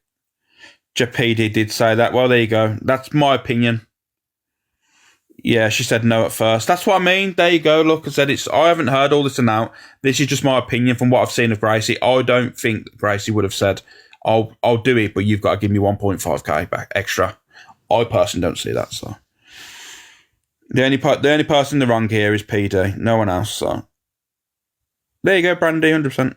PD did say that. Well, there you go. That's my opinion. Yeah, she said no at first. That's what I mean. There you go. Look, I said I haven't heard all this and now. This is just my opinion from what I've seen of Gracie. I don't think Gracie would have said, I'll do it, but you've got to give me 1.5k back extra. I personally don't see that, so. The only person in the wrong here is PD. No one else, so. There you go, Brandy, 100%.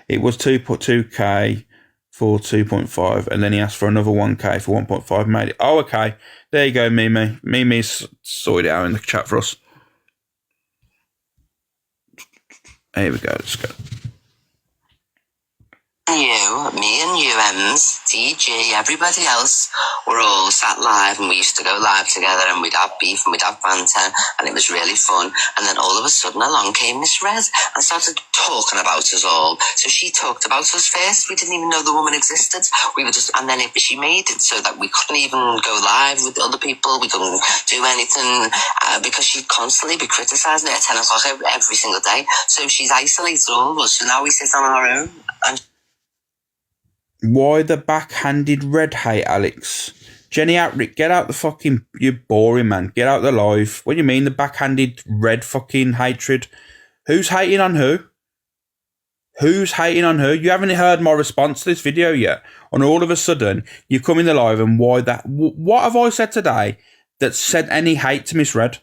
It was 2.2k for 2.5, and then he asked for another 1k for 1.5, made it. Oh, okay. There you go, Mimi. Mimi's sorted it out in the chat for us. Here we go, let's go. Me and you, Ems, DG, everybody else were all sat live, and we used to go live together, and we'd have beef and we'd have banter, and it was really fun. And then all of a sudden along came Miss Red and started talking about us all. So she talked about us first. We didn't even know the woman existed. We were just, and then she made it so that we couldn't even go live with other people. We couldn't do anything because she'd constantly be criticising it at 10 o'clock every single day. So she's isolated all of us. So now we sit on our own. And why the backhanded red hate, Alex? Jenny Outrick, get out the fucking... You're boring, man. Get out the live. What do you mean, the backhanded red fucking hatred? Who's hating on who? Who's hating on who? You haven't heard my response to this video yet. And all of a sudden, you come in the live and why that... What have I said today that said any hate to Miss Red?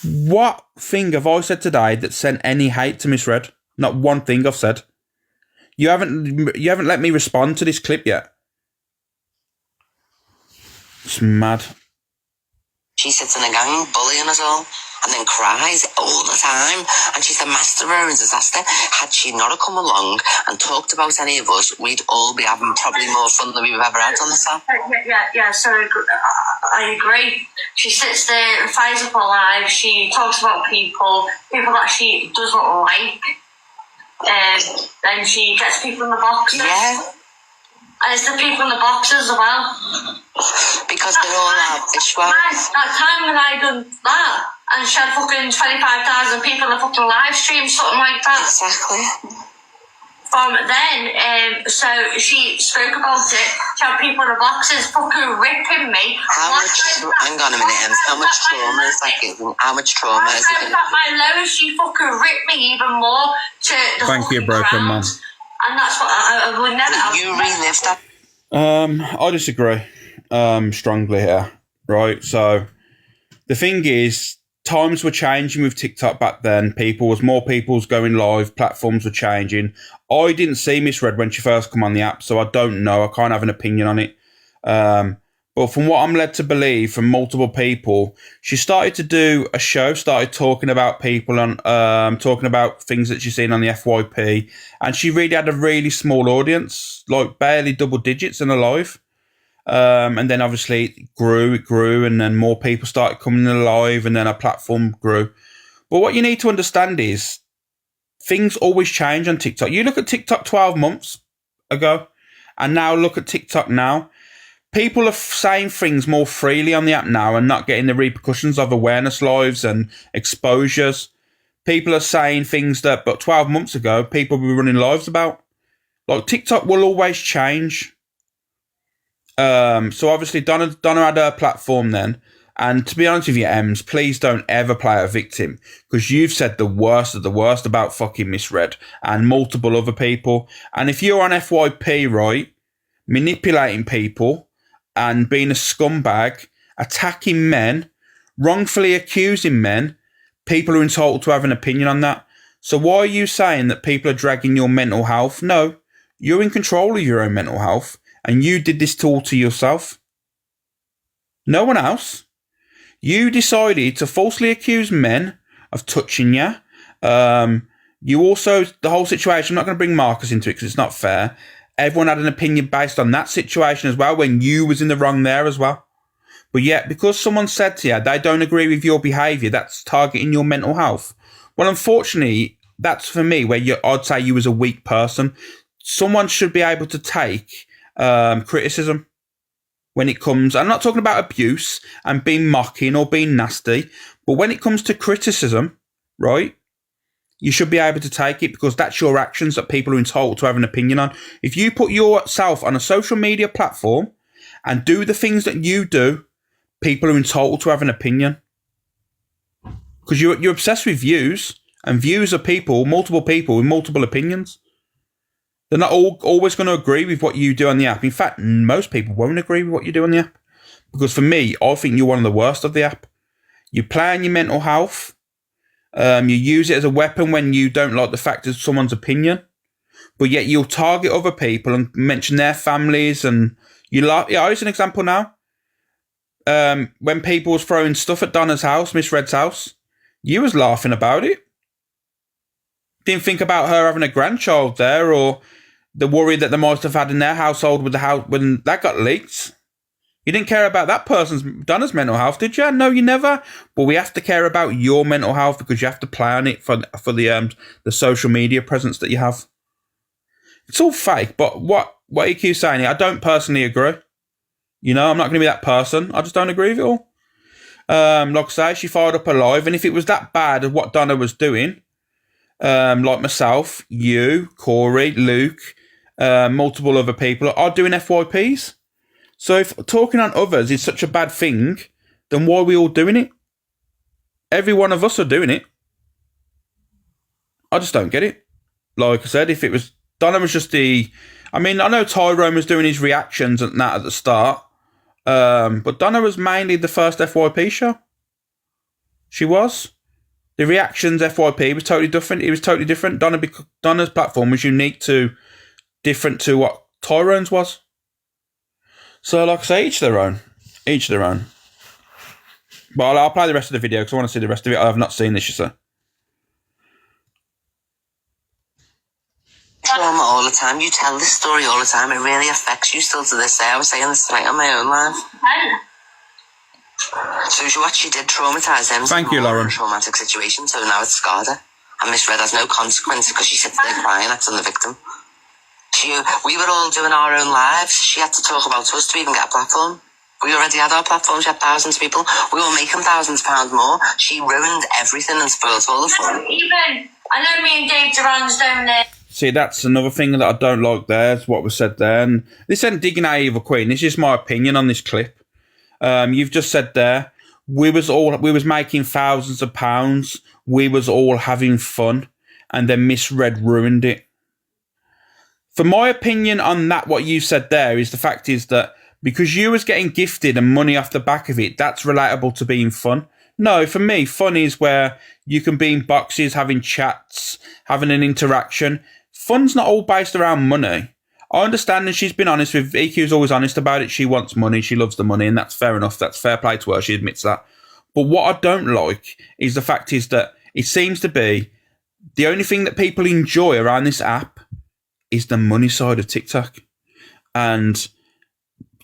What thing have I said today that sent any hate to Miss Red? Not one thing I've said. You haven't let me respond to this clip yet. It's mad. she sits in a gang bullying us all and then cries all the time. And she's a master of disaster. Had she not have come along and talked about any of us, we'd all be having probably more fun than we've ever had on the set. Yeah, so I agree. She sits there and fires up her live. She talks about people that she doesn't like. Then she gets people in the boxes. Yeah. And it's the people in the boxes as well. Because they all have issues. That time when I done that, and she had fucking 25,000 people in a fucking live stream, something like that. Exactly. From then, so she spoke about it. She had people in the boxes fucking ripping me. Hang on a minute, Ems. How much trauma is that giving? How much trauma is it giving? At my lowest, she fucking ripped me even more to the Thank you, broken man. And that's what I would never. You relived that. I disagree strongly here, right? So the thing is, times were changing with TikTok back then. More people was going live, platforms were changing. I didn't see Miss Red when she first come on the app, so I don't know. I can't have an opinion on it. But from what I'm led to believe from multiple people, she started to do a show, started talking about people and talking about things that she's seen on the FYP. And she really had a really small audience, like barely double digits in her live. And then obviously it grew, and then more people started coming in live, and then her platform grew. But what you need to understand is things always change on TikTok. You look at TikTok 12 months ago, and now look at TikTok now. People are saying things more freely on the app now and not getting the repercussions of awareness lives and exposures. People are saying things that, but 12 months ago, people were running lives about. Like, TikTok will always change. So obviously Donna had her platform then. And to be honest with you, Ems, please don't ever play a victim, because you've said the worst of the worst about fucking Miss Red and multiple other people. And if you're on FYP, right, manipulating people and being a scumbag, attacking men, wrongfully accusing men, people are entitled to have an opinion on that. So why are you saying that people are dragging your mental health? No, you're in control of your own mental health, and you did this all to yourself. No one else. You decided to falsely accuse men of touching you. You also, the whole situation, I'm not going to bring Marcus into it because it's not fair. Everyone had an opinion based on that situation as well, when you was in the wrong there as well. But yet, because someone said to you they don't agree with your behaviour, that's targeting your mental health. Well, unfortunately, that's for me where I'd say you was a weak person. someone should be able to take criticism when it comes. I'm not talking about abuse and being mocking or being nasty, but when it comes to criticism, right? You should be able to take it because that's your actions that people are entitled to have an opinion on. If you put yourself on a social media platform and do the things that you do, people are entitled to have an opinion. Because you're obsessed with views, and views are multiple people with multiple opinions. They're not always going to agree with what you do on the app. In fact, most people won't agree with what you do on the app. Because for me, I think you're one of the worst of the app. You play on your mental health. You use it as a weapon when you don't like the fact of someone's opinion. But yet you'll target other people and mention their families. And I'll use an example now. When people was throwing stuff at Donna's house, Miss Red's house, you was laughing about it. Didn't think about her having a grandchild there, or the worry that they might have had in their household with the house when that got leaked. You didn't care about that Donna's mental health, did you? No, you never. But we have to care about your mental health because you have to play on it for the social media presence that you have. It's all fake. But what EQ's saying here, I don't personally agree. You know, I'm not going to be that person. I just don't agree with it all. Like I say, she fired up her live, and if it was that bad as what Donna was doing, like myself, you, Corey, Luke, multiple other people are doing FYPs. So if talking on others is such a bad thing, then why are we all doing it? Every one of us are doing it. I just don't get it. Like I said, if it was Donna was just I know Tyrone was doing his reactions and that at the start. But Donna was mainly the first FYP show. She was. The reactions FYP was totally different. It was totally different. Donna's platform was different to what Tyrone's was. So, like I say, each their own. Each their own. But I'll play the rest of the video because I want to see the rest of it. I have not seen this, you say. Trauma all the time. You tell this story all the time. It really affects you still to this day. I was saying this tonight on my own live. So what she did traumatise them. Thank you, Lauren. Traumatic situation, so now it's scarred her. And Miss Red has no consequence because she sits there crying acting the victim. We were all doing our own lives. She had to talk about us to even get a platform. We already had our platform. She had thousands of people. We were making thousands of pounds more. She ruined everything and spoiled all the fun. Even, I know me and Dave Duran's down there. See, that's another thing that I don't like there, is what was said there. And this ain't digging at Eva Queen. This is my opinion on this clip. You've just said there, we was making thousands of pounds. We was all having fun. And then Miss Red ruined it. For my opinion on that, what you said there is the fact is that because you was getting gifted and money off the back of it, that's relatable to being fun. No, for me, fun is where you can be in boxes, having chats, having an interaction. Fun's not all based around money. I understand, and she's been honest with EQ's always honest about it. She wants money, she loves the money, and that's fair enough. That's fair play to her. She admits that. But what I don't like is the fact is that it seems to be the only thing that people enjoy around this app is the money side of TikTok. And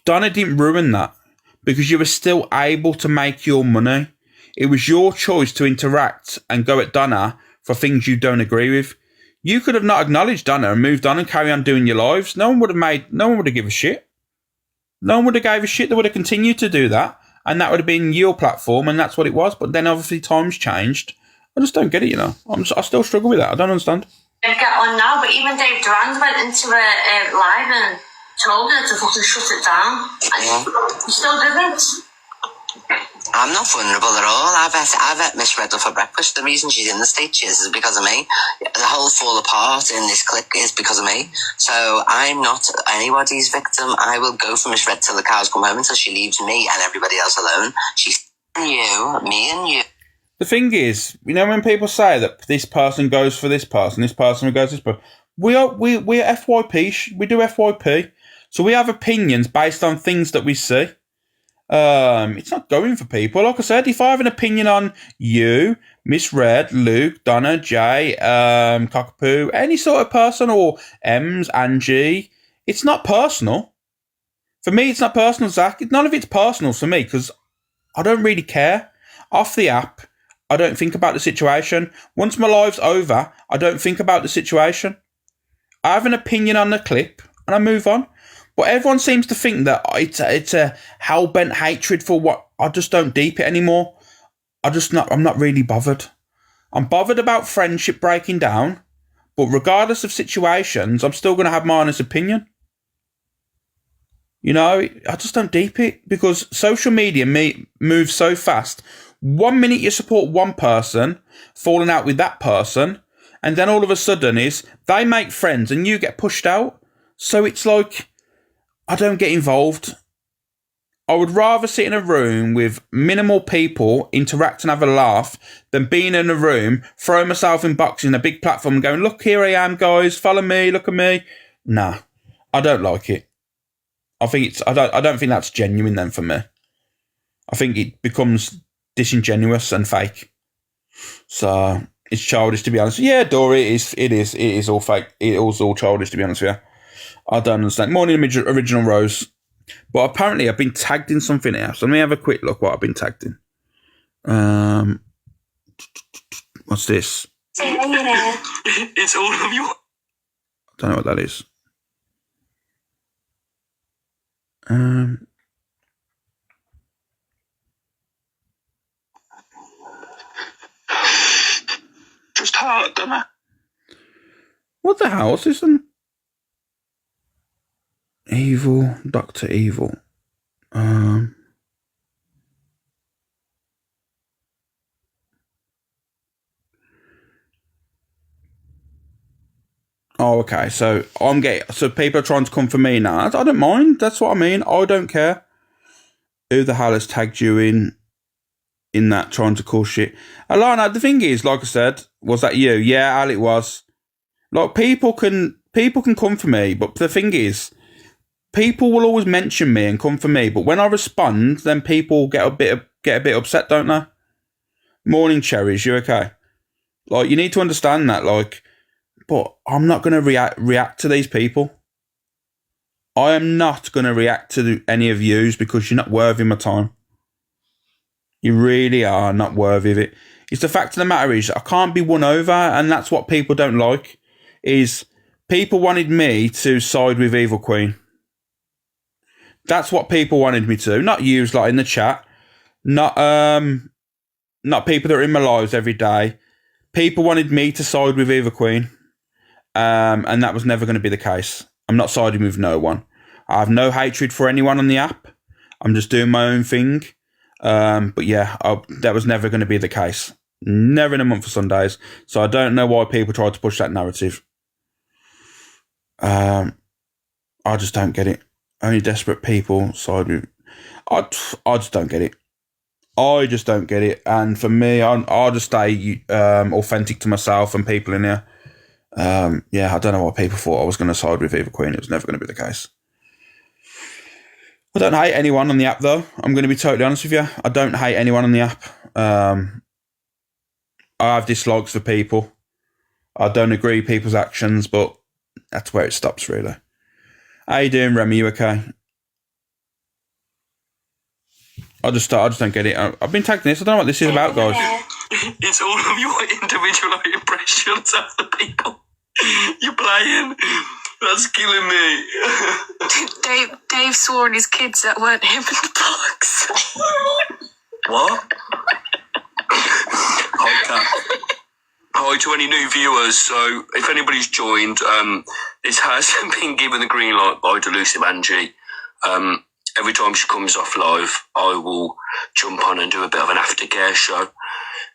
Donna didn't ruin that because you were still able to make your money. It was your choice to interact and go at Donna for things you don't agree with. You could have not acknowledged Donna and moved on and carry on doing your lives. No one would have given a shit. No one would have gave a shit. They would have continued to do that. And that would have been your platform, and that's what it was. But then obviously times changed. I just don't get it, you know. I still struggle with that. I don't understand. Get on now, but even Dave Duran went into a live and told her to fucking shut it down. And he still didn't. I'm not vulnerable at all. I've met Miss Red for breakfast. The reason she's in the States is because of me. The whole fall apart in this clip is because of me. So I'm not anybody's victim. I will go for Miss Red till the cows come home until she leaves me and everybody else alone. She's you, me and you. The thing is, you know, when people say that this person goes for this person goes for this person, we're FYP. We do FYP. So we have opinions based on things that we see. It's not going for people. Like I said, if I have an opinion on you, Miss Red, Luke, Donna, Jay, Cockapoo, any sort of person, or Ems, Angie, it's not personal. For me, it's not personal, Zach. None of it's personal for me because I don't really care. Off the app, I don't think about the situation. Once my life's over, I don't think about the situation. I have an opinion on the clip and I move on. But everyone seems to think that it's a hell-bent hatred for what... I just don't deep it anymore. I'm not really bothered. I'm bothered about friendship breaking down, but regardless of situations, I'm still going to have my honest opinion. You know, I just don't deep it because social media moves so fast. 1 minute you support one person, falling out with that person, and then all of a sudden they make friends and you get pushed out. So it's like, I don't get involved. I would rather sit in a room with minimal people, interact and have a laugh, than being in a room, throwing myself in boxes in a big platform and going, look, here I am, guys, follow me, look at me. Nah, I don't like it. I don't think that's genuine then for me. I think it becomes disingenuous and fake. So it's childish, to be honest. Yeah, Dory, it is all fake. It was all childish, to be honest with you. I don't understand. Morning, Original Rose. But apparently I've been tagged in something else. Let me have a quick look what I've been tagged in. What's this? It's all of you. I don't know what that is. Just hard, don't I? What the hell is this one? Evil, Dr. Evil. Oh, okay. So people are trying to come for me now. I don't mind. That's what I mean. I don't care. Who the hell has tagged you in that trying to call shit? Alana, the thing is, like I said, was that you? Yeah, Al, it was. Like people can come for me, but the thing is, people will always mention me and come for me. But when I respond, then people get a bit upset, don't they? Morning, Cherries. You okay? Like you need to understand that. Like. But I'm not going to react to these people. I am not going to react to any of yous because you're not worthy of my time. You really are not worthy of it. It's the fact of the matter is I can't be won over, and that's what people don't like, is people wanted me to side with Evil Queen. That's what people wanted me to. Not yous like in the chat. Not people that are in my lives every day. People wanted me to side with Evil Queen. And that was never going to be the case. I'm not siding with no one. I have no hatred for anyone on the app. I'm just doing my own thing. But yeah, that was never going to be the case. Never in a month for Sundays. So I don't know why people try to push that narrative. I just don't get it. Only desperate people side with... I just don't get it. I just don't get it. And for me, I'll just stay authentic to myself and people in here. Yeah, I don't know why people thought I was going to side with Evil Queen. It was never going to be the case. I don't hate anyone on the app, though. I'm going to be totally honest with you. I don't hate anyone on the app. I have dislikes for people. I don't agree with people's actions, but that's where it stops, really. How you doing, Remy? You okay? I just don't get it. I've been tagged in this. I don't know what this is about, guys. It's all of your individual impressions of the people you're playing. That's killing me. Dave swore on his kids that weren't him in the box. What? Hi, Kat. Hi to any new viewers. So, if anybody's joined, this has been given the green light by Delusive Angie. Every time she comes off live, I will jump on and do a bit of an aftercare show,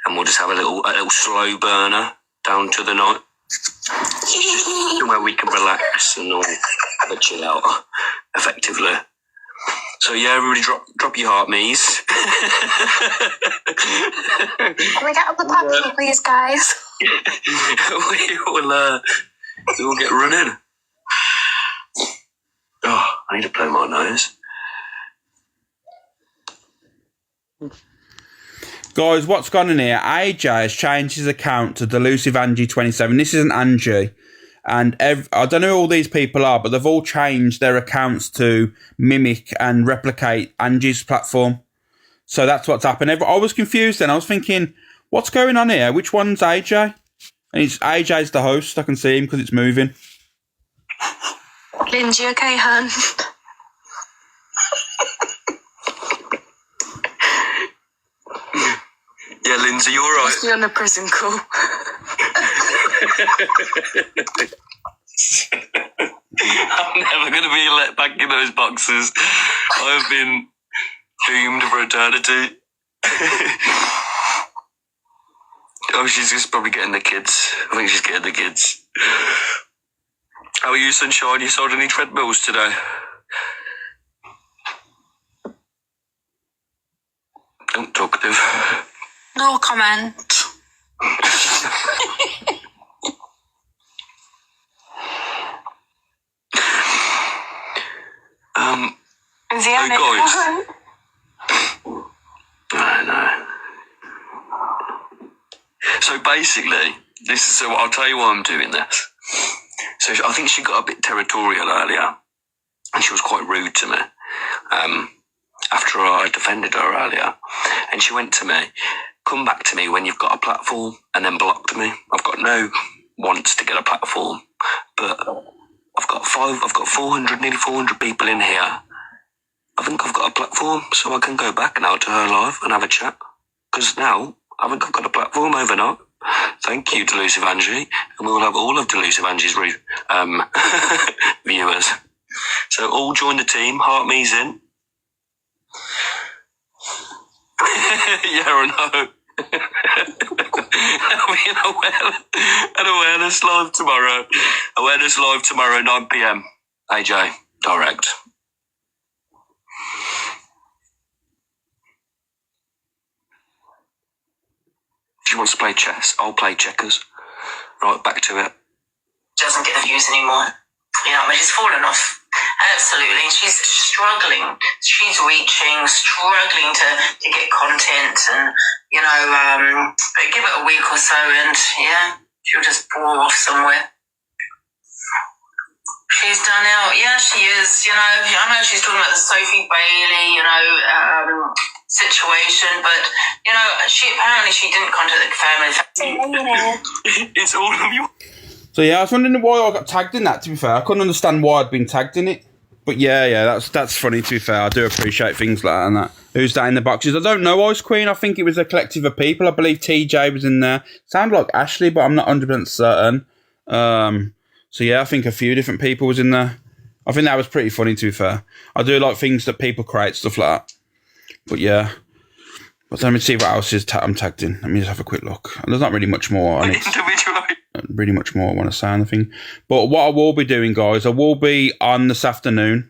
and we'll just have a little slow burner down to the night, where we can relax and all have a chill out effectively. So yeah, everybody drop your heart me's. Can we get up the puppy, please, guys? we will get running. Oh, I need to blow my nose. Guys, what's gone on here? AJ has changed his account to Delusive Angie 27. This isn't Angie. And I don't know who all these people are, but they've all changed their accounts to mimic and replicate Angie's platform. So that's what's happened. I was confused then. I was thinking, what's going on here? Which one's AJ? And AJ's the host. I can see him because it's moving. Lindsay, okay, hun? Yeah, Lindsay, you alright? Must be on a prison call. I'm never going to be let back in those boxes. I've been doomed for eternity. Oh, she's just probably getting the kids. I think she's getting the kids. How are you, Sunshine? You sold any treadmills today? Don't talkative. No comment. Is he on it? guys. I know. So basically, I'll tell you why I'm doing this. So I think she got a bit territorial earlier, and she was quite rude to me. After I defended her earlier, and she went to me, "Come back to me when you've got a platform," and then blocked me. I've got no wants to get a platform, but I've got 400, nearly 400 people in here. I think I've got a platform, so I can go back now to her live and have a chat. Because now, I think I've got a platform overnight. Thank you, Delusive Angie. And we will have all of Delusive Angie's viewers. So all join the team. Heart me's in. Yeah, I know. An awareness live tomorrow. Awareness live tomorrow, 9 p.m. AJ, direct. She wants to play chess. I'll play checkers. Right, back to it. Doesn't get the views anymore. You know, I mean, she's fallen off. Absolutely. She's struggling. She's struggling to get content and, you know, but give it a week or so and, yeah, she'll just pour off somewhere. She's done out. Yeah, she is. You know, I know she's talking about the Sophie Bailey, you know, situation, but, you know, she didn't contact the family. It's all of you. So yeah, I was wondering why I got tagged in that, to be fair. I couldn't understand why I'd been tagged in it. But yeah, that's funny, to be fair. I do appreciate things like that and that. Who's that in the boxes? I don't know, Ice Queen. I think it was a collective of people. I believe TJ was in there. Sounded like Ashley, but I'm not 100% certain. So yeah, I think a few different people was in there. I think that was pretty funny, to be fair. I do like things that people create, stuff like that. But yeah. But let me see what else is I'm tagged in. Let me just have a quick look. There's not really much more on it. Really much more I want to say on the thing. But what I will be doing, guys, I will be on this afternoon.